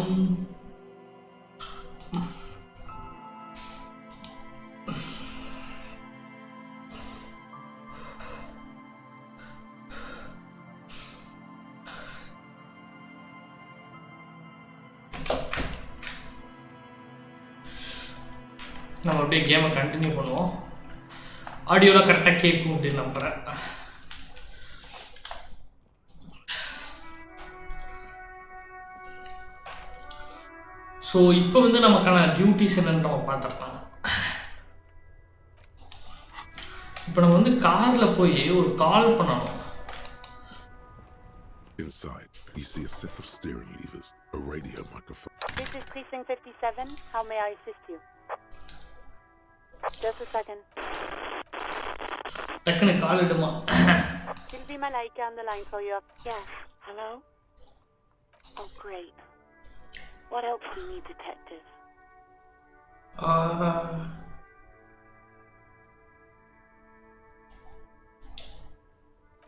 நம்ம அப்படியே கேமை கண்டினியூ பண்ணுவோம். ஆடியோவில் கரெக்டாக கேட்கும் அப்படின்னு நம்புகிறேன். ஸோ இப்போ வந்து நமக்கான டியூட்டிஸ் என்னன்னு நம்ம பார்த்துடலாம். இப்போ நம்ம வந்து காரில் போய் ஒரு கால் பண்ணணும். Inside, you see a set of steering levers, a radio microphone. This is Precinct 57. How may I assist you? Just a second. டக்குனு கால் இடுமா? Sylvie Malaika on the line for you. Yes. Hello? Oh, great. What else do you need, detective?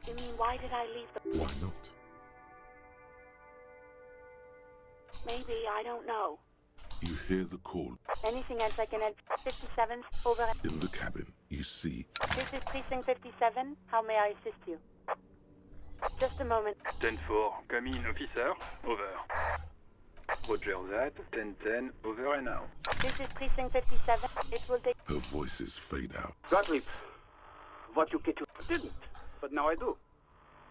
You mean, why did I leave the... Why not? Maybe, I don't know. You hear the call. Anything else I can add? 57, over. In the cabin, you see. This is Precinct 57. How may I assist you? Just a moment. 10-4, come in, officer. Over. Roger that. 10-10, over and out. This is Precinct 57. It will take... Her voices fade out. Gottlieb, what you get to didn't, but now I do.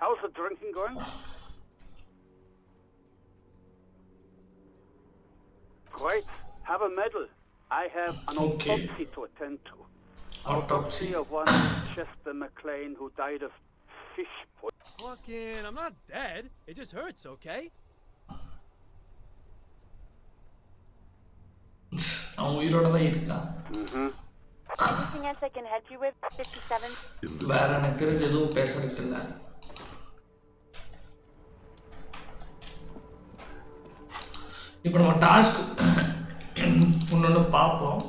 How's the drinking going? Great. Have a medal. I have an autopsy to attend to. Autopsy of one Chester McLean who died of fish poison. Fucking, I'm not dead. It just hurts, okay? அவன் உயிரோட தான் இருக்கான். Anything else I can help you with? 57. வேற எனக்கு தெரிஞ்ச எதுவும் பேசுறதுக்கு இல்லை. இப்போ நம்ம டாஸ்க் ஒன்று பார்ப்போம்.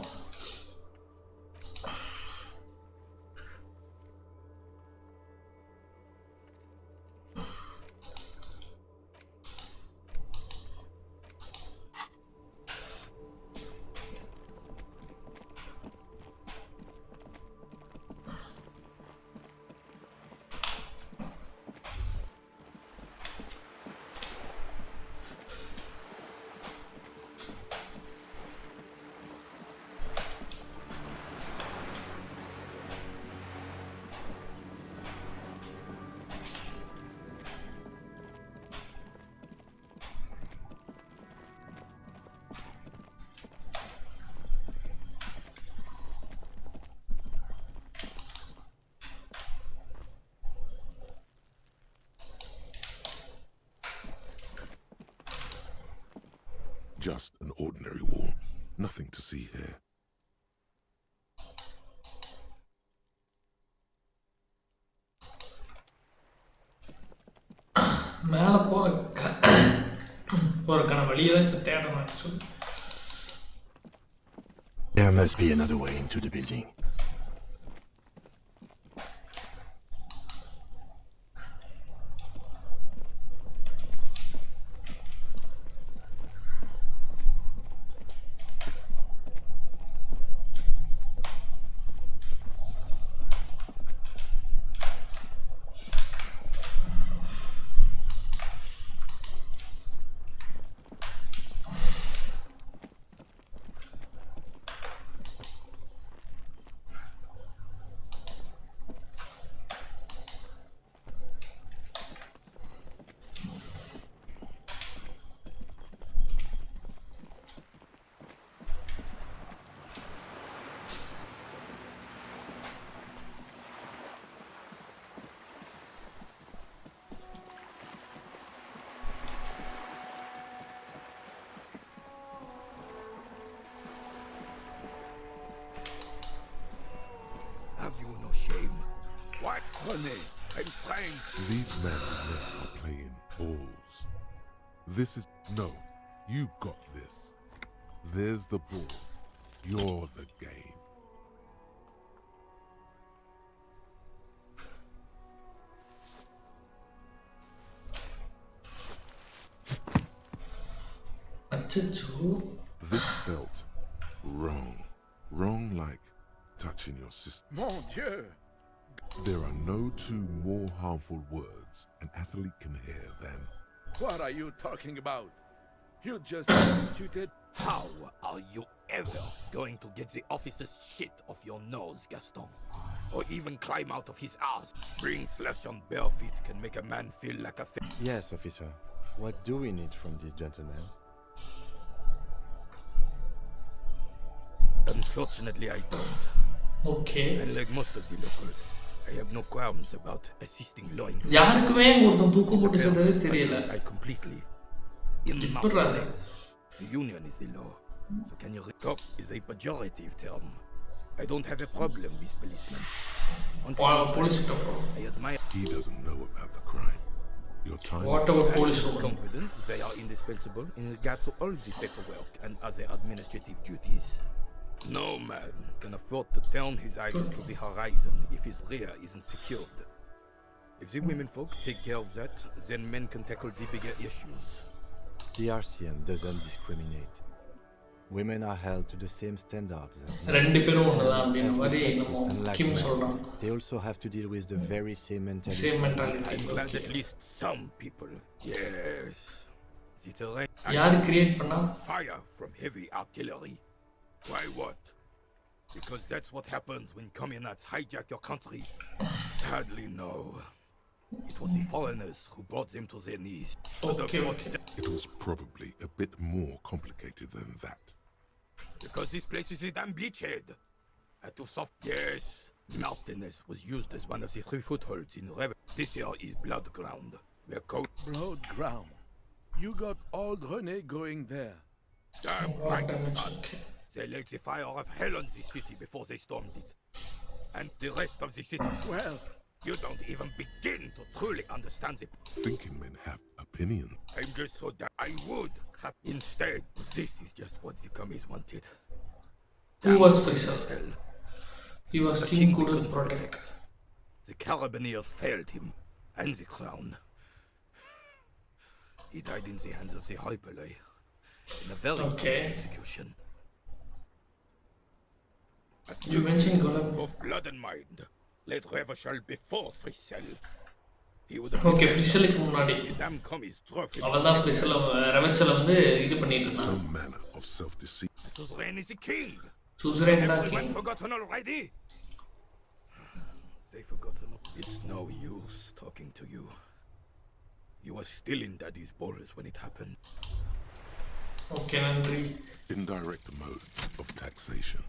Just an ordinary wall. Nothing to see here. மேல போறக்கான வழியை தான் இப்போ தேடணும் actually. There must be another way into the building. What? Honey, I'm trying. These men are playing balls. This is... No, you got this. There's the ball. You're the game. This felt wrong. Wrong like touching your sister. Mon Dieu! There are no two more harmful words an athlete can hear than... What are you talking about? You just executed... How are you ever going to get the officer's shit off your nose, Gaston? Or even climb out of his ass? Spring flesh on bare feet can make a man feel like a... Yes, officer. What do we need from this gentleman? Unfortunately, I don't. Okay. And like most of the locals, I have no qualms about assisting law enforcement. யாருக்குமே ஒருத்தன் தூக்கு போட்டு செத்ததே தெரியல. I completely. In the எப்படிடா mountains, the union is the law. So can you... Cop is a pejorative term. I don't have a problem with policemen. I admire... He doesn't know about the crime. Your time What about police? Confident they are indispensable in regard to all the paperwork and other administrative duties. No man can afford to turn his eyes to the horizon if his rear isn't secured. If the women folk take care of that, then men can tackle the bigger issues. The RCM doesn't discriminate. Women are held to the same standards as men. ரெண்டு பேரும் ஒண்ணுதான் அப்படின மாதிரி நம்ம Unlike கிம் men, சொல்றான். they also have to deal with the very same mentality. Same mentality. I'm glad at least some people. Yes. The terrain. யாரு create பண்ணா? Fire from heavy artillery. Why what? Because that's what happens when communards hijack your country. Sadly, no. It was the foreigners who brought them to their knees. Okay. It was probably a bit more complicated than that. Because this place is a damn beachhead. Too soft. Yes. Mountainous was used as one of the 3 footholds in Rev. This here is Blood Ground. Where Blood Ground. You got old René going there. Damn right, son. They lit the fire of hell on the city before they stormed it. And the rest of the city. Well, you don't even begin to truly understand it. Thinking men have opinion. I'm just so that I would have instead. This is just what the commies wanted. Who was Faisal? He was king couldn't protect. The Carabineers failed him, and the crown. He died in the hands of the Hyperlay, in a very quick execution. You mentioned Golem. Of blood and mind, led Revachol before Frisell. Okay, Friselலுக்கு முன்னாடி அவதான் Frisell ரெவச்சல வந்து இது பண்ணிட்டு இருந்தான். Some manner of self-deceit. Suzerain is the king. Suzerain da king. king. Forgotten already? They forgotten. It's no use talking to you. You were still in Daddy's balls when it happened. Okay, Nandri. Indirect modes of taxation.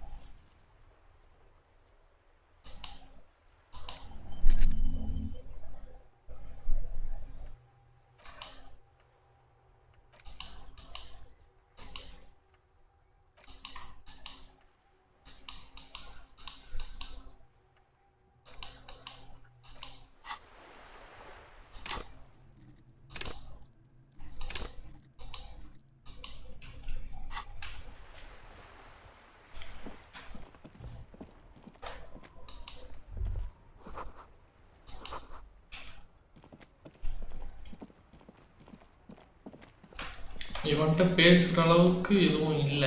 இவன்ட்ட பேசுற அளவுக்கு எதுவும் இல்ல.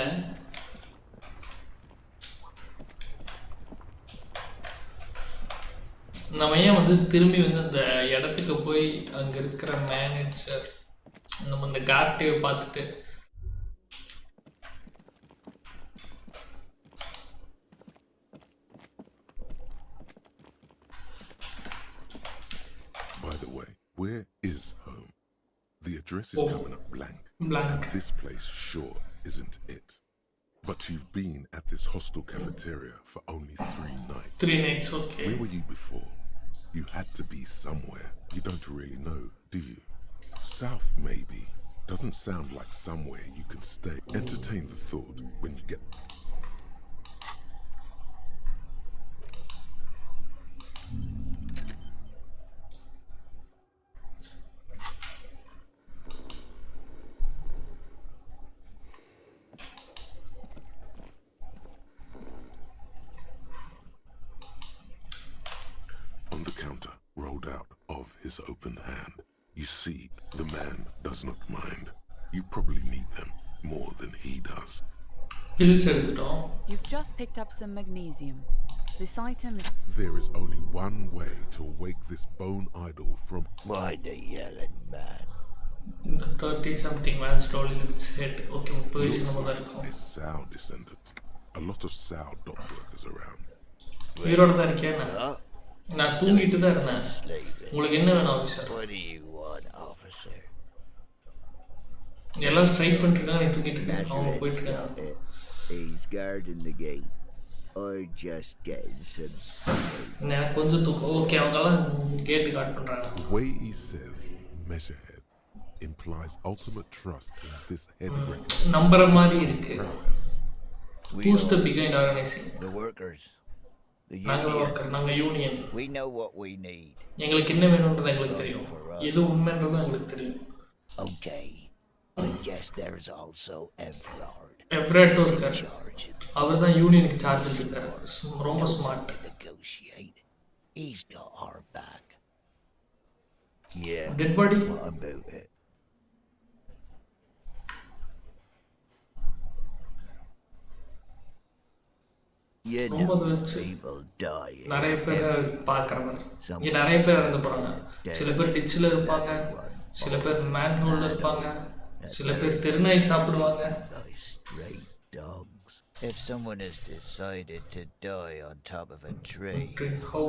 நம்ம ஏன் வந்து திரும்பி வந்து அந்த இடத்துக்கு போய் அங்க இருக்கிற மேனேஜர் நம்ம அந்த கார்டே பார்த்துட்டு By the way, where is home? The address is coming up blank. Blank. This place sure isn't it. But you've been at this hostel cafeteria for only 3 nights. 3 nights, okay. Where were you before? You had to be somewhere. You don't really know, do you? South, maybe. Doesn't sound like somewhere you can stay. Entertain the thought when you get... On the counter, rolled out of his open hand, you see the man does not mind. You probably need them. more than he does. You've just picked up some magnesium. This item is... There is only one way to wake this bone idol from... Why the yelling man? The 30-something man slowly lifts his head. Okay, Looks like a Sao descendant. A lot of Sao dot workers around. உயிரோட தான் இருக்கேன் நான் தூங்கிட்டு தான் இருந்தேன் உங்களுக்கு என்ன வேணும் ஆஃபீஸர் எல்லாம் ஸ்ட்ரைக் பண்ணிட்டு இருக்காங்க நீ தூங்கிட்டு இருக்க அவங்க போயிட்டு இருக்காங்க He's guarding the gate or just getting some sleep. எனக்கு கொஞ்சம் தூக்கம் ஓகே அவங்கலாம் கேட் கார்ட் பண்றாங்க The way he says measurehead implies ultimate trust in this head record. நம்பற மாதிரி இருக்கு Who's the behind organizing? The workers. நாங்க union We know what we need. எங்களுக்கு என்ன வேணும்ன்றது எங்களுக்கு தெரியும் எது உண்மைன்றது எங்களுக்கு தெரியும் Okay. I guess there is also Everard. Everard இருக்கார் அவர்தான் யூனியனுக்கு சார்ஜ் எடுக்கிறார் ரொம்ப smart He's got our back. Yeah. Dead body? What about it? You know, people die. நிறைய பேர் பார்க்கறவங்க இங்க நிறைய பேர் இறந்து போறாங்க சில பேர் டிச்ல இருப்பாங்க சில பேர் மேன்ஹோல்ல இருப்பாங்க சில பேர் தெருநாய் சாப்பிடுவாங்க If someone has decided to die on top of a tree, how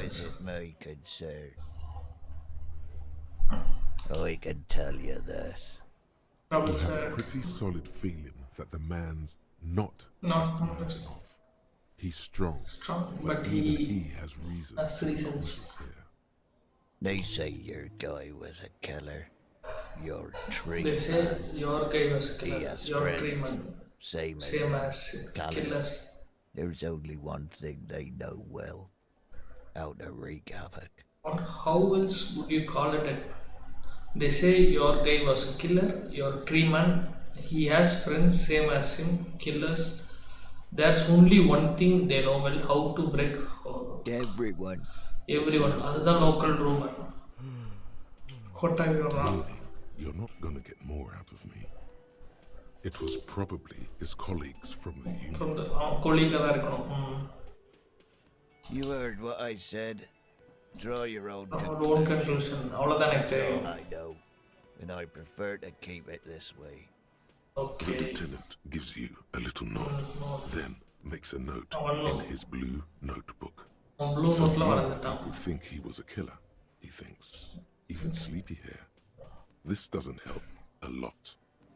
is it my concern? I can tell you this. I have a pretty solid feeling that the man's not just marching off. He's strong, but even he has reasons. They say your guy was a killer. Your tree. They say your guy was a killer. Your tree man. Same as killers. There's only one thing they know well. How to wreak havoc. How else would you call it? They say your guy was a killer. Your tree man. He has friends same as him. Killers. There's only one thing they know well. How to wreak. Everyone. That's the local rumor. You're not gonna get more out of me. It was probably his colleagues from the union. From the colleague You heard what I said. Draw your own conclusion. I know, and I prefer to keep it this way. Okay. The lieutenant gives you a little nod, then makes a note in his blue notebook. So people think he was a killer, he thinks. Even sleepy hair. This doesn't help a lot,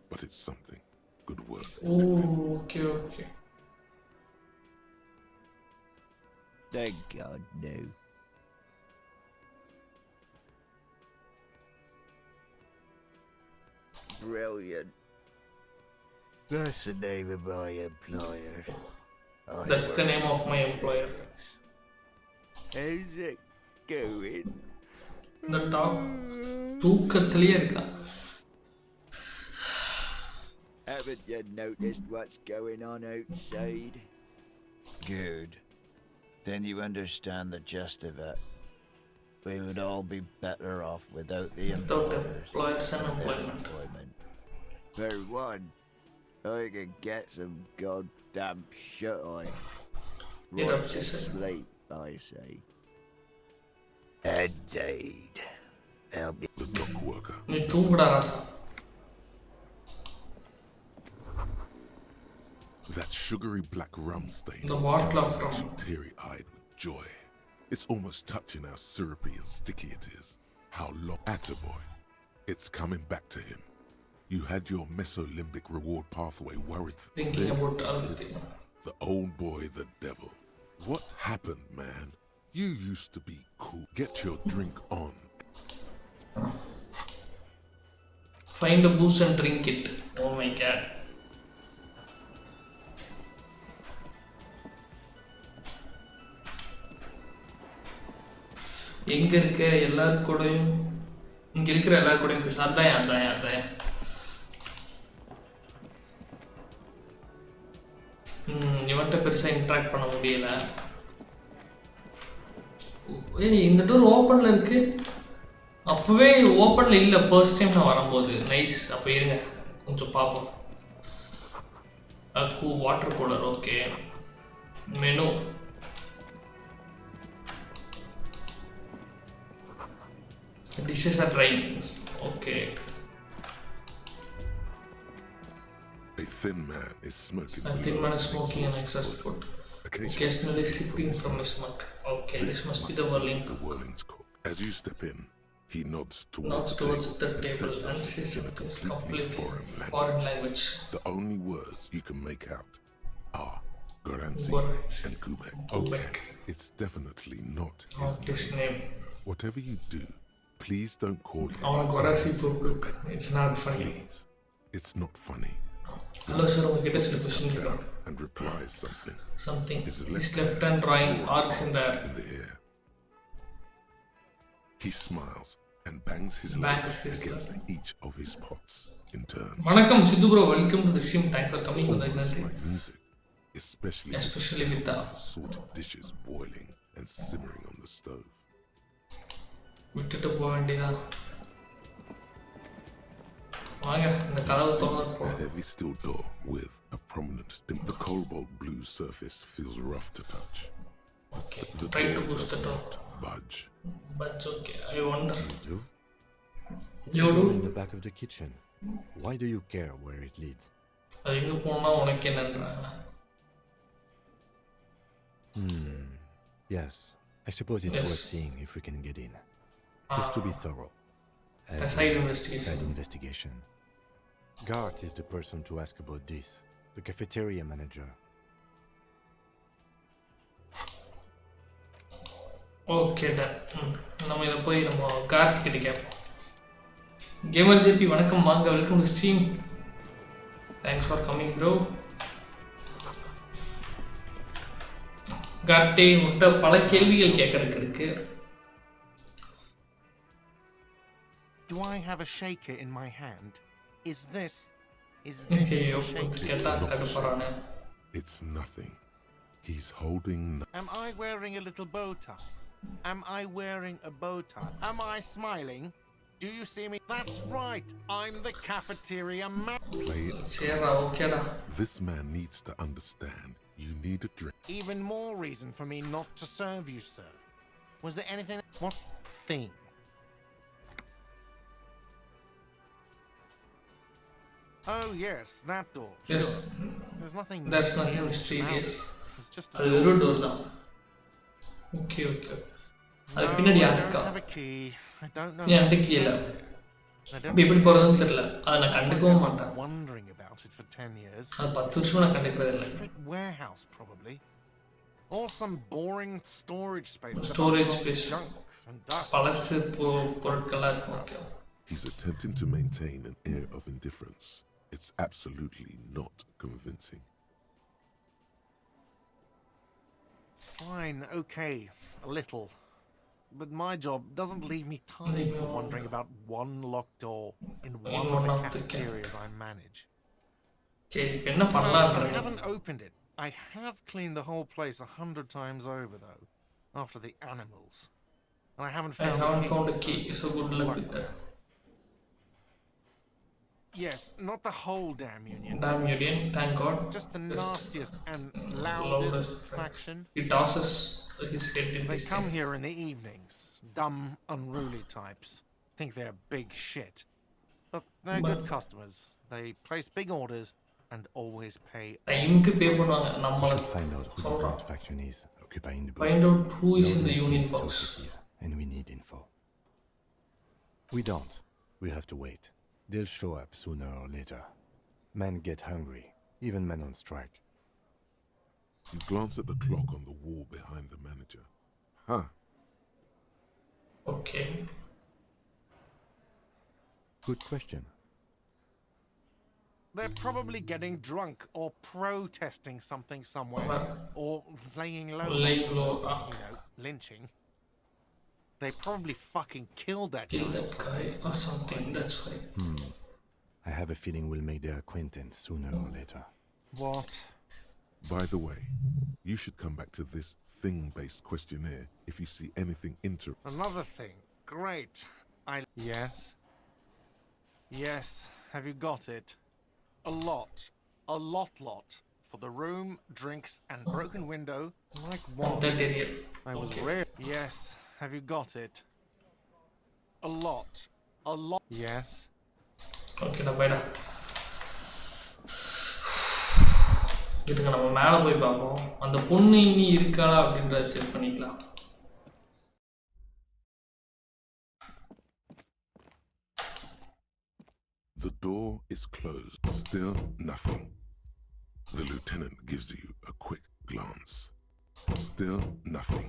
but it's something. Good work. Oh, okay. Thank God, no. Brilliant. That's the name of my employer. That's the name of my employer. How's it going? The dog தூக்கத்திலேயே இருக்கா Haven't you noticed what's going on outside? Good. Then you understand the gist of it. We would all be better off without the employers and employment. For one, I can get some goddamn shut-eye. Right to sleep, I say. Indeed. I'll be the dock worker. That sugary black rum stain. The bottle of rum. Teary-eyed with joy. It's almost touching how syrupy and sticky it is. How long? Attaboy. It's coming back to him. You had your mesolimbic reward pathway worried. Thinking about other things. The old boy, the devil. What happened, man? You used to be cool. Get your drink on. Find a booze and drink it. Oh my god. எங்க இருக்க எல்லார் கூடயும் இங்க இருக்கிற எல்லார் கூடயும் பேச அதான் இவன்ட்ட பெருசா இன்டராக்ட் பண்ண முடியல இந்த டோர் ஓப்பன்ல இருக்கு அப்பவே ஓப்பன்ல இல்ல ஃபர்ஸ்ட் டைம் நான் வரும்போது நைஸ் அப்ப இருங்க கொஞ்சம் பாப்போம் A cool water cooler, okay. Menu. Dishes are drying. Okay. A thin man is smoking. A thin man is smoking an exhaust food. Occasionally sipping from his mug. Okay, this must be the whirling cook. As you step in, he nods towards the table and says something completely foreign language. The only words you can make out are Goransi and Kubek. Okay, it's definitely not his name. Whatever you do, please don't call him. It's not funny. Please, it's not funny. Hello sir, we get a question and replies something. His left hand drawing arcs in the air. He smiles and bangs his legs against each of his pots in turn. Vanakkam Sidhu bro, welcome to the stream. Thanks for coming to the country. Like music, especially with the assorted dishes boiling and simmering on the stove. விட்டுட்டு போக வேண்டியதான். வாங்க இந்த கதவை திறந்து போ. A heavy steel door with a prominent dimple. The cobalt blue surface feels rough to touch. Okay, try to push the door. Budge. Budge, okay. I wonder. You You do? in the back of the kitchen. Why do you care where it leads? அது எங்க போனா உனக்கு என்னன்றாங்க. Yes, I suppose it's worth seeing if we can get in. Just to be thorough. A side investigation. Side investigation. Garth is the person to ask about this. The cafeteria manager. Okay, done. நம்ம இதை போய் நம்ம card கிட்ட கேட்போம். Gamer JP வணக்கம், வாங்க, welcome to stream. Thanks for coming bro. கார்ட்டே உட்ட பல கேள்விகள் கேட்கறதுக்கு இருக்கு. Do I have a shaker in my hand? Is this It's nothing. He's holding. Am I wearing a little bow tie? Am I wearing a bow tie? Am I smiling? Do you see me? That's right. I'm the cafeteria man. Play it. This man needs to understand. You need a drink. Even more reason for me not to serve you, sir. Was there anything? What thing? Oh yes, that door. Yes. Sure. There's nothing. That's nothing mysterious. It's just a door தான். Okay, okay. அது பின்னாடி யாருக்கா? I don't know. ஏன் key இல்ல. எப்படி போறதுன்னு தெரியல. அத நான் கண்டுக்கவும் மாட்டேன். Wondering about it for 10 years. அது 10 வருஷமா நான் கண்டுக்கிறதே இல்ல. Warehouse probably. Or some boring storage space. Storage space. பழசு பொருட்களா இருக்கும். Okay. He's attempting to maintain an air of indifference. It's absolutely not convincing. Fine, okay, a little. But my job doesn't leave me time for wondering about one locked door in one of the cafeterias I manage. Okay, I haven't opened it. I have cleaned the whole place 100 times over, though, after the animals. And I haven't found a key, so good luck with that. Yes, not the whole damn union. Damn union, thank God. Just the nastiest and loudest faction. He tosses his head in They come here in the evenings. Dumb, unruly types. Think they're big shit. But they're good customers. They place big orders and always pay. Time pay பண்ணுவாங்க நம்மள find out who the faction is occupying the Find out who is in the union box. And we need info. We don't. We have to wait. They'll show up sooner or later. Men get hungry, even men on strike. You glance at the clock on the wall behind the manager. Huh. Okay. Good question. They're probably getting drunk or protesting something somewhere. Or laying low. Lynching. They probably fucking killed that guy or something, that's right. I have a feeling we'll make their acquaintance sooner or later. What? By the way, you should come back to this thing-based questionnaire if you see anything Another thing. Great. Yes? Yes. Have you got it? A lot. A lot. For the room, drinks, and broken window. Like what? That area. I was Okay. rare. Yes. Have you got it? A lot. Yes. Okay, நான் போய்டா. இதுக்கு நம்ம மேலே போய் பார்ப்போம். அந்த பொண்ணு இனி இருக்காளா அப்படின்றத செக் பண்ணிக்கலாம். The door is closed. Still nothing. The lieutenant gives you a quick glance. Still nothing.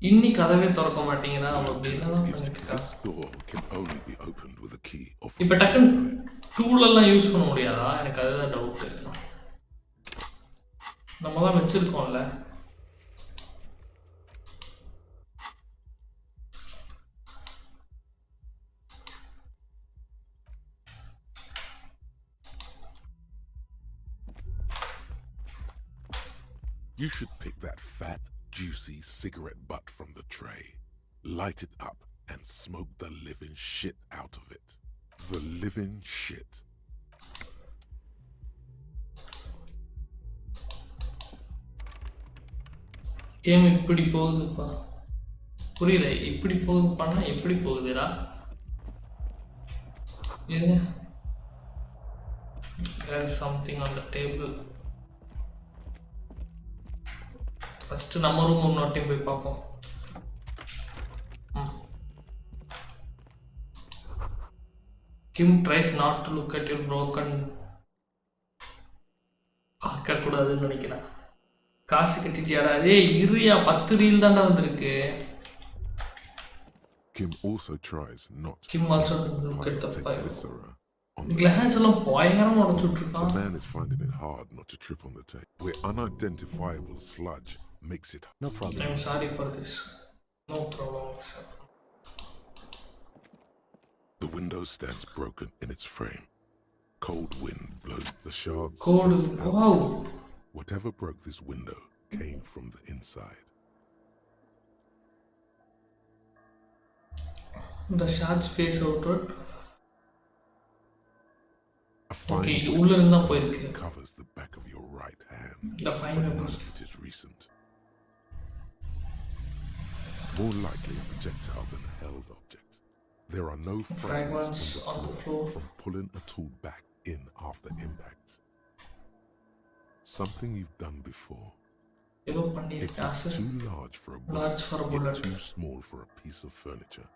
இன்னி கதவே திறக்க மாட்டீங்கன்னா அவ என்னதான் பண்ணிட்டு இருக்கா? This door can only be opened with a key or இப்போ டக்குன்னு டூல் எல்லாம் யூஸ் பண்ண முடியாதா? எனக்கு அதுதான் டவுட். நம்ம தான் வச்சிருக்கோம்ல. You should pick that fat, juicy cigarette butt from the tray, light it up, and smoke the living shit out of it. The living shit. Game இப்படி போகுதுப்பா. புரியல, இப்படி போகுதுப்பான்னா எப்படி போகுதுடா? இருங்க. There is something on the table. First நம்ம room முன்னாடி போய் பார்ப்போம். Kim tries not to look at your broken. பார்க்க கூடாதுன்னு நினைக்கிறேன். காசு கட்டிட்டியாடா? ஏய் இருயா, 10 ரீல் தான்டா வந்திருக்கு. Kim also tries not Kim also look at the take viscera on glass எல்லாம் பயங்கரமா உடைச்சிட்டு The இருக்கான். man is finding it hard not to trip on the tape. Where unidentifiable sludge makes it. No problem. I'm sorry for this. No problem, sir. The window stands broken in its frame. Cold wind blows the shards. Cold. Wow. Whatever broke this window came from the inside. The shards face outward. A fine Okay, web உள்ள இருந்தா போயிருக்கு. covers the back of your right hand. The fine but web none of it is recent. More likely a projectile than a held object. There are no fragments on the floor from pulling a tool back in after impact. Something you've done before. It is too large for a bullet, yet too small for a piece of furniture.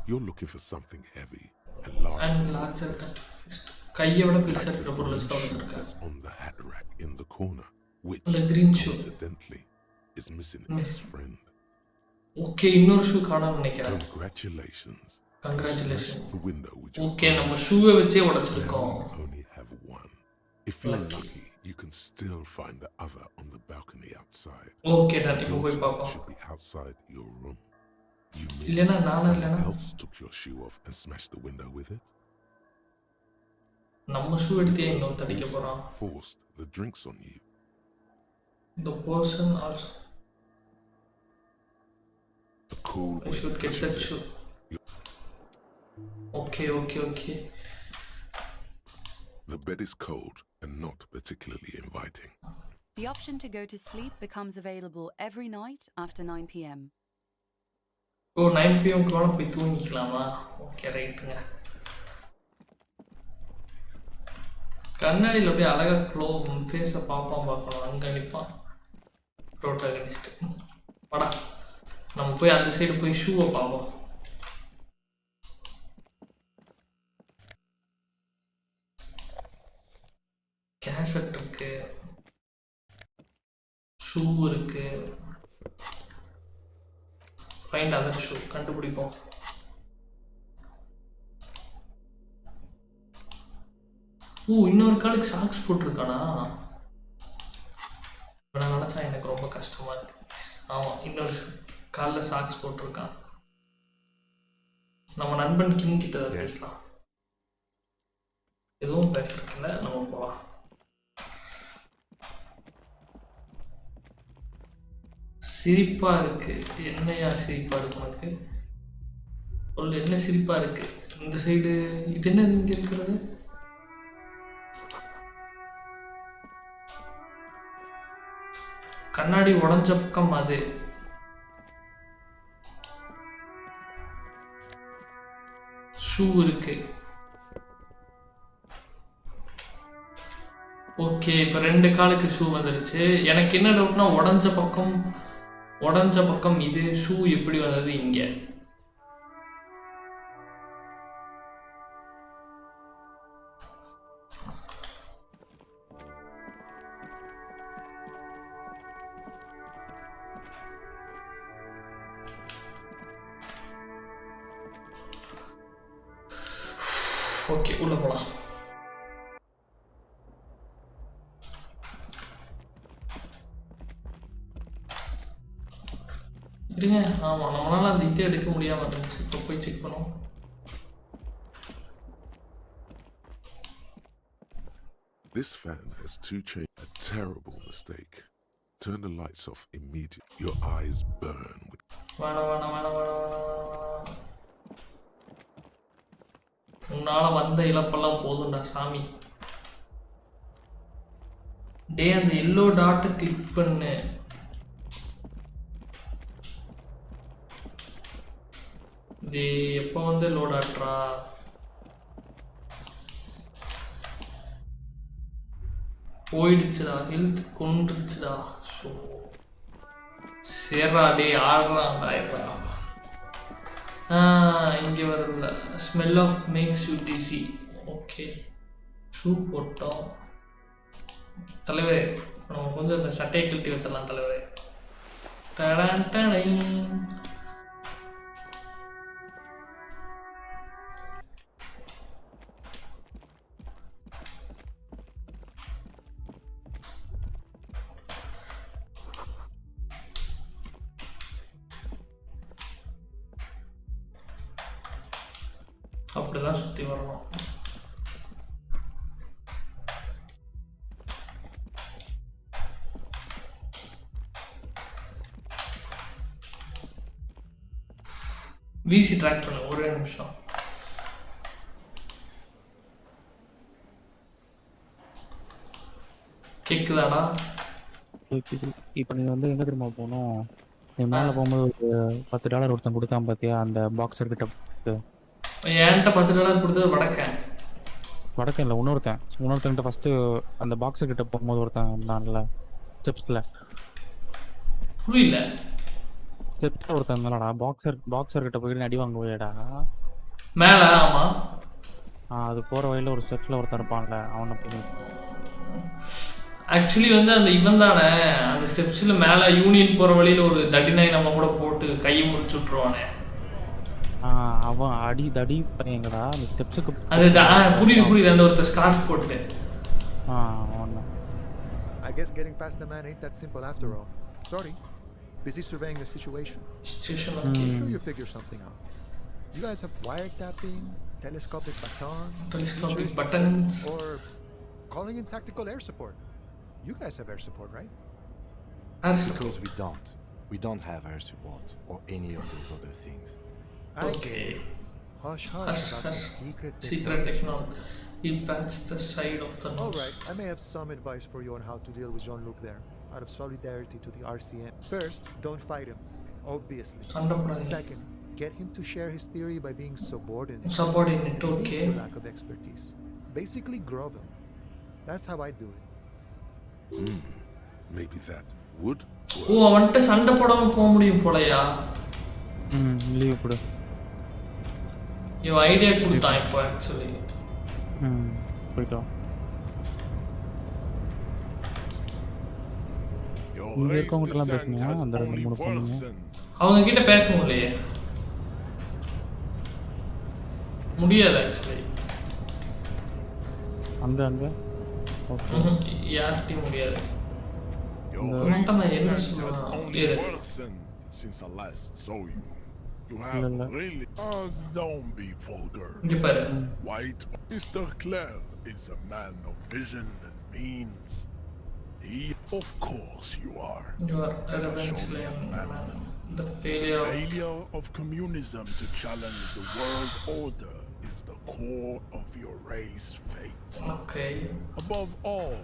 You're looking for something heavy and larger than a fist. கையோட பெருசா இருக்கிற பொருள் வச்சிருக்கேன். That's on the hat rack in the corner, which the green shoe incidentally is missing its friend. Okay, இன்னொரு shoe காணோம்னு நினைக்கிறேன். Congratulations. Congratulations. The window which Okay, நம்ம ஷூவை வச்சே உடைச்சிருக்கோம். only have one. If you're lucky, you can still find the other on the balcony outside. Okay, then இப்போ போய் பார்ப்போம். Should be outside your room. You இல்லனா நானா someone else took your shoe off and smashed the window with it. நம்ம shoe எடுத்து எங்க தடிக்க போறோம்? Forced the drinks on you. The person also. The cool I should get that shoe. Okay. The bed is cold and not particularly inviting. The option to go to sleep becomes available every night after 9 p.m. Oh, 9 p.m. க்கு வேணா போய் தூங்கிக்கலாமா? Okay, ரைட்டுங்க. கண்ணாடியில் அப்படியே அழகா ஃபேஸை பார்க்கணும். அங்கே நிற்பான் ப்ரோட்டகனிஸ்ட். வாடா நம்ம போய் அந்த சைடு போய் ஷூவை பார்ப்போம். கேசட் இருக்கு, ஷூ இருக்கு. ஃபைண்ட் அதர் ஷூ, கண்டுபிடிப்போம். இன்னொரு காலுக்கு சாக்ஸ் போட்டிருக்கானா? நான் நினைச்சா எனக்கு ரொம்ப கஷ்டமா இருக்கு. ஆமா, இன்னொரு காலில் சாக்ஸ் போட்டிருக்கான். நம்ம நண்பன் கிம் கிட்ட தான் பேசலாம். எதுவும் பேசுறதுல நம்ம போலாம். சிரிப்பா இருக்கு. என்னையா சிரிப்பா இருக்கு உனக்கு? சொல்லு, என்ன சிரிப்பா இருக்கு? இந்த சைடு இது என்ன இங்க இருக்கிறது? கண்ணாடி உடைஞ்ச பக்கம் அது. ஷூ இருக்கு. ஓகே, இப்போ 2 காலுக்கு ஷூ வந்துருச்சு. எனக்கு என்ன டவுட்னா உடைஞ்ச பக்கம் இது, ஷூ எப்படி வந்தது இங்க? ஓகே, உள்ள போலாம். இருங்க, ஆமா நம்மளால அந்த இதை எடுக்க முடியாம இருந்துச்சு. இப்போ போய் செக் பண்ணுவோம். This fan has 2 chains. A terrible mistake. Turn the lights off immediately. Your eyes burn with. உன்னால வந்த இழப்பெல்லாம் போதும்டா சாமி. டே, அந்த எல்லோ டாட்டை கிளிக் பண்ணு. இது எப்போ வந்து லோட் ஆட்றா? போயிடுச்சுடா, ஹெல்த் கொண்டுருச்சுடா. ஸோ சேர்றா டே, ஆடுறான்டா. இங்கே வரல. ஸ்மெல் ஆஃப் மேக்ஸ் யூ டிசி. ஓகே, ஷூ போட்டோம். தலைவரே, நம்ம கொஞ்சம் அந்த சட்டையை கழட்டி வச்சிடலாம் தலைவரே. அப்படிதான் சுத்தி வரணும். வீசி ட்ராக் பண்ணு. ஒரே நிமிஷம். கேக்குதாடா? கேக்குது. இப்போ நீ வந்து எங்க தெரியுமா போகணும்? நீ மேலே போகும்போது ஒரு $10 ஒருத்தன் கொடுத்தான் பார்த்தியா, அந்த பாக்ஸர் கிட்ட. என்கிட்ட $10 கொடுத்தது வடக்கன் இல்லை, இன்னொருத்தன்கிட்ட ஃபர்ஸ்ட் அந்த பாக்ஸர் கிட்ட போகும்போது ஒருத்தன் இருந்தான்ல ஸ்டெப்ஸ்ல. புரியல. ஸ்டெப்ஸ்ல ஒருத்தன் இருந்தாடா, பாக்ஸர் கிட்ட போயிட்டு அடி வாங்க போயடா மேல. ஆமா, அது போற வழியில ஒரு ஸ்டெப்ஸ்ல ஒருத்தன் இருப்பான்ல, அவனை போய். ஆக்சுவலி வந்து அந்த இவன் தானே அந்த ஸ்டெப்ஸ்ல மேல யூனியன் போற வழியில ஒரு தடிநாய் நம்ம கூட போட்டு கையை முடிச்சு விட்டுருவானே. அவன் தடி பையங்கடா அந்த ஸ்டெப்ஸுக்கு. அது புரியுது. அந்த ஒருத்தர் ஸ்கார்ஃப் போட்டு. I guess getting past the man ain't that simple after all. Sorry. Busy surveying the situation. Okay. I'm sure you figure something out. You guys have wiretapping, telescopic buttons, or calling in tactical air support. You guys have air support, right? Because we don't. We don't have air support or any of those other things. Okay. Hush. Secret technology. He pats the side of the nose. All right, I may have some advice for you on how to deal with Jean-Luc there, out of solidarity to the RCM. First, don't fight him, obviously. Second, get him to share his theory by being subordinate. Okay. Lack of expertise. Basically, grovel. That's how I do it. Maybe that would. அவன்கிட்ட சண்டை போடாம போக முடியும் போலயா? Leave கொடு. இவன் idea கொடுத்தான் இப்போ ஆக்சுவலி. போய்ட்டோம். இங்க இருக்கவங்கட்டலாம் பேசுனியா? அந்த 2-3 பொண்ணுங்க அவங்க கிட்ட பேச முடியலையே. முடியாது ஆக்சுவலி. அங்க ஓகே யார்கிட்டயும் முடியாது. என்ன சொல்லுவான்? Since I last saw you. You have really. Don't be vulgar. White Mr. Clare is a man of vision and means. He, of course, you are. You are eventually the failure of communism to challenge the world order is the core of your race fate. Okay. Above all,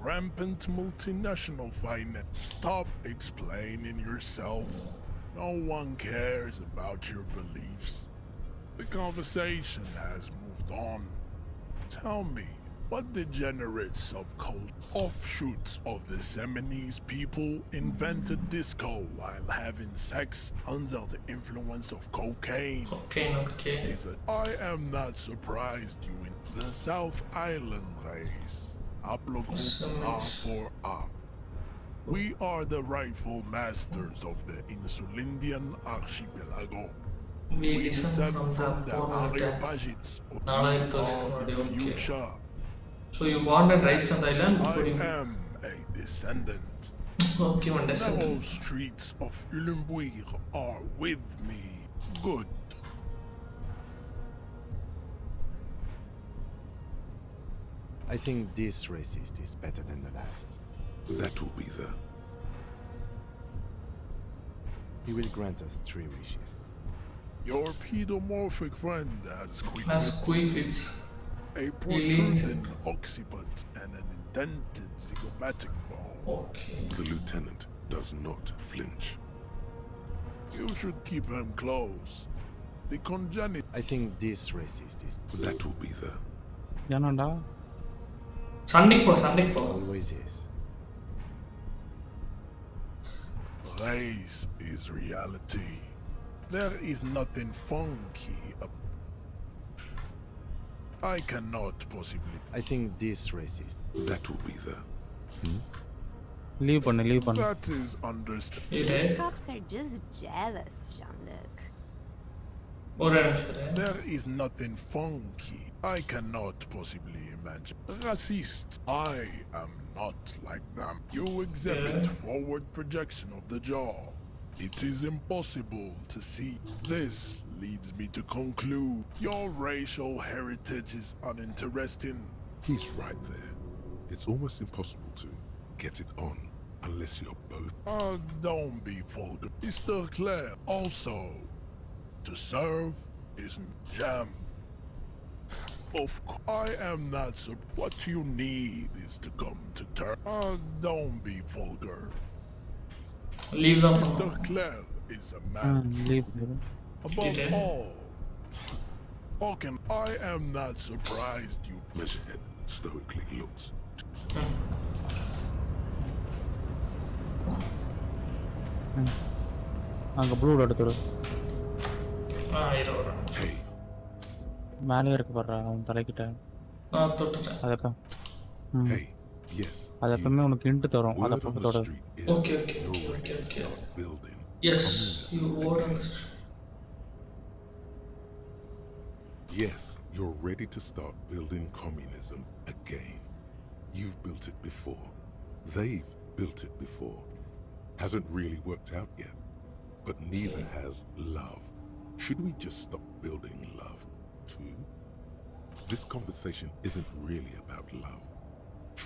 Rampant multinational finance. Stop explaining yourself. No one cares about your beliefs. The conversation has moved on. Tell me, what degenerate subculture offshoots of the Seminoles people invented disco while having sex under the influence of cocaine? Cocaine, okay. I am not surprised you in the South Island race. R4R. We are the rightful masters of the Insulindian archipelago. We descend from the Areopagites of the future. So you born and raised on the island? I am a descendant. Okay, one descendant. The streets of Ulimbuir are with me. Good. I think this racist is better than the last. That will be the... He will grant us 3 wishes. Your pedomorphic friend has quick wits. A protruding occiput and an indented zygomatic bone. Okay. The lieutenant does not flinch. You should keep him close. The congenital... I think this racist is... That will be the... Yananda? Sunday for. Always is. Race is reality. There is nothing funky about... I cannot possibly... I think this racist... That will be the... Leave on. That is understandable. These cops are just jealous, Jean-Luc. There is nothing funky. I cannot possibly imagine. Racists. I am not like them. You exhibit forward projection of the jaw. It is impossible to see. This leads me to conclude your racial heritage is uninteresting. He's right there. It's almost impossible to get it on unless you're both. Don't be vulgar. Mr. Claire, also, to serve is jam. Of course, I am not so. What you need is to come to terms. Don't be vulgar. Leave them. Mr. Claire is a man. Above all, I am not surprised you. Measurehead stoically looks. அங்க blue எடுத்துரு. மேலே இருக்கு பாரு அவன் தலைக்கிட்ட. அதப்ப. அது எப்பவுமே உனக்கு int தரும். அத பக்கத்தோட. Okay. Yes, you were on the street. Yes, you're ready to start building communism again. You've built it before. They've built it before. Hasn't really worked out yet. But neither has love. Should we just stop building love, too? This conversation isn't really about love.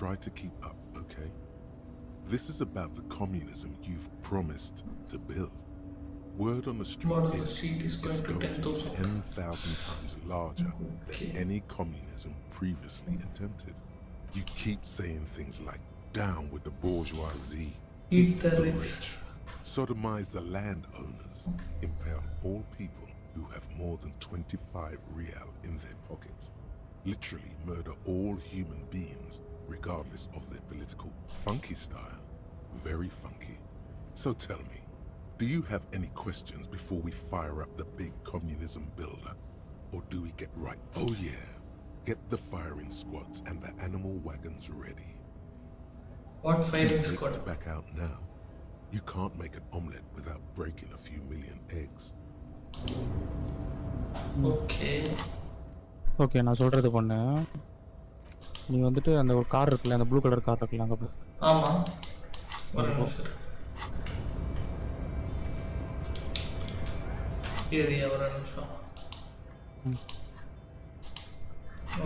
Try to keep up, okay? This is about the communism you've promised to build. Word on the street is it's going to be 10,000 times larger than any communism previously attempted. You keep saying things like, down with the bourgeoisie, eat the rich, sodomize the landowners, impale all people who have more than 25 real in their pockets, literally murder all human beings regardless of their political funky style. Very funky. So tell me, do you have any questions before we fire up the big communism builder? Or do we get right? Oh yeah, get the firing squads and the animal wagons ready. What firing squad? To back out now. You can't make an omelette without breaking a few million eggs. Okay, நான் சொல்றது பண்ணு. நீ வந்துட்டு அந்த ஒரு car இருக்குல, அந்த blue colour car இருக்குல அங்க போ. ஆமா. ஒரு நிமிஷம். ஏரியா ஒரு நிமிஷம்.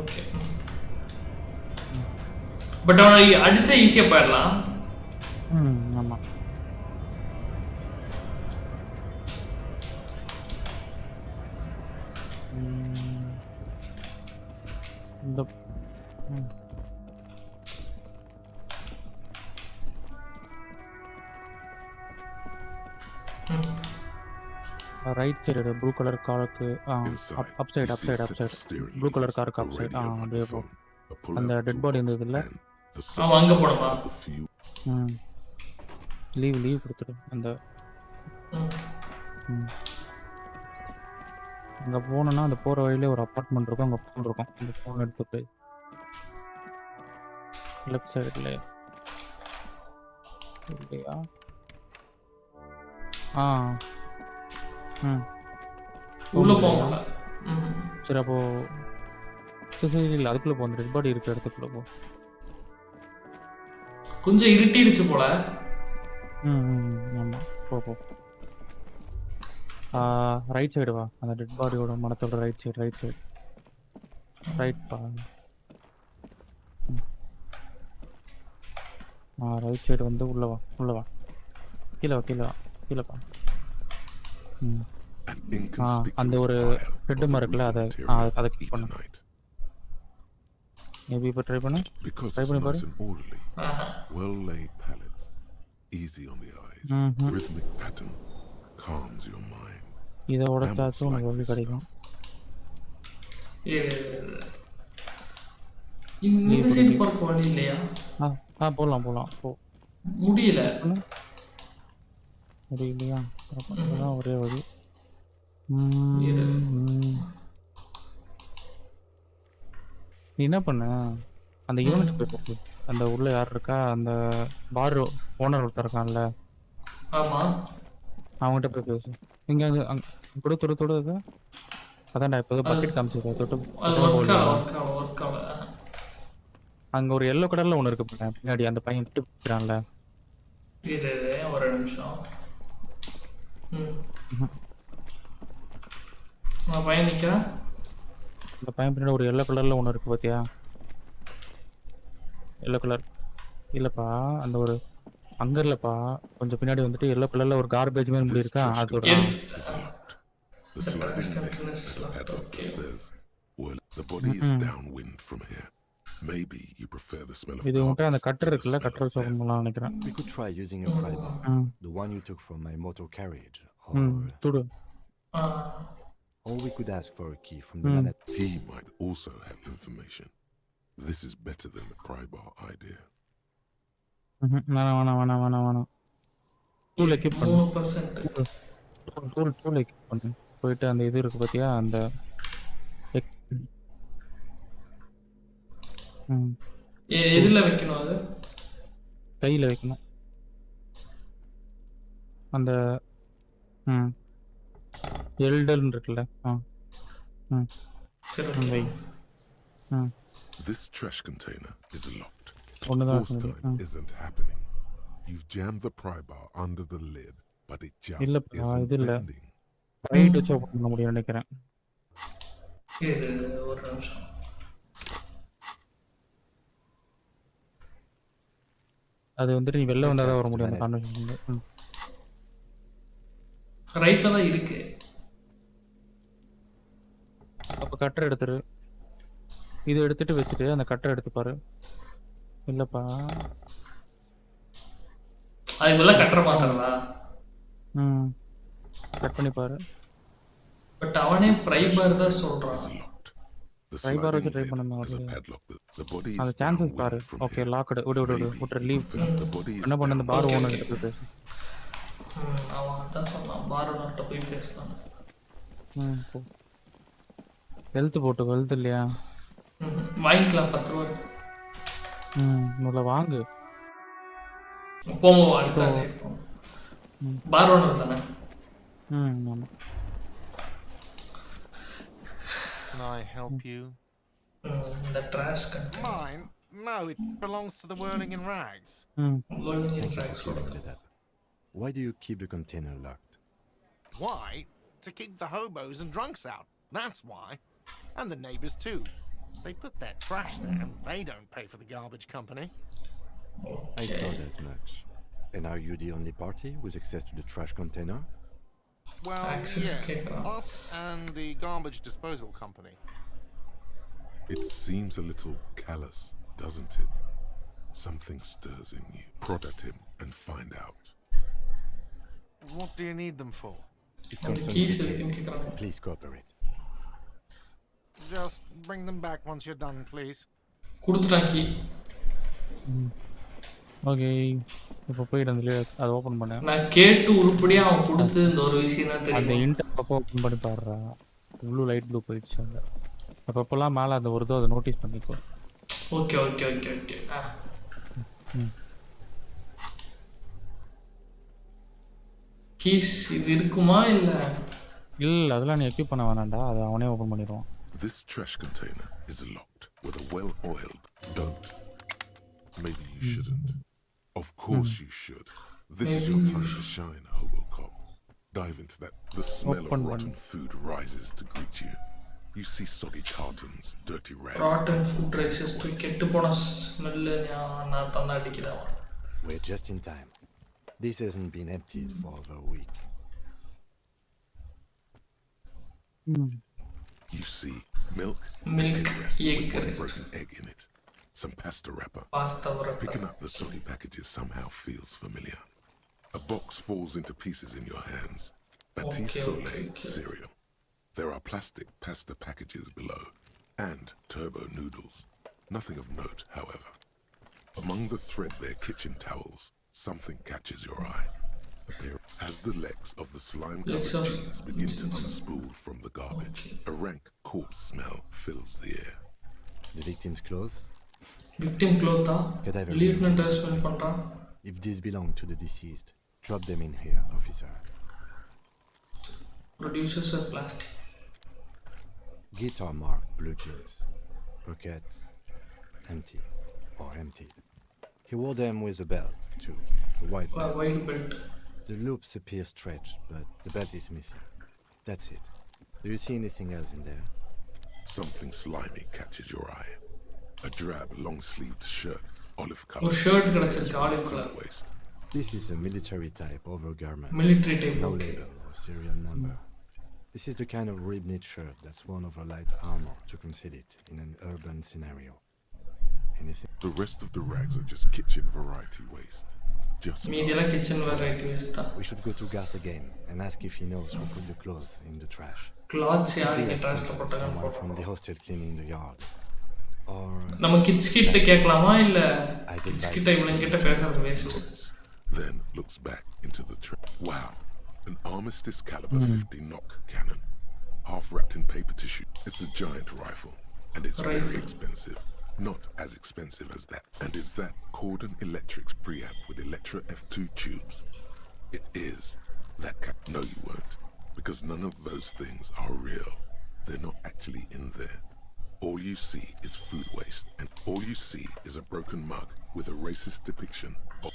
ஓகே. பட் அவனை அடிச்சா ஈஸியா போயிடலாம். ஆமா. இந்த ரைட் சைடு ப்ளூ கலர் காருக்கு அப் சைடு ப்ளூ கலர் காருக்கு அப் சைடு அப்படியே போ. அந்த டெட் பாடி இருந்ததுல்ல அங்க போடவா? லீவ் கொடுத்துடு. அந்த அங்கே போனோன்னா அந்த போகிற வழியிலே ஒரு அப்பார்ட்மெண்ட் இருக்கும், அங்கே ஃபோன் இருக்கும். அந்த ஃபோன் எடுத்துட்டு லெஃப்ட் சைடில் இல்லையா? உள்ள போகல. சரி அப்போ சரி இல்லை, அதுக்குள்ளே போ. அந்த டெட் பாடி இருக்கிற இடத்துக்குள்ளே போ. கொஞ்சம் இருட்டிடுச்சு போல. ஆமாம், போ. ரைட் சைடு வா. அந்த டெட் பாடியோட மனத்தோட ரைட் சைடு ரைட் பா. ரைட் சைடு வந்து உள்ள வா. கீழே பா. அந்த ஒரு ஹெட் இருக்குல்ல, அதை கிளிக் பண்ணு. மேபி இப்போ ட்ரை பண்ணு பாரு. Well laid palettes, easy on the eyes, rhythmic pattern calms your mind. இதை உடச்சாச்சும் உனக்கு வந்து கிடைக்கும். இந்த சைடு போறக்கு வழி இல்லையா? போகலாம் போ. முடியலையா? அதான் ஒரே வழி. நீ என்ன பண்ண, அந்த யூனிட் போயிடுச்சு. அந்த உள்ள யார் இருக்கா, அந்த பார் ஓனர் ஒருத்தர் இருக்கான்ல, அவங்ககிட்ட போய் பேசு. இங்க தொடு. அதான்டா இப்போ பக்கெட் காமிச்சிருக்க, தொட்டு. அங்க ஒரு எல்லோ கலர்ல ஒன்று இருக்கு பின்னாடி, அந்த பையன் விட்டு போயிடான்ல. ஒரு நிமிஷம். பையன் நிற்கிறான். அந்த பையன் பின்னாடி ஒரு எல்லோ கலர்ல ஒன்று இருக்கு பார்த்தியா? எல்லோ கலர் இல்லைப்பா, அந்த ஒரு அங்கே இல்லைப்பா, கொஞ்சம் பின்னாடி வந்துட்டு எல்லோ கலரில் ஒரு கார்பேஜ் மாதிரி முடி இருக்கா, அதோட இது மட்டும் அந்த கட்டர் இருக்குல்ல, கட்டர் சொல்லலாம் நினைக்கிறேன். We could try using a pry bar, the one you took from my motor carriage, or we could ask for a key from the man at... He might also have information. This is better than the pry bar idea. வேணாம். Tool equip பண்ணு. போயிட்டு அந்த இது இருக்கு பார்த்தியா, அந்த எதில் வைக்கணும்? அது கையில் வைக்கணும். அந்த எல்டர்ன்னு இருக்குல்ல. This trash container is locked. Force time isn't happening. You've jammed the pry bar under the lid, but it just isn't bending. Right வச்சு ஓபன் பண்ண முடியும் நினைக்கிறேன். ஒரு நிமிஷம். அது வந்துட்டு நீ வெளில வந்தாதான் வர முடியும் அந்த கான்வெர்சேஷன்ல. ரைட்ல தான் இருக்கு. அப்ப கட்டர் எடுத்துரு. இது எடுத்துட்டு வச்சுட்டு அந்த கட்டர் எடுத்து பாரு. இல்லப்பா, அதுக்குள்ள கட்டர் மாத்தறதா? கட் பண்ணி பாரு. பட் அவனே ஃப்ரை பார் தான் சொல்றான். ஃப்ரை பார் வச்சு ட்ரை பண்ணனும். அந்த சான்சஸ் பாரு. Okay, logged. விடு லீவ். என்ன பண்ணு, அந்த பார் ஓனர் கிட்ட போய் பேசு. அவன் அதான் சொன்னான், பார் ஓனர்ட்ட போய் பேசலாம். ஹெல்த் போட்டு, ஹெல்த் இல்லையா? வாங்கிக்கலாம், 10 ரூபாய். முதல்ல வாங்கு. போவோம், அடுத்தாச்சு. பார் ஓனர் தானே? ஆமா. Can I help you? The trash container. Mine? No, it belongs to the Whirling in Rags. Whirling in Rags. Why do you keep the container locked? Why? To keep the hobos and drunks out. That's why. And the neighbors too. They put their trash there and they don't pay for the garbage company. I thought as much. And are you the only party with access to the trash container? Well, yes, us and the garbage disposal company. It seems a little callous, doesn't it? Something stirs in you. Prod at him and find out. What do you need them for? It concerns the case. Please cooperate. Just bring them back once you're done, please. கொடுத்துட்டான் key. Okay இப்போ போயிட்டு அந்த அதை open பண்ணேன். நான் கேட்டு உருப்படியா அவன் கொடுத்து இந்த ஒரு விஷயம் தான் தெரியும். அந்த இன்டர் அப்போ ஓப்பன் பண்ணி பாடுறா. ப்ளூ லைட் ப்ளூ போயிடுச்சு அந்த. அப்பப்போலாம் மேலே அந்த வருதோ அதை நோட்டீஸ் பண்ணிக்கோ. Okay okay okay okay. Keys இது இருக்குமா இல்ல? இல்ல அதெல்லாம் நீ எக்யூப் பண்ண வேணாம்டா. அதை அவனே ஓபன் பண்ணிடுவான். This trash container is locked with a well-oiled don't. Maybe you shouldn't. Of course you should. This is your time to shine, Hobocop. Dive into that. The smell of rotten food rises to greet you. You see soggy cartons, dirty rags. Rotten food rises to kettu pona smell na thanna adikidava. We're just in time. This hasn't been emptied for over a week. You see milk, egg rest with one broken egg in it. Some pasta wrapper. Picking up the soggy packages somehow feels familiar. A box falls into pieces in your hands. Batiste Soleil cereal. There are plastic pasta packages below, and turbo noodles. Nothing of note, however. Among the threadbare kitchen towels, something catches your eye. As the legs of the slime-covered cheese begin to unspool from the garbage, a rank corpse smell fills the air. The victim's clothes? Victim clothes? Lieutenant smell pandra. If these belong to the deceased, drop them in here, officer. Producers of plastic. Guitar marked blue jeans. Pockets empty or emptied. He wore them with a belt, too. A white belt. A white belt. The loops appear stretched, but the belt is missing. That's it. Do you see anything else in there? Something slimy catches your eye. A drab, long-sleeved shirt, olive color. Shirt olive color. Waist. This is a military type overgarment. Military type. No label or serial number. This is the kind of rib-knit shirt that's worn over light armor to conceal it in an urban scenario. Anything? The rest of the rags are just kitchen variety waste. Just kitchen variety waste. We should go to Gart again and ask if he knows who put the clothes in the trash. Clothes trash someone from the hostel cleaning the yard. Or நம்ம kids கிட்ட கேட்கலாமா இல்ல kids கிட்ட இவங்க கிட்ட பேசுறது waste. Then looks back into the trash. Wow. An Armistice caliber 50 knock cannon, half wrapped in paper tissue. It's a giant rifle, and it's very expensive. Not as expensive as that. And is that Cordon Electric's preamp with Electra F2 tubes? It is. That no, you won't. Because none of those things are real. They're not actually in there. All you see is food waste, and all you see is a broken mug with a racist depiction of...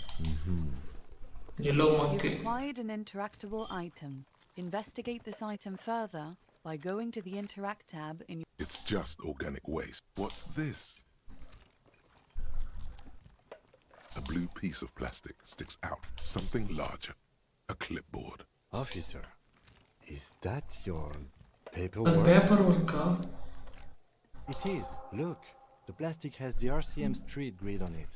Yellow monkey. You've acquired an interactable item. Investigate this item further by going to the Interact tab in your... It's just organic waste. What's this? A blue piece of plastic sticks out. Something larger. A clipboard. Officer, is that your paperwork? The paperwork? It is. Look. The plastic has the RCM street grid on it.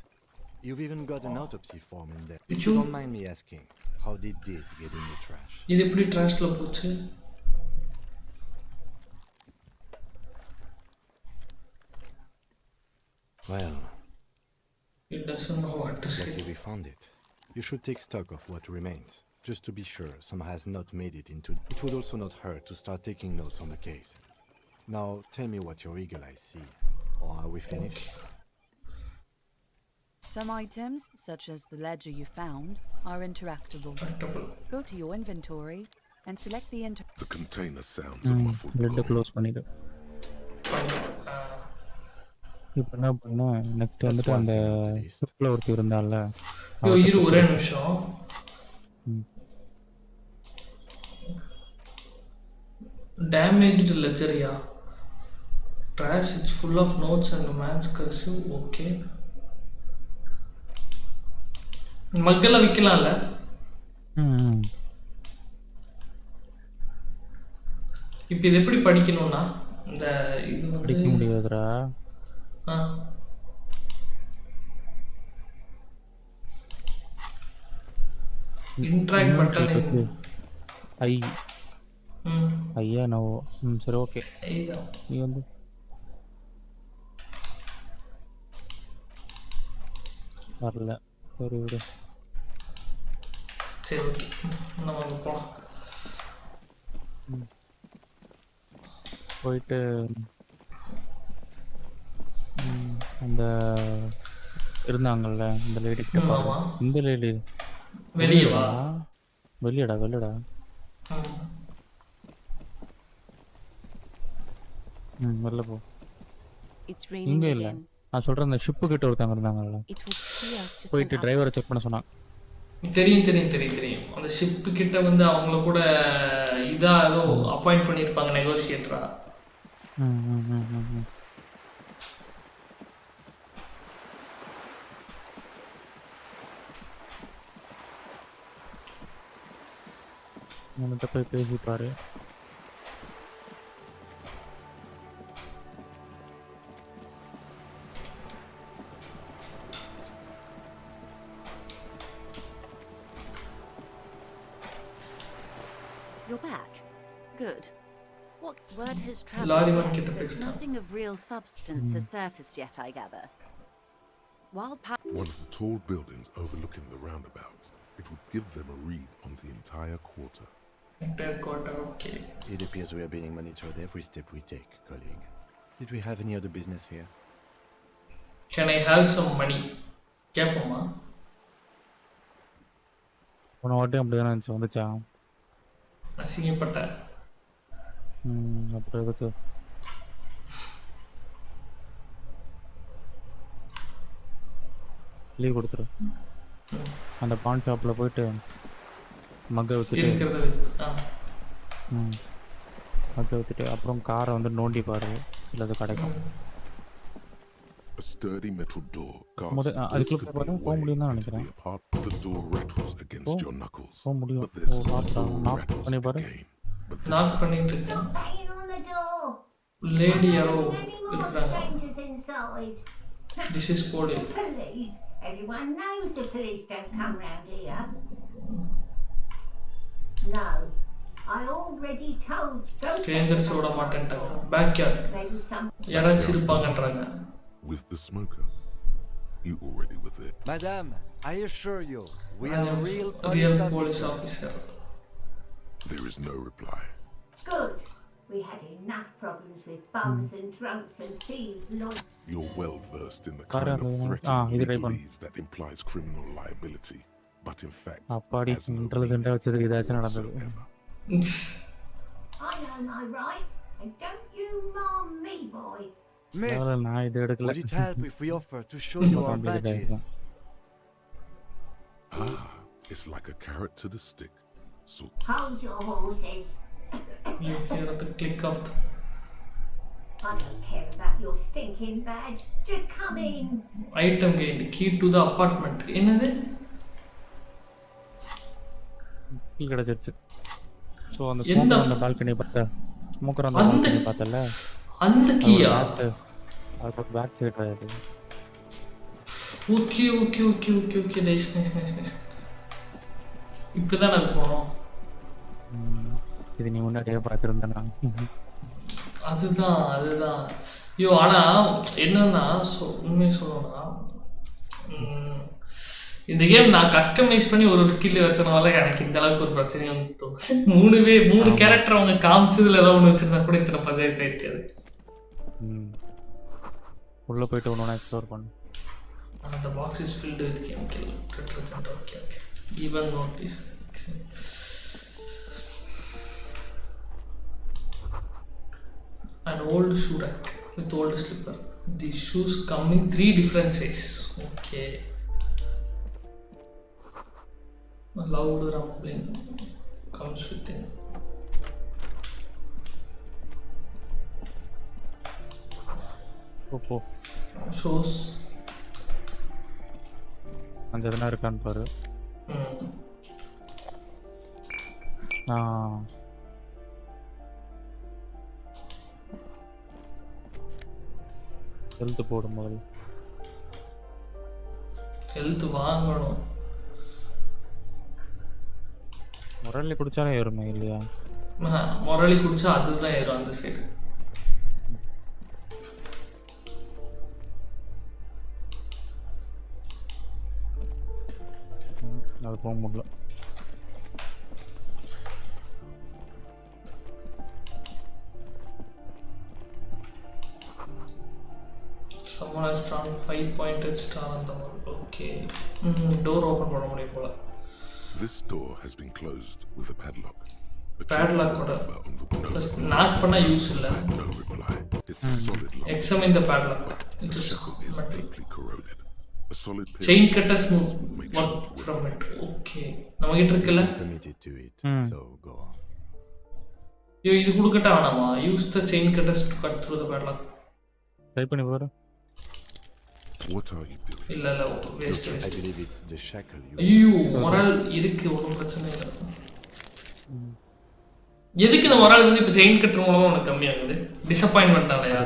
You've even got an autopsy form in there. If you don't mind me asking, how did this get in the trash? இது எப்படி ட்ராஷ்ல போச்சு? Well, it doesn't know what to say. Lucky we found it. You should take stock of what remains, just to be sure some has not made it into... It would also not hurt to start taking notes on the case. Now, tell me what your eagle eyes see. Or are we finished? Some items, such as the ledger you found, are interactable. Go to your inventory and select the The container sounds a muffled blow. Close பண்ணிடு. இப்போ என்ன பண்ணா next வந்துட்டு அந்த ஷிப்ல ஒருத்தி இருந்தால இரு ஒரே நிமிஷம். Damaged ledger, yeah. Trash, it's full of notes and maths cursive. Okay. மக்கள விக்கலாம்ல. இப்போ இது எப்படி படிக்கணும்னா இந்த இது வந்து படிக்க முடியாதுடா. இன்ட்ராக்ட் பட்டன் ஐ ஐயா நோ. சரி ஓகே. நீ வந்து வரல. சரி விடு. சரி ஓகே, நம்ம அங்கே போகலாம். போயிட்டு அந்த இருந்தாங்கல்ல இந்த லேடி கிட்ட பாரு. இந்த லேடி வெளியவா? வெளியடா வெளியடா. வெளில போ. இங்கே இல்லை, நான் சொல்கிறேன் அந்த ஷிப்பு கிட்ட ஒருத்தவங்க இருந்தாங்கல்ல, போயிட்டு டிரைவரை செக் பண்ண சொன்னாங்க. தெரியும் தெரியும் தெரியும் தெரியும். அந்த ஷிப்பு கிட்ட வந்து அவங்கள கூட இதாக ஏதோ அப்பாயிண்ட் பண்ணியிருப்பாங்க நெகோசியேட்டரா. அவன்கிட்ட போய் பேசிப்பாரு. You're back. Good. What word has traveled west, but nothing of real substance has surfaced yet, I gather. One of the tall buildings overlooking the roundabout. It would give them a read on the entire quarter. Entire quarter, okay. It appears we are being monitored every step we take, colleague. Did we have any other business here? Can I have some money? கேப்போமா? போன வாட்டி அப்படிதான் இருந்துச்சு, வந்துச்சா? அசிங்கப்பட்ட. அப்புறம் எதுக்கு? Leave கொடுத்துரு. அந்த பான் ஷாப்பில் போயிட்டு மக்கை விற்றுட்டு மக்கை விற்றுட்டு அப்புறம் காரை வந்து நோண்டி பாரு, சிலது கிடைக்கும். A sturdy metal door அதுக்குள்ள போக முடியும் தான் நினைக்கிறேன். The door rattles against your knuckles. போக முடியும். நாக் பண்ணி பாரு. நாக் பண்ணிட்டு இருக்கேன். லேடி யாரோ இருக்காங்க. This is police. Everyone knows the police don't come round here. No, I already told. Strangers ஓட மாட்டேன்ட்டாங்க. Backyard. யாராச்சும் இருப்பாங்கன்றாங்க. With the smoker. You already with it. Madame, I assure you, we are real police officer. There is no reply. Good. We had enough problems with bums and drunks and thieves. You're well versed in the kind of threatening legalese that implies criminal liability, but in fact, has no meaning whatsoever. I know my rights, and don't you marm me, boy. Miss, would it help if we offer to show you our badges? It's like a carrot to the stick. So hold your horses. You hear the click of the... I don't care about your stinking badge. Just come in. Item gained. Key to the apartment. என்னது? Key கிடைச்சிருச்சு. So அந்த smoker அந்த balcony பார்த்தா, smoker அந்த balcony பார்த்தல, அந்த கீயா? அது back side அது. Okay okay okay okay okay nice nice nice nice. இப்பதான் அது போறோம். இது நீ முன்னாடியே பார்த்துருந்தேனா? அதுதான் அதுதான். ஐயோ ஆனால் என்னன்னா உண்மையை சொல்லணும்னா இந்த கேம் நான் கஸ்டமைஸ் பண்ணி ஒரு ஸ்கில் வச்சனால எனக்கு இந்த அளவுக்கு ஒரு பிரச்சனையும் தோணும். மூணு கேரக்டர் அவங்க காமிச்சதுல ஏதாவது ஒன்று வச்சிருந்தா கூட இத்தனை பஞ்சாயத்து இருக்காது. உள்ள போயிட்டு ஒன்று எக்ஸ்ப்ளோர் பண்ணு. அந்த box is filled with chemical detergent. Okay okay. Even notice. An old shoe rack with old slipper. These shoes come in 3 different sizes. Okay. A loud rumbling comes within. O shows அந்த இதெல்லாம் இருக்கான்னு பாரு. Health போடும் போது health வாங்கணும். முரளி குடிச்சாலே ஏறுமே இல்லையா? மொரளி குடிச்சா அதுதான் ஏறும் அந்த சைடு. அது போக முடியல. Someone has found 5-pointed star on the wall. Okay. Door open பண்ண முடியும் போல. This door has been closed with a padlock. Padlock கூட knock பண்ணா யூஸ் இல்ல. No reply. It's a solid lock. Examine the padlock. It is deeply corroded. A solid chain cutters move work from it. Okay. நமக்கிட்ட இருக்குல்ல? Committed to it. So go on. இது குடுக்கட்டா வேணாமா? Use the chain cutters to cut through the padlock. Try பண்ணி பாரு. What are you doing? இல்ல waste. I believe it's the shackle. ஐயோ moral இருக்கு ஒன்றும் பிரச்சனை இல்லை. எதுக்கு இந்த மொரல் வந்து இப்போ செயின் கட்டுற மூலமா உனக்கு கம்மியாகுது? டிசப்பாயின்மெண்ட் ஆலையா?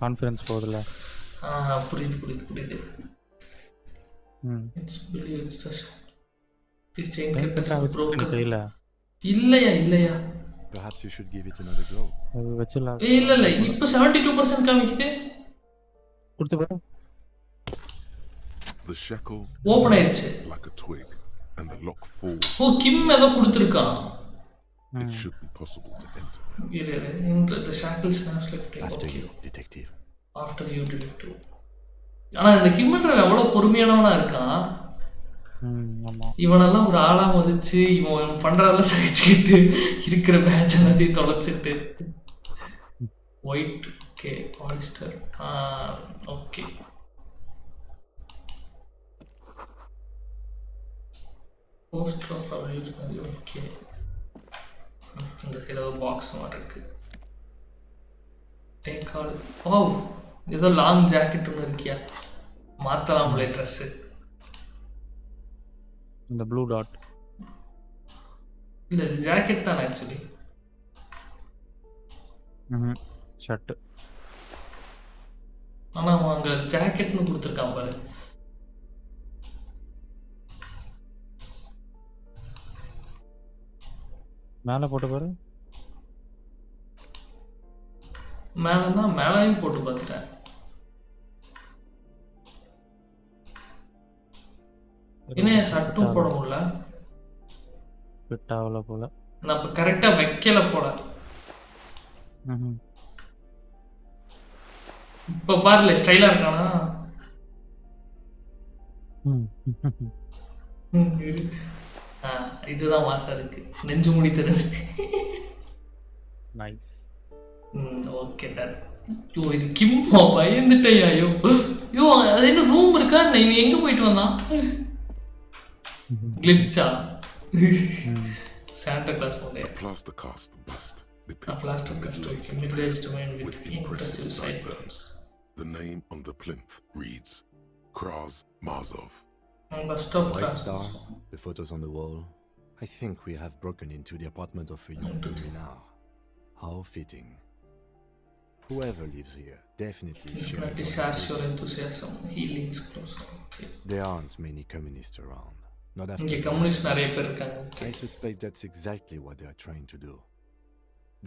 கான்ஃபிடன்ஸ் போகுதுல்ல. புரியுது. It's believe it's just this chain cutters broken. இல்லையா. Perhaps you should give it another go. வெச்சலாம். இல்ல இப்போ 72% காமிக்குது. கொடுத்து பாரு. The shackle ஓபன் ஆயிருச்சு. Like a twig and the lock falls. கிம் ஏதோ கொடுத்திருக்கான். It should be possible to enter. The shackle snaps like after you, detective. After you, detective. ஆனா இந்த கிம்ன்றவன் எவ்வளவு பொறுமையானவனா இருக்கான். ஆமா. இவனெல்லாம் ஒரு ஆளா மதிச்சு இவன் பண்றதெல்லாம் சகிச்சுக்கிட்டு இருக்கிற பேட்ச் எல்லாத்தையும் தொலைச்சிட்டு. White okay polyester okay. Poster of revolutionary okay. இந்த ஏதோ பாக்ஸ் மாதிரி இருக்கு. Take all. ஓ ஏதோ லாங் ஜாக்கெட் ஒன்று இருக்கியா? மாத்தலாம்ல ட்ரெஸ். இந்த ப்ளூ டாட் இல்ல இது ஜாக்கெட் தான் ஆக்சுவலி. ஷர்ட். ஆனா அவன் அங்க ஜாக்கெட்னு கொடுத்துருக்கான் பாரு. மேல போட்டு பாரு. மேலன்னா மேலையும் போட்டு பார்த்துட்டேன். என்ன ஷர்ட்டும் போட முடியல. ஃபிட் ஆகல போல. நான் கரெக்டா வைக்கல போல. இப்ப பாருல ஸ்டைலா இருக்கானா? இதுதான் மாசா இருக்கு. நெஞ்சு முடி தெரிஞ்சு. நைஸ். Okay done. யோ இது கிம்மா பயந்துட்டேயா? யோ அது என்ன ரூம் இருக்கா? நான் எங்க போயிட்டு வந்தான்? கிளிட்சா? சாண்டா கிளாஸ் ஒண்ணே. Plaster cast bust. A plaster cast middle-aged man with impressive sideburns. The name on the plinth reads Kraz Marzov. Bust of White star, the photos on the wall. I think we have broken into the apartment of a young luminar. How fitting. Whoever lives here definitely shares your enthusiasm. He leans closer. Okay. There aren't many communists around. Not after. I suspect that's exactly what they are trying to do.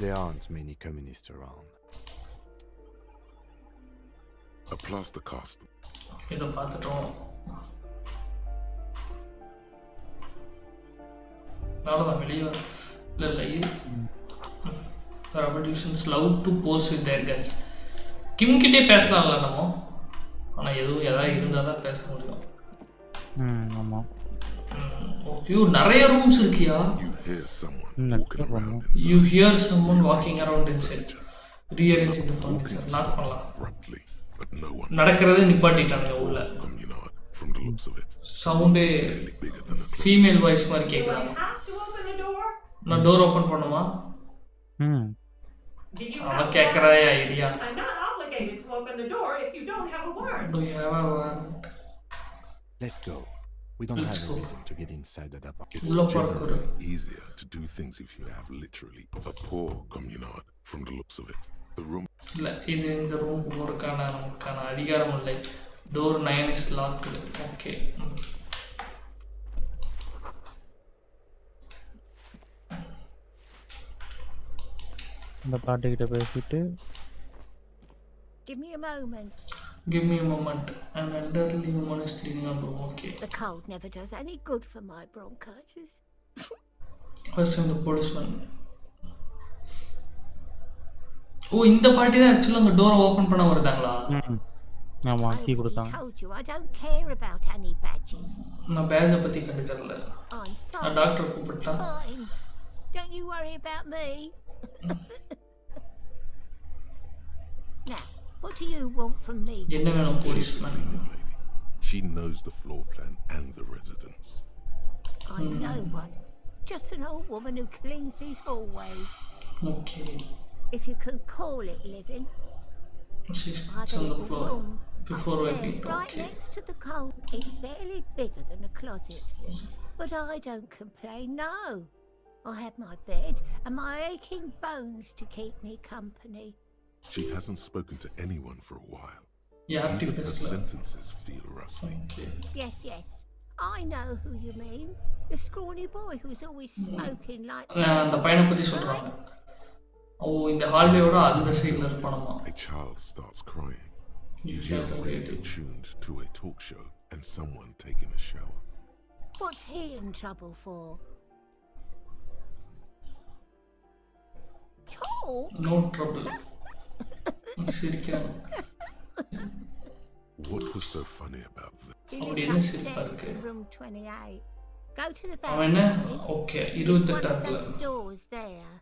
There aren't many communists around. A plaster cast. இத பார்த்துட்டோம். நாளதான் வெளியே இல்ல இது revolutions love to pose with their guns. கிம் கிட்டே பேசலாம்ல நம்ம. ஆனா எதுவும் ஏதாவது இருந்தா தான் பேச முடியும். ஆமா. ஓகே நிறைய ரூம்ஸ் இருக்கியா? You hear someone walking around inside. Rearranging the furniture. Knock பண்ணலாம். நடக்கிறதே நிப்பாட்டிட்டானுங்க உள்ள. சவுண்டே ஃபீமேல் வாய்ஸ் மாதிரி கேக்குதாங்க. நான் டோர் ஓபன் பண்ணுமா? அவன் கேக்குறாயா idea? I'm not obligated to open the door if you don't have a warrant. Do you have a warrant? Let's go. We don't have a reason to get inside that apartment. It's generally easier to do things if you have literally a poor communard from the looks of it. The room. இல்ல இது இந்த room போறதுக்கான நமக்கான அதிகாரம் இல்லை. Door 9 is locked. Okay. இந்த பாட்டிக்கிட்ட பேசிட்டு Give me a moment. Give me a moment. An elderly woman is cleaning up room. Okay. The cold never does any good for my bronchitis. First time the policeman. Oh, இந்த பாட்டி தான் actually அந்த டோரை open பண்ண வருதாங்களா? ஆமா key I கொடுத்தாங்க. told you I don't care about any badges. நான் பேஜை பத்தி கண்டுக்கறல. I'm fine. நான் டாக்டர் கூப்பிட்டா. Fine. Don't you worry about me. Now, what do you want from me? என்ன வேணும் policeman? She knows the floor plan and the residence. I'm no one. Just an old woman who cleans these hallways. Okay. If you can call it living. She's I've on a the little floor. room Before I upstairs, beat. right Okay. next to the cold. It's barely bigger than a closet. But I don't complain, no. I have my bed and my aching bones to keep me company. She hasn't spoken to anyone for a while. Yeah, even her sentences feel rusty. Okay. Yes, yes. I know who you mean. The scrawny boy who's always smoking like அந்த பையனை பத்தி சொல்றாங்க. ஓ இந்த ஹால்வேயோட அந்த சைடுல இருப்பானமா. A child starts crying. You hear the radio tuned to a talk show and someone taking a shower. What's he in trouble for? Talk? No trouble. சிரிக்கிறாங்க. What was so funny about that? அப்படி என்ன சிரிப்பா இருக்கு? Room 28. Go to the அவன் என்ன? balcony. Okay There's one of 28ல. those doors there.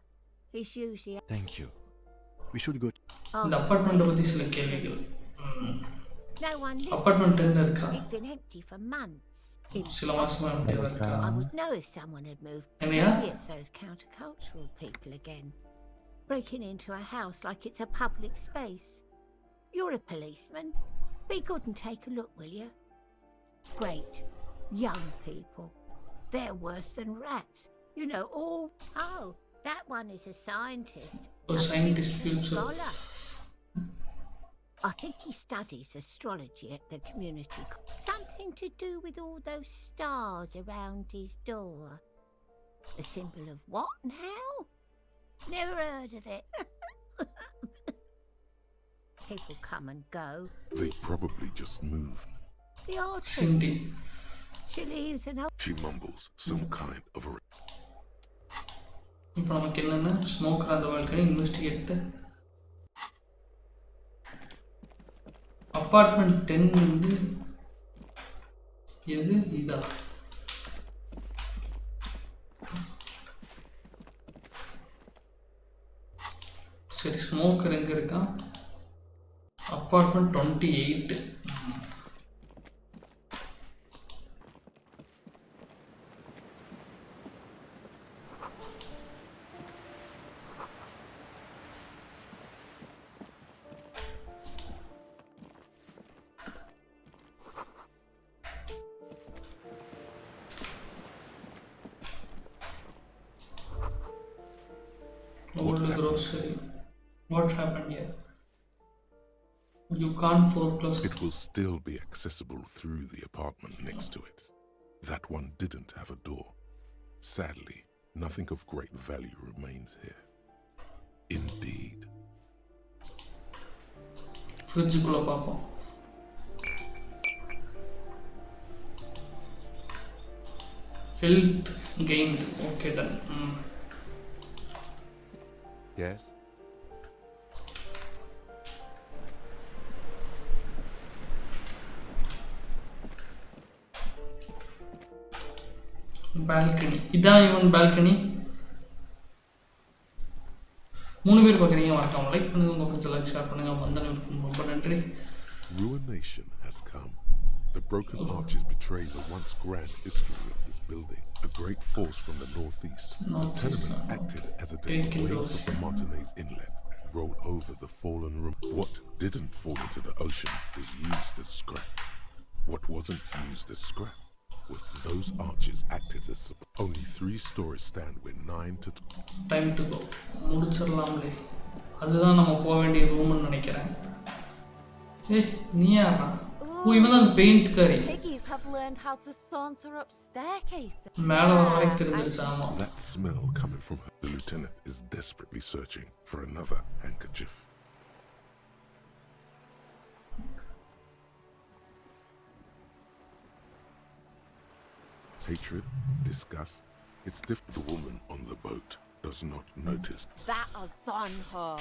It's usually Thank you. We should go. இந்த apartment பத்தி சில கேள்விகள். no one lives. அபார்ட்மெண்ட் என்ன இருக்கா? It's been empty for months. சில மாசமா empty-ஆ இருக்கா? I would know if someone had moved. என்னையா? Maybe it's those countercultural people again. Breaking into a house like it's a public space. You're a policeman. Be good and take a look, will you? Great. Young people. They're worse than rats. You know, all... Oh, that one is a scientist. A scientist future. Scholar. I think he studies astrology at the community. Something to do with all those stars around his door. A symbol of what now? Never heard of it. People come and go. They probably just move. The odd Cindy. She leaves an She mumbles some kind of a... இப்போ நமக்கு என்னன்னா smoker அந்த வாழ்க்கை investigate apartment 10 வந்து எது இதா சரி smoker எங்க இருக்கான் apartment 28 Old grocery. What happened here? You can't foreclose. It will still be accessible through the apartment next to it. That one didn't have a door. Sadly, nothing of great value remains here. Indeed. Fridge kulla paapom. Health gained. Okay, done. Yes? Balcony. இதான் இவன் balcony. 3 பேர் பார்க்குறீங்க மறக்காம like பண்ணுங்க உங்க friends share பண்ணுங்க வந்தனம் ரொம்ப நன்றி. Ruination has come. The broken arches betray the once grand history of this building. A great force from the northeast. The tenement acted as a dead waves of the Martinez Inlet rolled over the fallen room. What didn't fall into the ocean was used as scrap. What wasn't used as scrap was those arches acted as support. Only 3 stories stand with 9 to... Time to go. முடிச்சிரலாம்லே. அதுதான் நம்ம போக வேண்டிய ரூம்னு நினைக்கிறேன். ஏய் நீ யாரா? ஓ இவன் தான் பெயிண்ட் காரி. have learned how to saunter up staircases. That smell coming from her. The lieutenant is desperately searching for another handkerchief. Hatred, disgust, it's different. The woman on the boat does not notice. That is on her.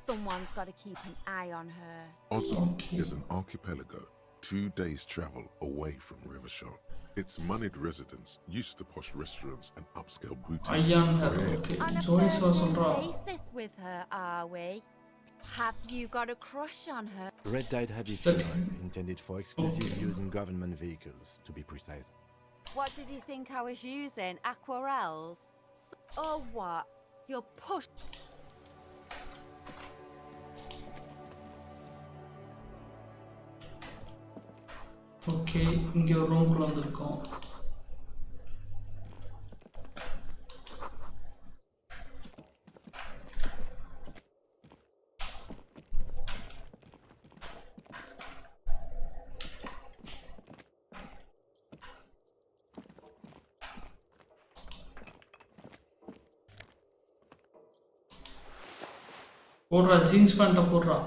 Someone's got to keep an eye on her. Ozon is an archipelago 2 days travel away from Rivershore. Its moneyed residents used to posh restaurants and upscale boutiques. On a personal basis with her, are we? Have you got a crush on her? Red-dyed habitual, intended for exclusive use in government vehicles, to be precise. What did you think I was using? Aquarels? Or what? You're pushed. Okay, இங்கே ஒரு ரூம்குள்ள வந்திருக்கோம். போடுறா, jeans பேண்ட்டை போடுறா.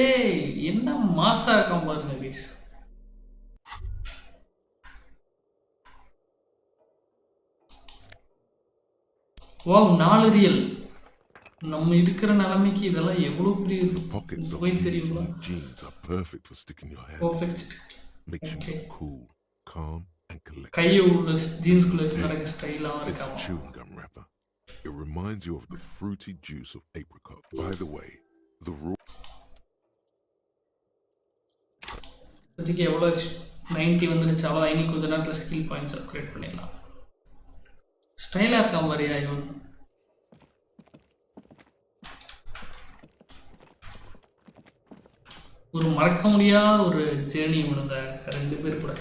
ஏய், என்ன மாசா இருக்கான் பாருங்க கைஸ். Wow, 4 real. நம்ம இருக்கிற நிலைமைக்கு இதெல்லாம் எவ்வளவு பெரிய போய் தெரியுமா? Jeans are perfect for sticking your hair. Perfect. Makes you look cool, calm and collected. கையை உள்ள ஜீன்ஸ்குள்ள நடக்க ஸ்டைலா It's இருக்கான். a chewing gum wrapper. It reminds you of the fruity juice of apricot. By the way, the raw அதுக்கு எவ்வளோ 90 வந்துருச்சு. அவ்வளோதான், இனி கொஞ்ச நேரத்தில் ஸ்கில் பாயிண்ட்ஸ் அப்கிரேட் பண்ணிடலாம். ஸ்டைலாக இருக்கான் மாதிரியா இவன். ஒரு மறக்க முடியாத ஒரு ஜேர்னி இவனுங்க 2 பேர் கூட.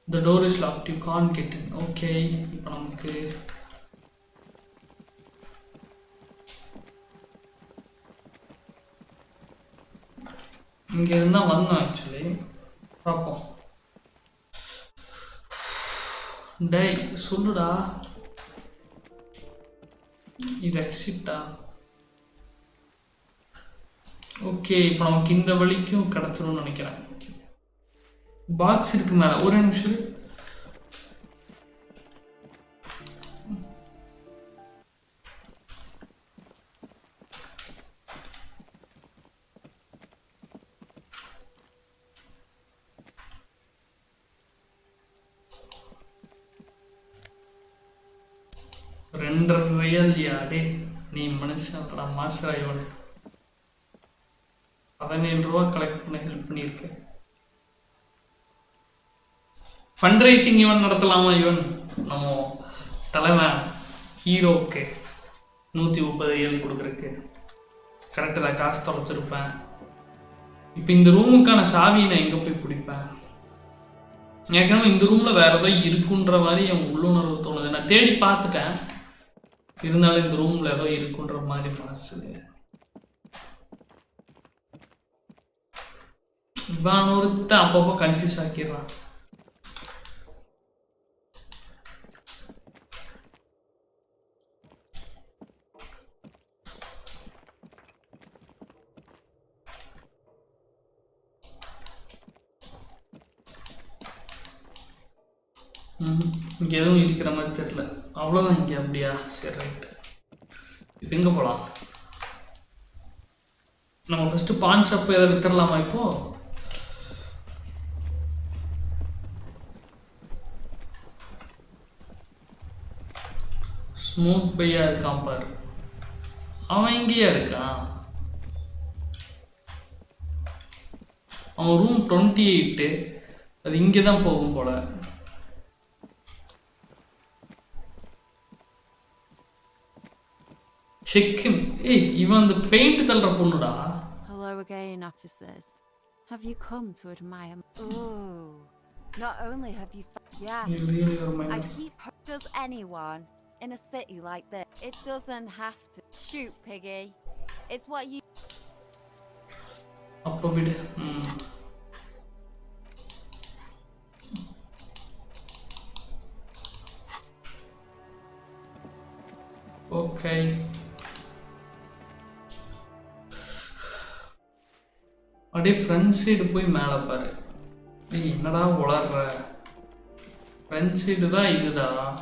The door is locked, you can't get in. Okay, இப்போ நமக்கு இங்க இருந்தா வந்தோம். ஆக்சுவலி பார்ப்போம். டேய் சொல்லுடா, இது எக்ஸிட்டா? ஓகே, இப்போ நமக்கு இந்த வழிக்கும் கிடச்சிரும்னு நினைக்கிறேன். பாக்ஸ் இருக்கு மேல. ஒரு நிமிஷம். ரியல் யாடே, நீ மனுஷன் மாஸ்டர் ஆயிவன். 17 ரூபா கலெக்ட் பண்ண ஹெல்ப் பண்ணியிருக்க. ஃபண்ட் ரைசிங் ஈவென்ட் நடத்தலாமா? ஈவன் நம்ம தலைவன் ஹீரோக்கு 130 ரியல் கொடுக்குறக்கு கரெக்டாக தான் காசு தொலைச்சிருப்பேன். இப்போ இந்த ரூமுக்கான சாவியை நான் எங்கே போய் பிடிப்பேன்? ஏற்கனவே இந்த ரூமில் வேறு ஏதோ இருக்குன்ற மாதிரி என் உள்ளுணர்வு தோணுது. நான் தேடி பார்த்துட்டேன், இருந்தாலும் இந்த ரூமில் ஏதோ இருக்குன்ற மாதிரி மனசு. இவன் ஒருத்த அப்பப்போ கன்ஃபியூஸ் ஆக்கிடுறான். இங்கே எதுவும் இருக்கிற மாதிரி தெரியல. அவ்வளோதான். இங்கே அப்படியா? சரி, ரைட்டு. இப்போ எங்கே போகலாம்? நம்ம ஃபஸ்ட்டு பான் ஷாப் ஏதாவது வித்துடலாமா? இப்போ ஸ்மூத் பையா இருக்கான் பாரு, அவன் இங்கேயா இருக்கான்? அவன் ரூம் 28. அது இங்கே தான் போகும் போல. Check him. Hey, இவன் the paint தள்ளுற பொண்ணுடா. Hello again, officers. Have you come to admire? Oh, not only have you, yeah. I keep. Does anyone in a city like this. It doesn't have to. Shoot, Piggy. It's what you... அப்போ விடு. Okay. அப்படியே front side போய் மேலே பாரு. என்னடா உளர்ற? Front side தான் இதுதான்.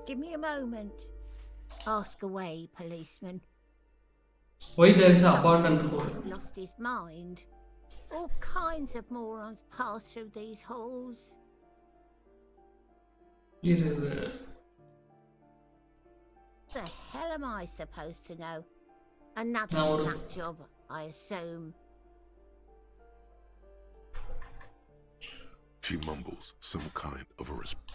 Give me a moment. Ask away, policeman. Why there is an abandoned hole? Lost his mind. All kinds of morons pass through these halls. The hell am I supposed to know? Another nut job, I assume. She mumbles some kind of a response.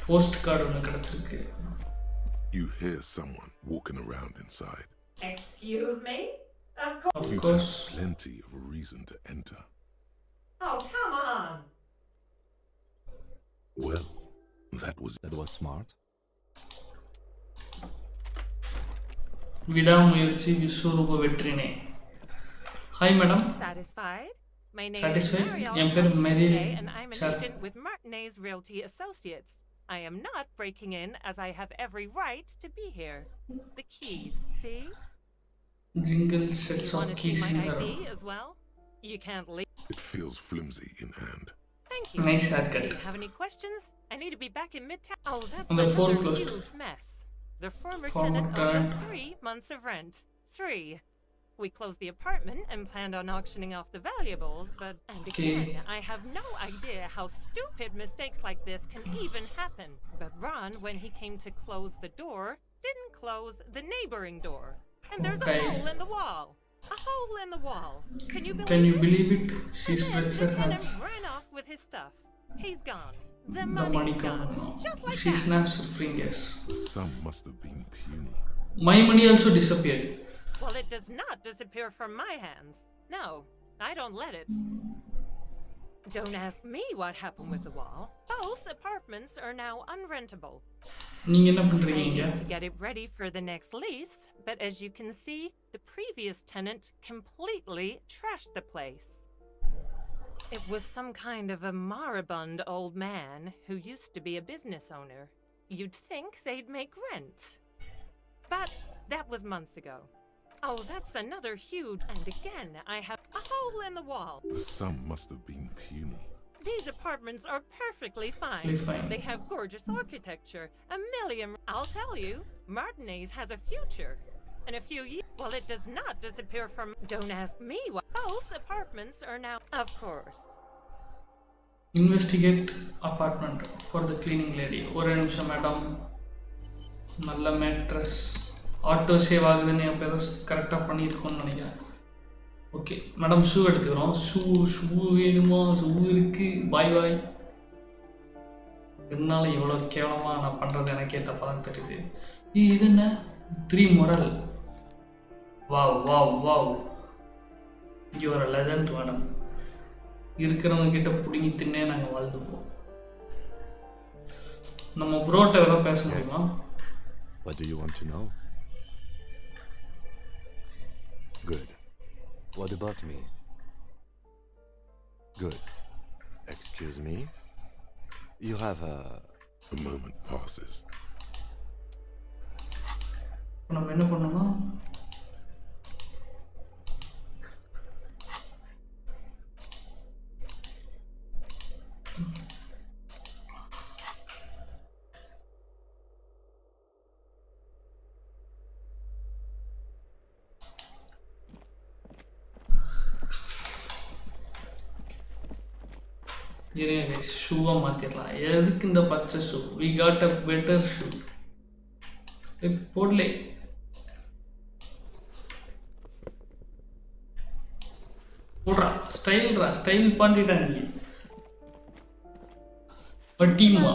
Postcard ஒன்னு கிடைச்சிருக்கு. You hear someone walking around inside. Excuse me? Of course. You have plenty of reason to enter. Oh, come on. Well, that was smart. விடாமுயற்சி விஸ்வரூப வெற்றினே. Hi madam. Satisfied? My name Satisfied? is Mariel என் பேர் Mariel. and I'm an agent with Martinez Realty Associates. I am not breaking in as I have every right to be here. The keys, see? Jingle sets of keys in my her. ID as well? You can't leave. It feels flimsy in hand. Thank you. Nice haircut. Do you have any questions? I need to be back in Midtown. Oh, that's And the phone another closed. huge mess. The former Former tenant owes tenant. us 3 months of rent. 3. We closed the apartment and planned on auctioning off the valuables, but... And again, I have no idea how stupid mistakes like this can even happen. But Ron, when he came to close the door, didn't close the neighboring door. And there's a hole in the wall. A hole in the wall. Can you believe it? She spreads her hands. Ran off with his stuff. He's gone. The money gone. Just like She that. snaps her fingers. The sum must have been puny. My money also disappeared. Well, it does not disappear from my hands. No, I don't let it. Don't ask me what happened with the wall. Both apartments are now unrentable. நீங்க என்ன I பண்றீங்க? need to get it ready for the next lease, but as you can see, the previous tenant completely trashed the place. It was some kind of a moribund old man who used to be a business owner. You'd think they'd make rent. But that was months ago. Oh, that's another huge... And again, I have a hole in the wall. The sum must have been puny. These apartments are perfectly fine. They have gorgeous architecture. A million... I'll tell you, Martinez has a future. In a few years... Well, it does not disappear from... Don't ask me what... Both apartments are now... Of course. Investigate apartment for the cleaning lady. ஒரு நிமிஷம் madam. நல்ல mattress. Auto save ஆகுதுன்னு அப்போ ஏதோ கரெக்டாக பண்ணியிருக்கோன்னு நினைக்கிறேன். Okay madam shoe எடுத்துக்கிறோம். Shoe வேணுமா? ஷூ இருக்கு. பாய் பாய். இருந்தாலும் இவ்வளோ கேவலமாக நான் பண்ணுறது எனக்கே தப்பாக தான் தெரியுது. இது என்ன 3 mural. Wow wow wow. You are a legend madam. இருக்கிறவங்க கிட்ட பிடிங்கி தின்னே நாங்கள் வாழ்ந்துப்போம். நம்ம ப்ரோட்ட ஏதாவது பேச முடியுமா? What do you want to know? Good. What about me? Good. Excuse me? You have a... A moment passes. நம்ம என்ன பண்ணணும்? இருங்க ஷூவை மாற்றிடலாம். எதுக்கு இந்த பச்சை shoe? We got a better shoe. போடலே போடுறா. ஸ்டைல் பண்ணிட்டாங்க. டீமா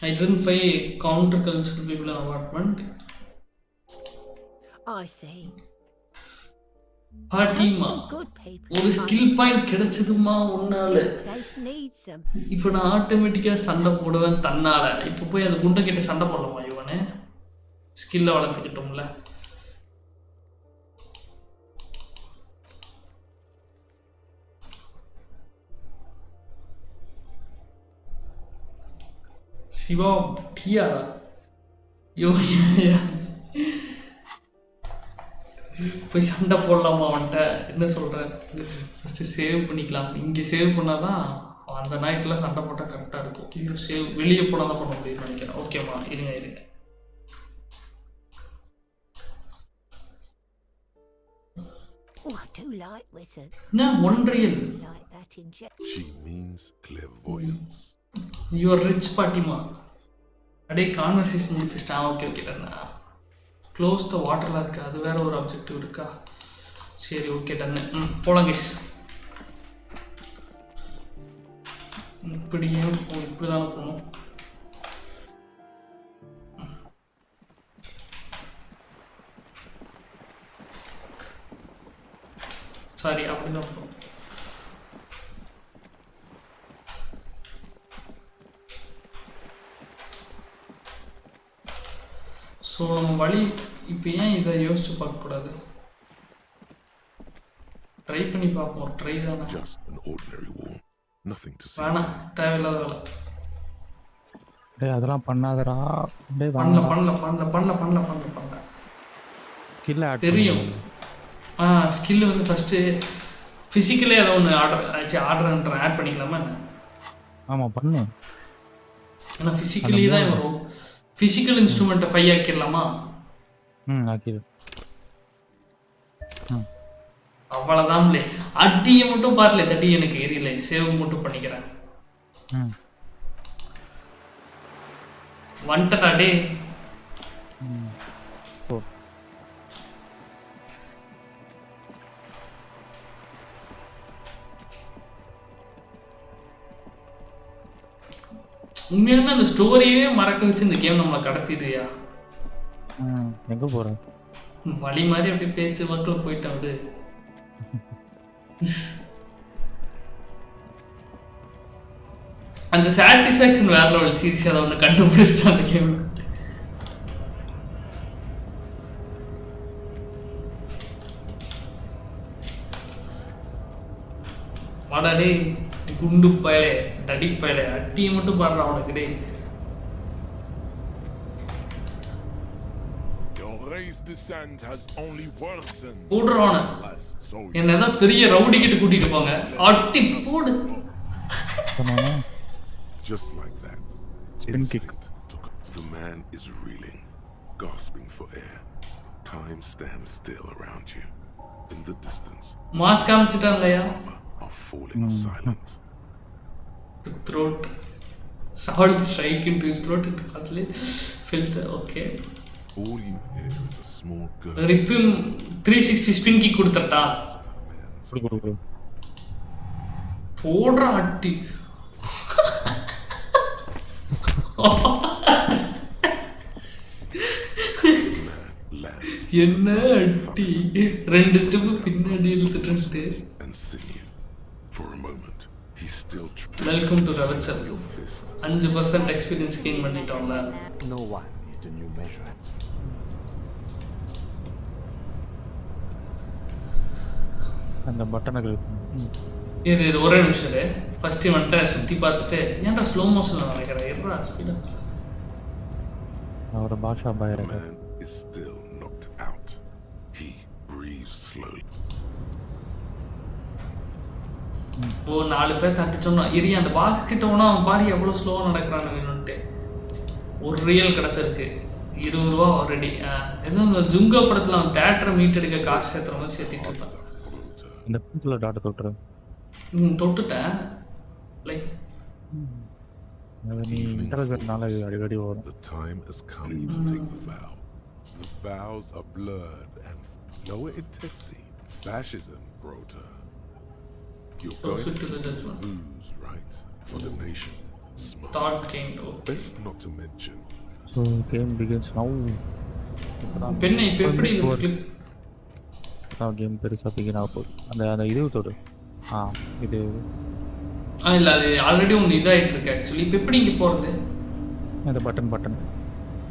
identify counter-cultural people in apartment. I see. டீமா ஒரு ஸ்கில் பாயிண்ட் கிடைச்சதுமா உன்னால. இப்போ நான் ஆட்டோமேட்டிக்கா சண்டை போடுவேன் தன்னால. இப்போ போய் அந்த குண்டை கிட்ட சண்டை போடலாமா இவனே? ஸ்கில்ல வளர்த்துக்கிட்டோம்ல. சிவா டியாரா போய் சண்டை போடலாமா அவன்கிட்ட? என்ன சொல்ற? ஃபர்ஸ்ட் சேவ் பண்ணிக்கலாம். இங்கே சேவ் பண்ணாதான் அந்த நைட்ல சண்டை போட்டால் கரெக்டாக இருக்கும். ஐயோ சேவ் வெளியே போனால் தான் பண்ண முடியும்னு நினைக்கிறேன். ஓகேம்மா இருங்க. என்ன ஒன்றியல்? She means clairvoyance. You are rich பாட்டிமா. அடே கான்வர்சேஷன் முடிச்சிட்டா. ஓகே டன்னா. Close the water lock. அது வேற ஒரு ஆப்ஜெக்டிவ் இருக்கா? சரி ஓகே டன்னு. போலாம் கைஸ். இப்படிதானே போகணும். சாரி அப்படிதான் போகணும். ஸோ நம்ம வழி இப்போ ஏன் இதை யோசிச்சு பார்க்கக்கூடாது? ட்ரை பண்ணி பார்ப்போம். ட்ரை தானே. வேணாம் தேவையில்லாத வேலை. அதெல்லாம் பண்ணாதடா. பண்ணல ஸ்கில் ஆட் தெரியும். ஸ்கில் வந்து ஃபர்ஸ்ட் ஃபிசிக்கலே ஏதோ ஒன்று ஆர்டர் ஆட் பண்ணிக்கலாமா என்ன? ஆமாம் பண்ணு. ஏன்னா ஃபிசிக்கலி தான் வரும். ஃபிசிக்கல் இன்ஸ்ட்ருமெண்ட்டை 5 ஆக்கிடலாமா? ஆக்கிடு. அவ்வளோதான். அடியை மட்டும் பாருல. தடி எனக்கு ஏரியல. சேவ் மட்டும் பண்ணிக்கிறேன். வந்துட்டா டே. உண்மையாலுமே அந்த ஸ்டோரியே மறக்க வச்சு இந்த கேம் நம்மளை கடத்திடுயா. எங்க போற? வழி மாதிரி அப்படியே பேச்சு வாக்கில் போயிட்டான். விடு. அந்த சாட்டிஸ்ஃபேக்ஷன் வேற லெவல். சீரியஸா அதை ஒன்று கண்டுபிடிச்சிட்டான் அந்த கேம். வாடாடே குண்டு பயலே தடி பயலே. அட்டியை மட்டும் பாடுறான் அவனுக்கு. டே போடுறவன என்னதான் பெரிய ரவுடி கிட்ட கூட்டிட்டு போங்க. அட்டி போடு. Just like that. Spin kick. The man is reeling, gasping for air. Time stands still around you. In the distance, mask காமிச்சிட்டான்லையா? Are falling silent. The throat. Sound strike into his throat. It hardly felt the okay. All you hear is a small girl. Rip him 360 spin kick கொடுத்தட்டா. போடுறா அட்டி. என்ன அட்டி? 2 step பின்னாடி இழுத்துட்டு. For a moment, he's still. Welcome to Ravachar. 5% experience gain பண்ணிட்டோம்ல. No one is the new measure. அந்த பட்டனை இரு ஒரே நிமிஷம். ஃபர்ஸ்ட் வந்துட்டு சுற்றி பார்த்துட்டு ஏன்டா ஸ்லோ மோஷன்ல நடக்கிற? இருடா ஸ்பீடா. அவரோட பாஷா பயரா is still knocked out. He breathes slowly. ஓ 4 பேர் தட்டிச்சோம்னா இரு அந்த பாக்கு கிட்ட போனா அவன் பாரு எவ்வளவு ஸ்லோவா நடக்கிறான்னு வேணும்ட்டு. ஒரு ரியல் கிடைச்சிருக்கு. 20 ரூபா ஆல்ரெடி. ஏதோ இந்த ஜுங்கோ படத்துல அவன் தியேட்டர் மீட் எடுக்க காசு சேர்த்துற மாதிரி சேர்த்திட்டு இருக்கான். இந்த பிங்க்ல டாட் தொட்டுற. தொட்டுட்டேன் லைக் Evening falls. அடிக்கடி வரும். The time has come to take the vow. The vows are blurred and lower intestine. Fascism, Brota. You're going to lose, right? For the nation. Smart. Thought gained, okay. Best not to mention. So game begins now. பெண்ணை இப்போ எப்படி இருக்கு? Game பெருசாக begin ஆக போகுது. அந்த இது தொடு. இது இல்லை அது ஆல்ரெடி ஒன்று இதாகிட்டு இருக்கு ஆக்சுவலி. இப்போ எப்படி இங்கே போகிறது? அந்த பட்டன்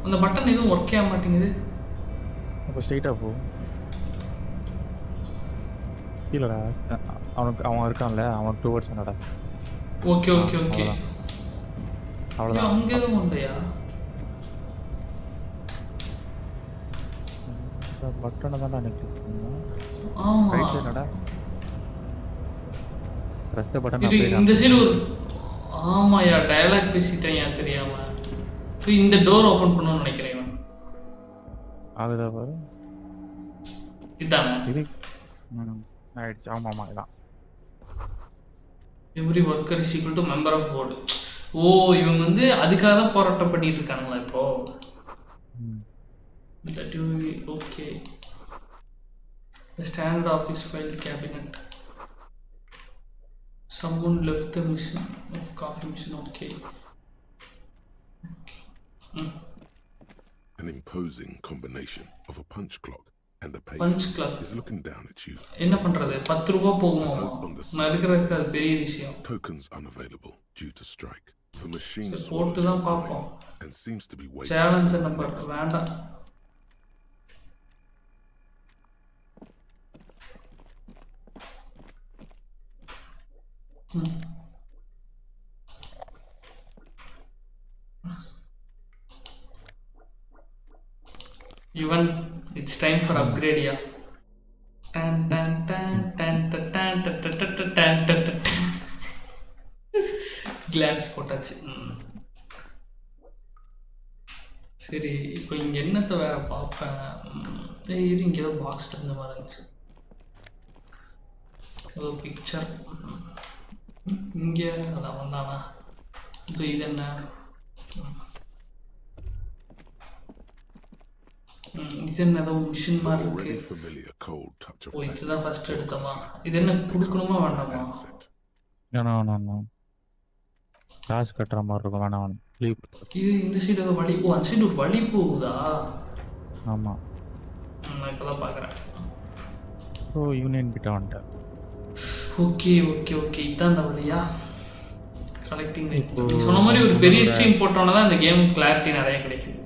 அந்த பட்டன் எதுவும் ஒர்க் ஆக மாட்டேங்குது. அப்போ ஸ்ட்ரைட்டாக போ. இல்லைடா அவன் இருக்கான்ல அவன் டுவர்ட்ஸ் என்னடா. ஓகே ஓகே ஓகே அவ்வளோதான். அங்கே எதுவும் இல்லையா? பட்டனை தான் எனக்கு ஆமா ரைட் சைடுடா பிரஸ் தி பட்டன். இந்த சைடு ஒரு ஆமாயா டயலாக் பேசிட்டேன் தெரியாம. இந்த டோர் ஓபன் பண்ணனும்னு நினைக்கிறேன். ஆகுதா பாரு. இதானே இது ரைட். ஆமாமா இதான். Every worker is equal to member of board. ஓ இவங்க வந்து அதுக்காக தான் போராட்டம் பண்ணிட்டு இருக்காங்களா இப்போ? That you okay. The standard office file cabinet. Someone left the mission of coffee mission. Okay. An imposing combination of a punch clock and a punch payphone clock is looking down at you. என்ன பண்றது? 10 ரூபாய் போகுமா? நான் இருக்கிறதுக்கு அது பெரிய விஷயம். Tokens unavailable due to strike. The machine போட்டு தான் பார்ப்போம். And seems to be waiting. Challenge number வேண்டாம். Even it's time for upgrade, yeah. Tan tan tan tan tan tan tan tan. Glass போட்டாச்சு. சரி இப்போ இங்க என்னத்தை வேற பார்ப்பேன். இது இங்க ஏதோ பாக்ஸ் இருந்த மாதிரி இருந்துச்சு. ஏதோ பிக்சர் இங்கே அதான் வந்தானா? இது என்ன? இது என்ன ஏதோ மிஷின் மாதிரி இருக்கு. ஓ இதுதான் ஃபர்ஸ்ட் எடுத்தமா? இது என்ன கொடுக்கணுமா வேண்டாமா? வேணாம் காசு கட்டுற மாதிரி இருக்கும். வேணாம் இது இந்த சைடு ஏதோ வழி. ஓ அந்த சைடு வழி போகுதா? ஆமாம் நான் இப்போதான் பார்க்குறேன். ஓ யூனியன் கிட்ட வந்துட்டேன். ஓகே ஓகே ஓகே இதான் அந்த வழியா? Collecting right. சொன்ன மாதிரி ஒரு பெரிய ஸ்ட்ரீம் போட்டோன்னா தான் இந்த கேம் கிளாரிட்டி நிறைய கிடைக்குது.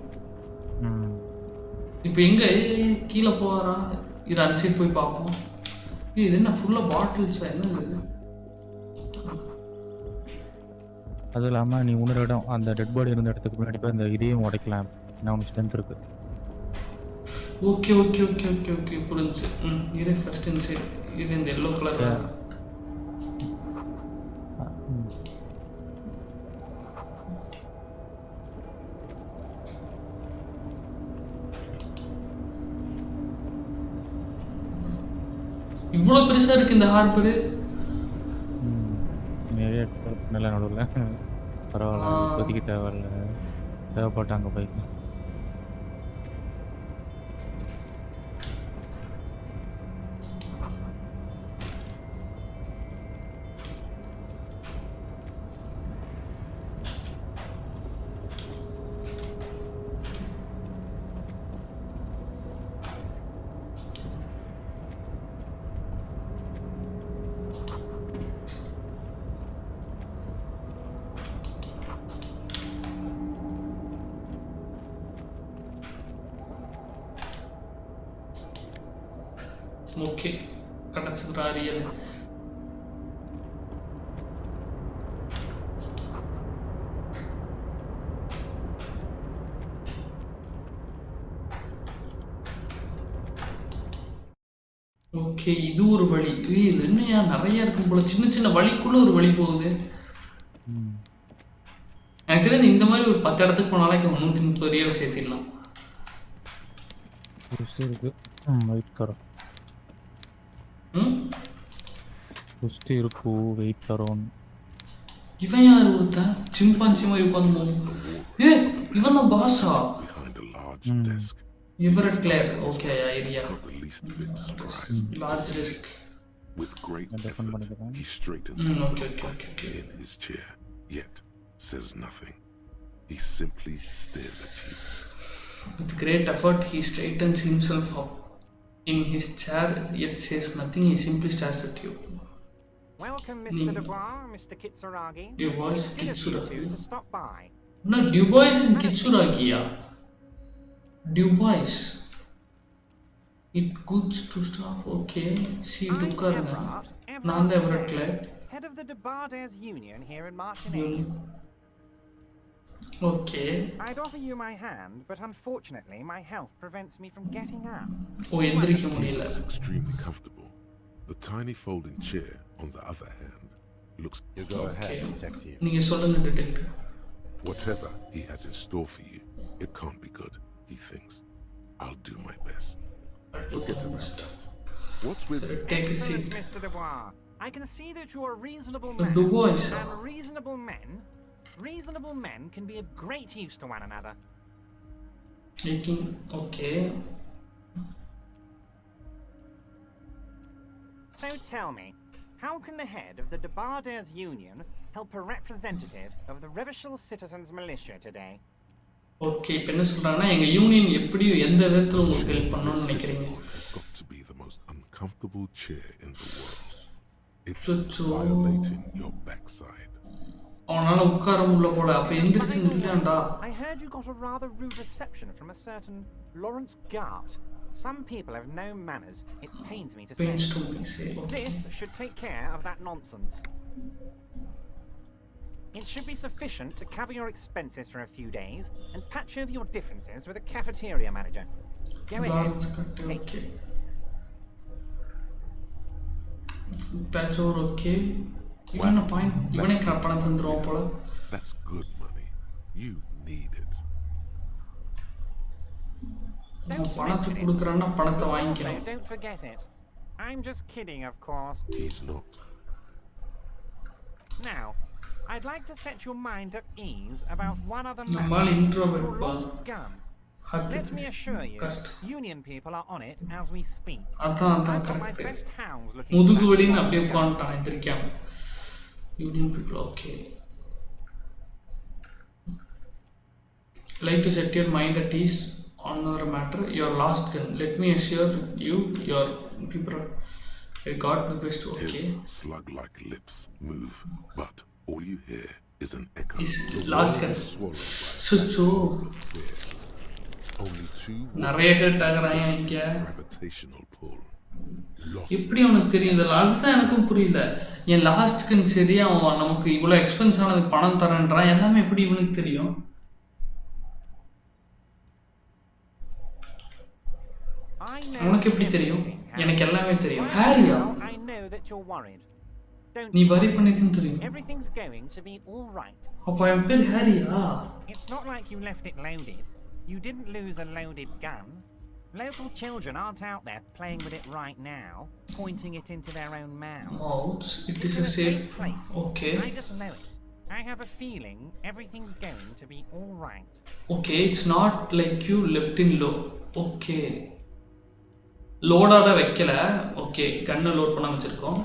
இப்போ எங்கே கீழே போகிறா? இது அந்த சைடு போய் பார்ப்போம். இது என்ன ஃபுல்லாக பாட்டில்ஸா? என்ன இது? அதுவும் இல்லாமல் நீ இன்னொரு இடம் அந்த டெட் பாடி இருந்த இடத்துக்கு முன்னாடி போய் அந்த இதையும் உடைக்கலாம். நான் உனக்கு ஸ்ட்ரென்த் இருக்கு. Okay okay okay okay okay புரிஞ்சு. இது ஃபர்ஸ்ட் இந்த சைடு இது இந்த எல்லோ கலர். இவ்வளோ பெருசாக இருக்கு இந்த ஹார்பரு. நிறைய நல்ல நடுவில் பரவாயில்ல. இப்போதைக்கு தேவைப்பட்டாங்க பைக். ஓகே கிடச்சிதுரா ரியல். ஓகே இது ஒரு வழி. இது என்னையா நிறைய இருக்கும் போல. சின்ன சின்ன வழிக்குள்ள ஒரு வழி போகுது. எனக்கு தெரியாது இந்த மாதிரி ஒரு 10 இடத்துக்கு போனாலே 130 ரியல் சேர்த்திடலாம். சுஸ்தி இருக்கு வெயிட் தரோன் இவன் யார் ஒருத்தன் சிம்பான்சி மாதிரி உட்காந்து ஏய் இவன் தான் பாஸா behind a large desk. Everett Clare, okay, idea. Not the least bit surprised to Large see risk. me. With great effort, he straightens okay, himself okay. in his chair, yet says nothing. He simply stares at you. With great effort, he straightens himself up in his chair, yet says nothing. He simply stares at you. Welcome, Mr. Dubois, Mr. Kitsuragi. Dubois, It's good of you Kitsuragi. two to stop by. No, Dubois and Kitsuragi, yeah. Dubois. It goods to stop, okay. See, Dukarna. Nanda Everett Clare. Head of the Debarders Union here in Martinez. Okay. I'd offer you my hand, but unfortunately my health prevents me from getting up. Oh, Endrikka He mudiyala. looks extremely comfortable. The tiny folding chair, on the other hand, looks... You go ahead, detective. நீங்க சொல்லுங்க detective. Whatever he has in store for you, it can't be good, he thinks. I'll do my best. Forget about that. What's with... Take a seat. Excellent, Mr. Dubois. I can see that you are a reasonable The man. Dubois. And reasonable men can be of great use to one another. Making, okay. So tell me, how can the head of the Debarders Union help a representative of the Revachol Citizens Militia today? Okay இப்போ என்ன சொல்றாங்கன்னா எங்க union எப்படி எந்த விதத்துல உங்களுக்கு help பண்ணணும்னு நினைக்கிறீங்க It's got to be the most uncomfortable chair in the world. It's violating your backside. அவனால உட்கார முடியல போல அப்ப எந்திரிச்சு நில்லாண்டா I heard you got a rather rude reception from a certain Lawrence Gart. Some people have no manners. It pains me to say. Pains to me, say. Okay. This should take care of that nonsense. It should be sufficient to cover your expenses for a few days and patch over your differences with the cafeteria manager. Go ahead. Okay. Patch over, okay. Even a point. Even a பணம் தந்துருவோம் போல. That's good money. You need it. பணத்தை கொடுக்கறான்னா பணத்தை வாங்கிக்கணும். Don't forget it. I'm just kidding, of course. He's not. Now, I'd like to set your mind at ease about one other Normal matter. introvert Your lost gun. Let me assure you, Union people are on it as we speak. அதான் I've got my correct best hounds looking. முதுகு வலின்னு அப்படியே உட்காந்துட்டான் எந்திரிக்காம union people okay like to set your mind at ease on another matter your last gun let me assure you your people I got the best okay His slug-like lips move, but all you hear is an echo. His last gun switch Only two நிறைய head ஆகுறாங்க இங்க gravitational pull. எப்படி அவனுக்கு தெரியும் இதெல்லாம் அதுதான் எனக்கும் புரியல என் லாஸ்ட்க்குன்னு சரி அவன் நமக்கு இவ்வளோ எக்ஸ்பென்ஸ் ஆனதுக்கு பணம் தரேன்றான் எல்லாமே எப்படி இவனுக்கு தெரியும் உனக்கு எப்படி தெரியும் எனக்கு எல்லாமே தெரியும் ஹாரியா I know that you're worried. Don't நீ வரி பண்ணிருக்குன்னு தெரியும் Everything's going to be all right. அப்போ என் பேர் ஹாரியா It's not like you left it loaded. You didn't lose a loaded gun. Local children aren't out there playing with it right now, pointing it into their own mouths. It is a safe place. Okay. I just know it. I have a feeling everything's going to be all right. Okay, it's not like you left in low. Okay. லோடாட வைக்கல okay கன்னை load பண்ண வச்சிருக்கோம்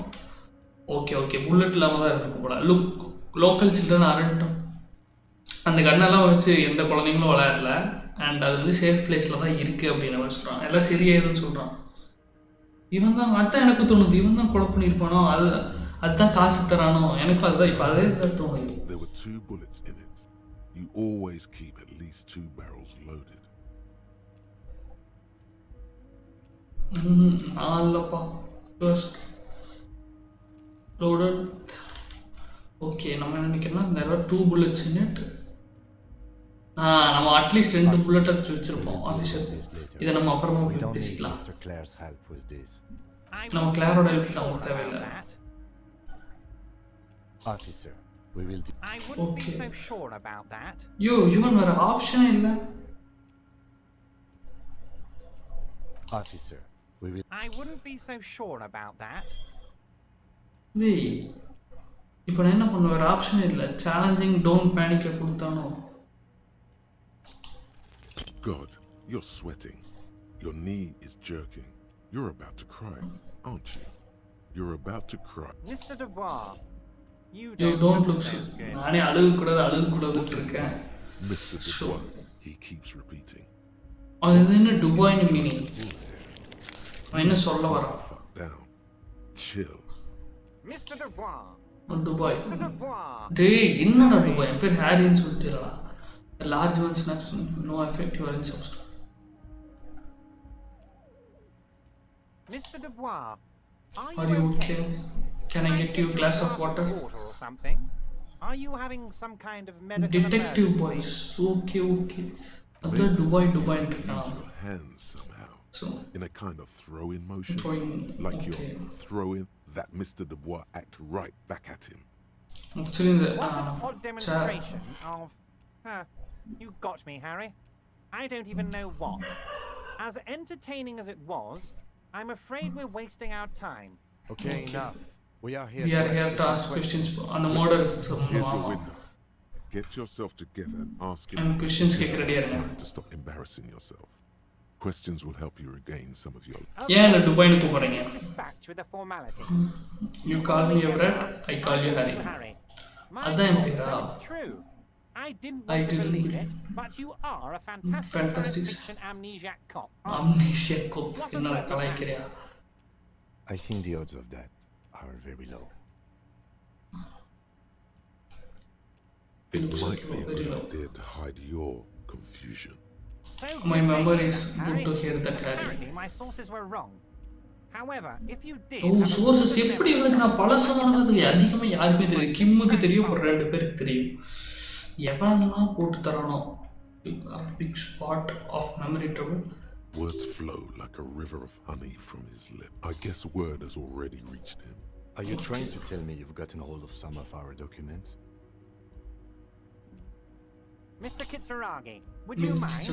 okay okay bullet இல்லாமல் தான் இருக்கும் போல local children அரட்டும் அந்த கன்னெல்லாம் வச்சு எந்த குழந்தைங்களும் விளையாடல அண்ட் அது வந்து சேஃப் பிளேஸில் தான் இருக்குது அப்படின்னு அவர் சொல்கிறான் எல்லாம் சரியாயிருன்னு சொல்கிறான் இவன் தான் அதான் எனக்கு தோணுது இவன் தான் கொலை பண்ணியிருப்பானோ அதுதான் காசு தரானோ எனக்கும் அதுதான் இப்போ அதே தான் தோணுது There were 2 bullets in it. You always keep at least 2 barrels loaded. இல்லப்பா ஃபர்ஸ்ட் லோடட் ஓகே நம்ம என்ன நினைக்கிறோம்னா there are 2 bullets in it நம்ம அட்லீஸ்ட் 2 புல்லட் வச்சிருப்போம் ஆஃபீஸர் இதை நம்ம அப்புறமா பேசிக்கலாம் நம்ம கிளாரோட ஹெல்ப் நமக்கு தேவையில்லை Officer, we will I wouldn't be so sure about that. யோ இவன் வேற ஆப்ஷனே இல்ல Officer, we will I wouldn't be so sure about that. டேய் இப்போ நான் என்ன பண்ண வேற ஆப்ஷன் இல்ல சேலஞ்சிங் டோன்ட் பேனிக் கொடுத்தானோ God, you're sweating. Your knee is jerking. You're about to cry, aren't you? You're about to cry. Mr. Dubois, you don't look so good. நானே அழுக கூடாதுன்னு இருக்கேன். Mr. Dubois, he keeps repeating. அது என்ன டுபாய்னு meaning? நான் என்ன சொல்ல வரேன்? Down. Chill. Mr. Dubois. Dubai. டேய் என்னடா டுபாய்? என் பேர் ஹாரின்னு சொல்லிட்டீங்களா? The large one snaps no effect you are in substance. Mr. Dubois, are you okay? Can I get you a glass of water? Or something? Are you having some kind of medical detective emergency? voice. Okay. Other Dubai Use your hands somehow. So in a kind of throw-in motion. Like you're throwing that Mr. Dubois act right back at him. Actually the what an odd demonstration of you got me, Harry. I don't even know what. As entertaining as it was, I'm afraid we're wasting our time. Okay, enough. We are here to ask questions on the murder. Here's your window. Get yourself together and ask him questions to stop embarrassing yourself. Questions will help you regain some of your... Yeah, Dubai nu poradinga. Dispatch with the formalities. You call me Everett, I call you Harry. Adha It's true. I didn't want to believe it, but you are a fantastic science fiction amnesiac cop. Amnesiac cop. Enna kalaikiriya? I think the odds of that are very low. It might be a good idea to hide your confusion. My memory is good to hear that, Harry. Apparently, my sources were wrong. However, if you did... Oh, sources எப்படி இவனுக்கு நான் பழசமானது அதிகமா யாருமே தெரியும். கிம்முக்கு தெரியும், ஒரு ரெண்டு பேருக்கு தெரியும். எவனெல்லாம் போட்டு தரானோ a big spot of memory trouble. Words flow like a river of honey from his lip. I guess word has already reached him. Are you trying to tell me you've gotten hold of some of our documents? Mr. Kitsuragi, would you mind?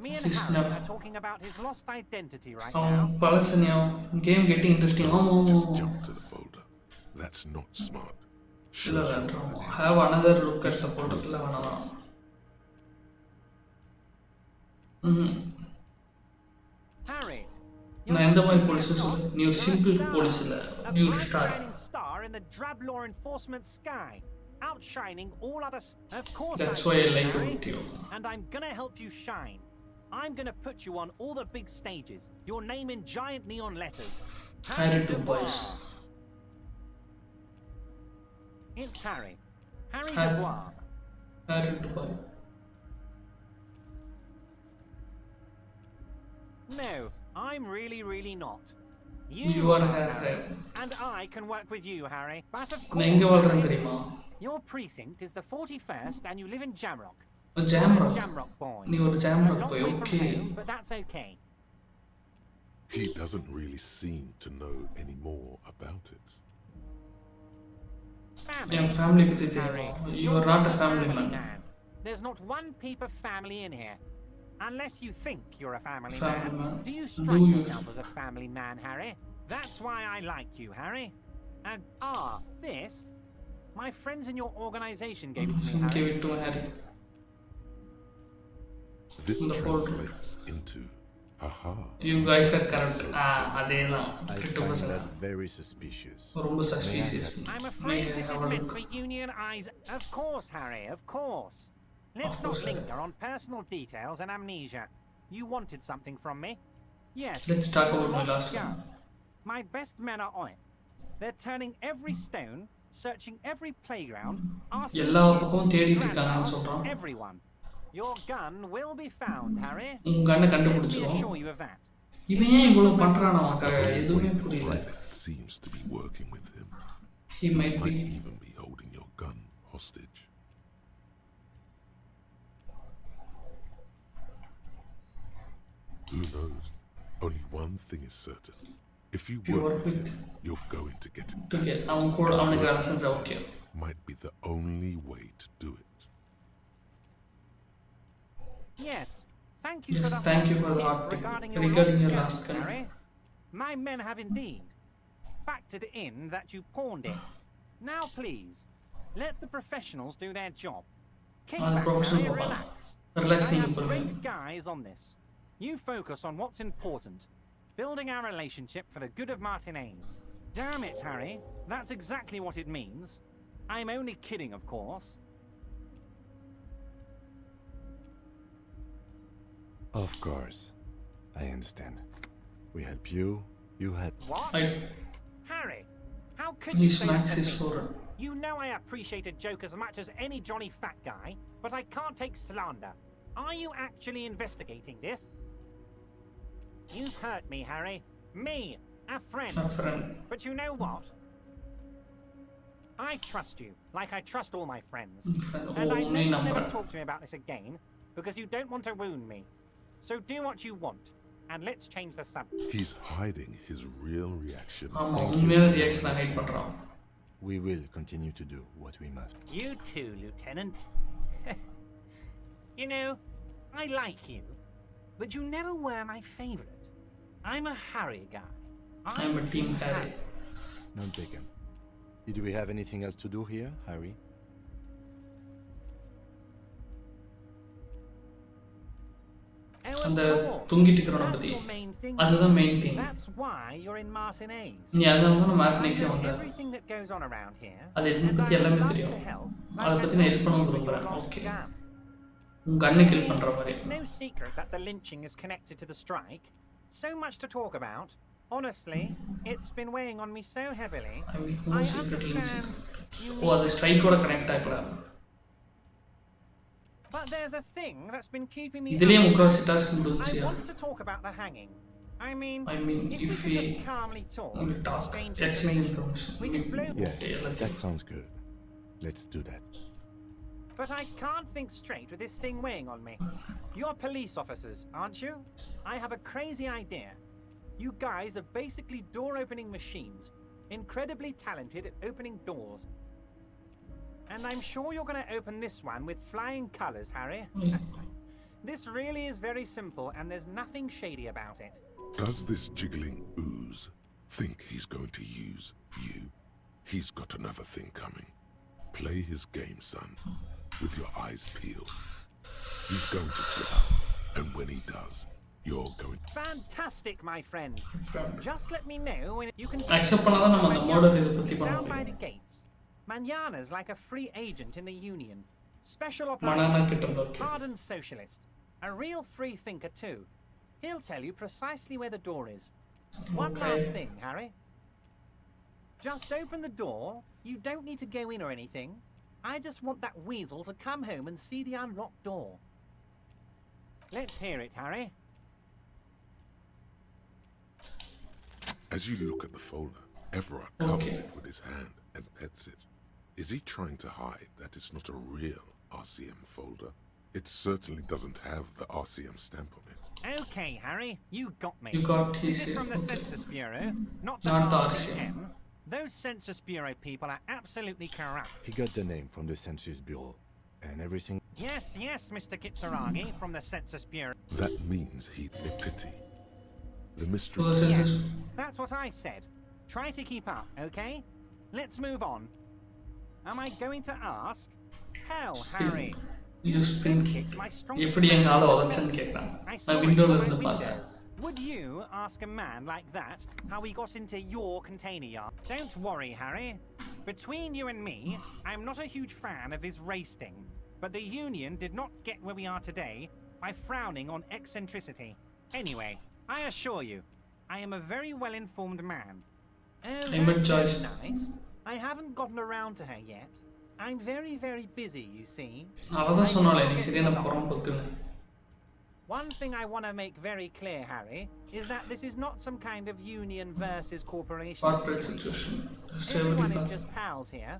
Me and Harry are talking about his lost identity right now. Palasanya, game getting interesting. Just jump to the folder. That's not smart. Have another look at the folder. Harry, நான் எந்த மாதிரி police சொல்ல? நீ ஒரு simple police இல்ல. நீ ஒரு star. Star in the drab law enforcement sky. Outshining all others. Of course, that's why I like you. And I'm gonna help you shine. I'm gonna put you on all the big stages. Your name in giant neon letters. Harry Dubois. It's Harry. Harry Dubois. Harry Dubois. No, I'm really not. You are Harry. And I can work with you, Harry. But of course, your precinct is the 41st and you live in Jamrock. A Jamrock? Jamrock boy. You're a Jamrock boy, okay. Home, but that's okay. He doesn't really seem to know any more about it. Family Harry, you are not a family man. There's not one peep of family in here. Unless you think you're a family man. Do you strike yourself as a family man, Harry? That's why I like you, Harry. And this? My friends in your organization gave it to me, Harry. Give it to Harry. This translates into haha. You guys are correct. Adena. I find that very suspicious. Suspicious. I'm afraid this is meant for union eyes. Of course, Harry, of course. Let's not linger on personal details and amnesia. You wanted something from me? Yes. Let's talk about my last one. My best men are on it. They're turning every stone, searching every playground, asking everyone. Your gun will be found, Harry. Let me assure you of that. Seems to be working with him. He might even be holding your gun hostage. Who knows? Only one thing is certain. If you work with him, you're going to get it. Might be the only way to do it. Yes. Thank you for the thank you for the regarding your last gun, Harry. My men have indeed factored in that you pawned it. Now, please, let the professionals do their job. Kick back and relax. I have great guys on this. You focus on what's important. Building our relationship for the good of Martinez. Damn it, Harry. That's exactly what it means. I'm only kidding, of course. Of course. I understand. We help you, you help... What? Harry, how could you say that to me? You know I appreciate a joke as much as any Johnny fat guy, but I can't take slander. Are you actually investigating this? You've hurt me, Harry. Me, a friend. But you know what? I trust you, like I trust all my friends. And I know you'll never talk to me about this again, because you don't want to wound me. So do what you want, and let's change the subject. He's hiding his real reaction. We will continue to do what we must. You too, Lieutenant. You know, I like you, but you never were my favorite. I'm a Harry guy. I'm a team Harry. None taken. Did we have anything else to do here, Harry? அந்த தூங்கிட்டு இருக்கறவன பத்தி அதுதான் main thing. நீ அதனால தான் மார்டினேஸே வந்தா. அது என்ன பத்தி எல்லாமே தெரியும். அத பத்தி நான் ஹெல்ப் பண்ண விரும்புறேன். ஓகே. உங்க அண்ணனை கில் பண்ற மாதிரி. It's no secret that the lynching is connected to the strike. So much to talk about. Honestly, it's been weighing on me so heavily. I understand. ஓ அது ஸ்ட்ரைக்கோட கனெக்ட் ஆகல. But there's a thing that's been keeping me. இதுலயே முக்காவாசி task முடிஞ்சிச்சு. I want to talk about the hanging. I mean if we just calmly talk, exchange information. We can blow. Yeah, that sounds good. Let's do that. But I can't think straight with this thing weighing on me. You're police officers, aren't you? I have a crazy idea. You guys are basically door-opening machines, incredibly talented at opening doors. And I'm sure you're going to open this one with flying colors, Harry. This really is very simple, and there's nothing shady about it. Does this jiggling ooze think he's going to use you? He's got another thing coming. Play his game, son, with your eyes peeled. He's going to slip up, and when he does, you're going... Fantastic, my friend. Just let me know when you can... Accept பண்ணாதான் நம்ம அந்த மோட இத பத்தி பண்ண down by the முடியும். gates. Manana's like a free agent in the Union. Special operations, hardened socialist. A real free thinker too. He'll tell you precisely where the door is. One last thing, Harry. Just open the door. You don't need to go in or anything. I just want that weasel to come home and see the unlocked door. Let's hear it, Harry. As you look at the folder, Everard covers it with his hand and pets it. Is he trying to hide that it's not a real RCM folder? It certainly doesn't have the RCM stamp on it. Okay, Harry, you got me. You got This is his from the Census Bureau, not the RCM. Those Census Bureau people are absolutely corrupt. He got the name from the Census Bureau, and everything... Yes, Mr. Kitsuragi, from the Census Bureau. That means he'd be pity. The mystery... Yes, that's what I said. Try to keep up, okay? Let's move on. Am I going to ask? Hell, Harry. You spin kick. எப்படி எங்க ஆள உடைச்சன்னு கேக்குறான். நான் விண்டோல இருந்து பார்த்தேன். Would you ask a man like that how he got into your container yard? Don't worry, Harry. Between you and me, I'm not a huge fan of his race thing. But the Union did not get where we are today by frowning on eccentricity. Anyway, I assure you, I am a very well-informed man. Oh, that's nice. I haven't gotten around to her yet. I'm very, very busy, you see. அவதான் சொன்னாலே நீ சரியான புறம்போக்குன்னு. One thing I want to make very clear, Harry, is that this is not some kind of union versus corporation. Corporate situation. Everyone is just pals here.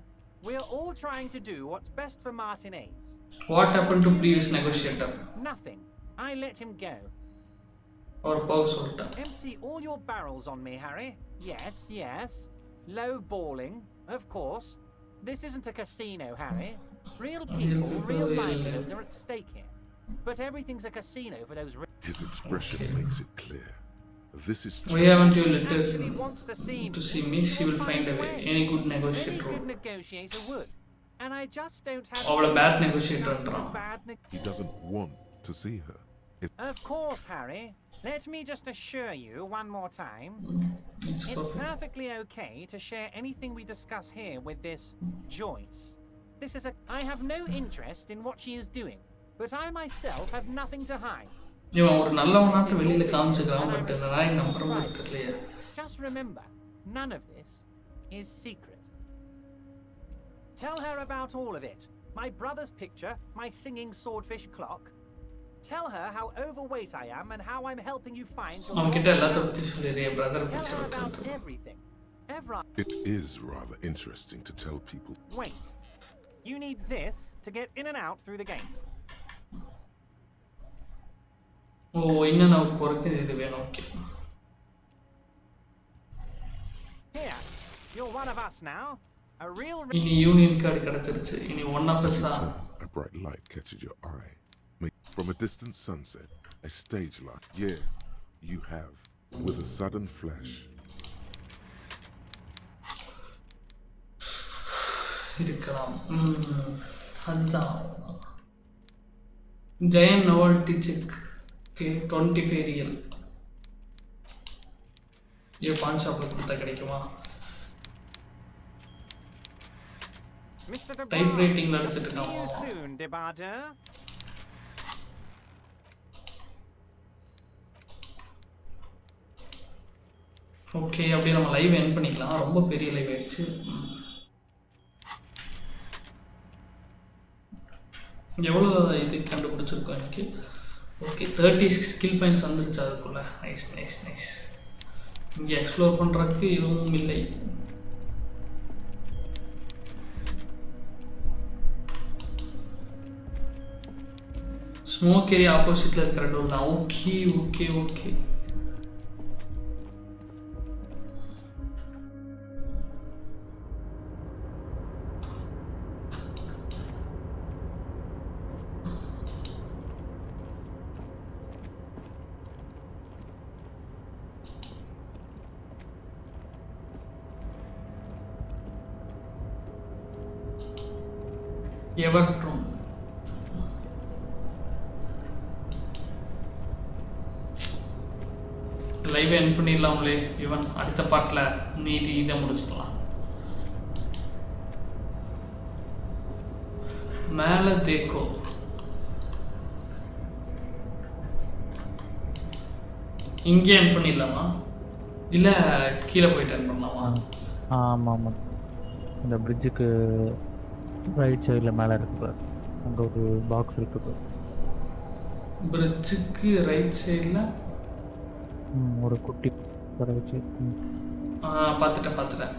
We're all trying to do what's best for Martinez. What happened to previous negotiator? Nothing. I let him go. Or pause solta. Empty all your barrels on me, Harry. Yes. Low balling, of course. This isn't a casino, Harry. Real people, real livelihoods are at stake here. But everything's a casino for those... His expression makes it clear. This is Why haven't you let her Actually wants to see me? She will find a way. Any good Any negotiator. good negotiator would. And I just don't have அவள any bad time to negotiator discuss ன்றான். the bad He doesn't want to see her. Of course, Harry. Let me just assure you one more time. It's perfectly okay to share anything we discuss here with this Joyce. This is I have no interest in what she is doing, but I myself have nothing to hide. இவன் ஒரு நல்லவனாட்டு வெளியில காமிச்சுக்கிறான் but நான் நம்புற மாதிரி தெரியல. Just remember, none of this is secret. Tell her about all of it. My brother's picture, my singing swordfish clock. Tell her how overweight I am and how I'm helping you find your அவன்கிட்ட எல்லாத்தையும் பத்தி சொல்லிரு brother Tell picture her about everything. It is rather interesting to tell people. Wait. You need this to get in and out through the gate. ஓ இன்னும் நான் போறதுக்கு இது வேணும். Okay. Here. You're one of us now. A real இனி union card கிடைச்சிருச்சு. இனி one of us A bright light catches your eye. From a distant sunset, a stage light. Yeah, you have. With a sudden flash. இருக்கலாம். அதுதான். Giant novelty check. Okay, 25 real. ये पान shop கொடுத்தா கிடைக்குமா? Type ரைட்டிங்ல அடிச்சிட்டு இருக்கான். ஓகே அப்படியே நம்ம லைவ் எண்ட் பண்ணிக்கலாம். ரொம்ப பெரிய லைவ் ஆயிடுச்சு. எவ்வளோ இது கண்டுபிடிச்சிருக்கோம் எனக்கு. ஓகே 30 ஸ்கில் பாயிண்ட்ஸ் வந்துருச்சு அதுக்குள்ள. Nice nice nice. இங்கே எக்ஸ்ப்ளோர் பண்ணுறதுக்கு எதுவும் இல்லை. ஸ்மோக் ஏரியா ஆப்போசிட்டில் இருக்கிற டோர் தான். Okay okay okay. எவர்ட்டும் லைவ் எண்ட் பண்ணிடலாம்லே. இவன் அடுத்த பாட்டில் மீதி இதை முடிச்சுக்கலாம். மேலே தேக்கோ இங்கே எண்ட் பண்ணிடலாமா இல்லை கீழே போயிட்டு எண்ட் பண்ணலாமா? ஆமாம் ஆமாம். இந்த பிரிட்ஜுக்கு ரைட் சைடில் மேலே இருக்கு. அங்கே ஒரு பாக்ஸ் இருக்கு. பிரிட்ஜுக்கு ரைட் சைடில் ஒரு குட்டி வச்சு பார்த்துட்டேன்.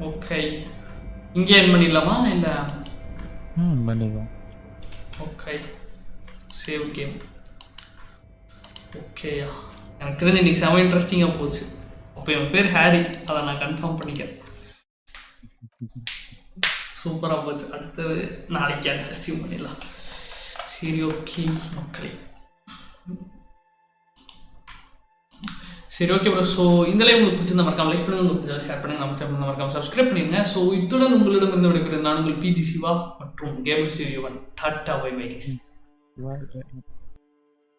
ஓகே இங்கே எண்ட் பண்ணிடலாமா இல்லை? பண்ணிடலாம். Okay save game. ஓகேயா எனக்கு தெரிஞ்சு இன்னைக்கு செம இன்ட்ரெஸ்டிங்காக போச்சு. அப்போ என் பேர் ஹாரி, அதை நான் கன்ஃபார்ம் பண்ணிக்கிறேன். சூப்பராக போச்சு. அடுத்தது நாளைக்கு அடுத்த ஸ்ட்ரீம் பண்ணிடலாம். சரி ஓகே மக்களே. சரி ஓகே ப்ரோ. ஸோ இந்த லைவ் உங்களுக்கு பிடிச்சிருந்தா மறக்காம லைக் பண்ணுங்க, உங்களுக்கு ஷேர் பண்ணுங்க, நம்ம சேனல் மறக்காம சப்ஸ்கிரைப் பண்ணிடுங்க. ஸோ இத்துடன் உங்களிடம் இருந்து விடைபெறும் நான் உங்கள் PG சிவா மற்றும் gamer Sivan. Tata bye by.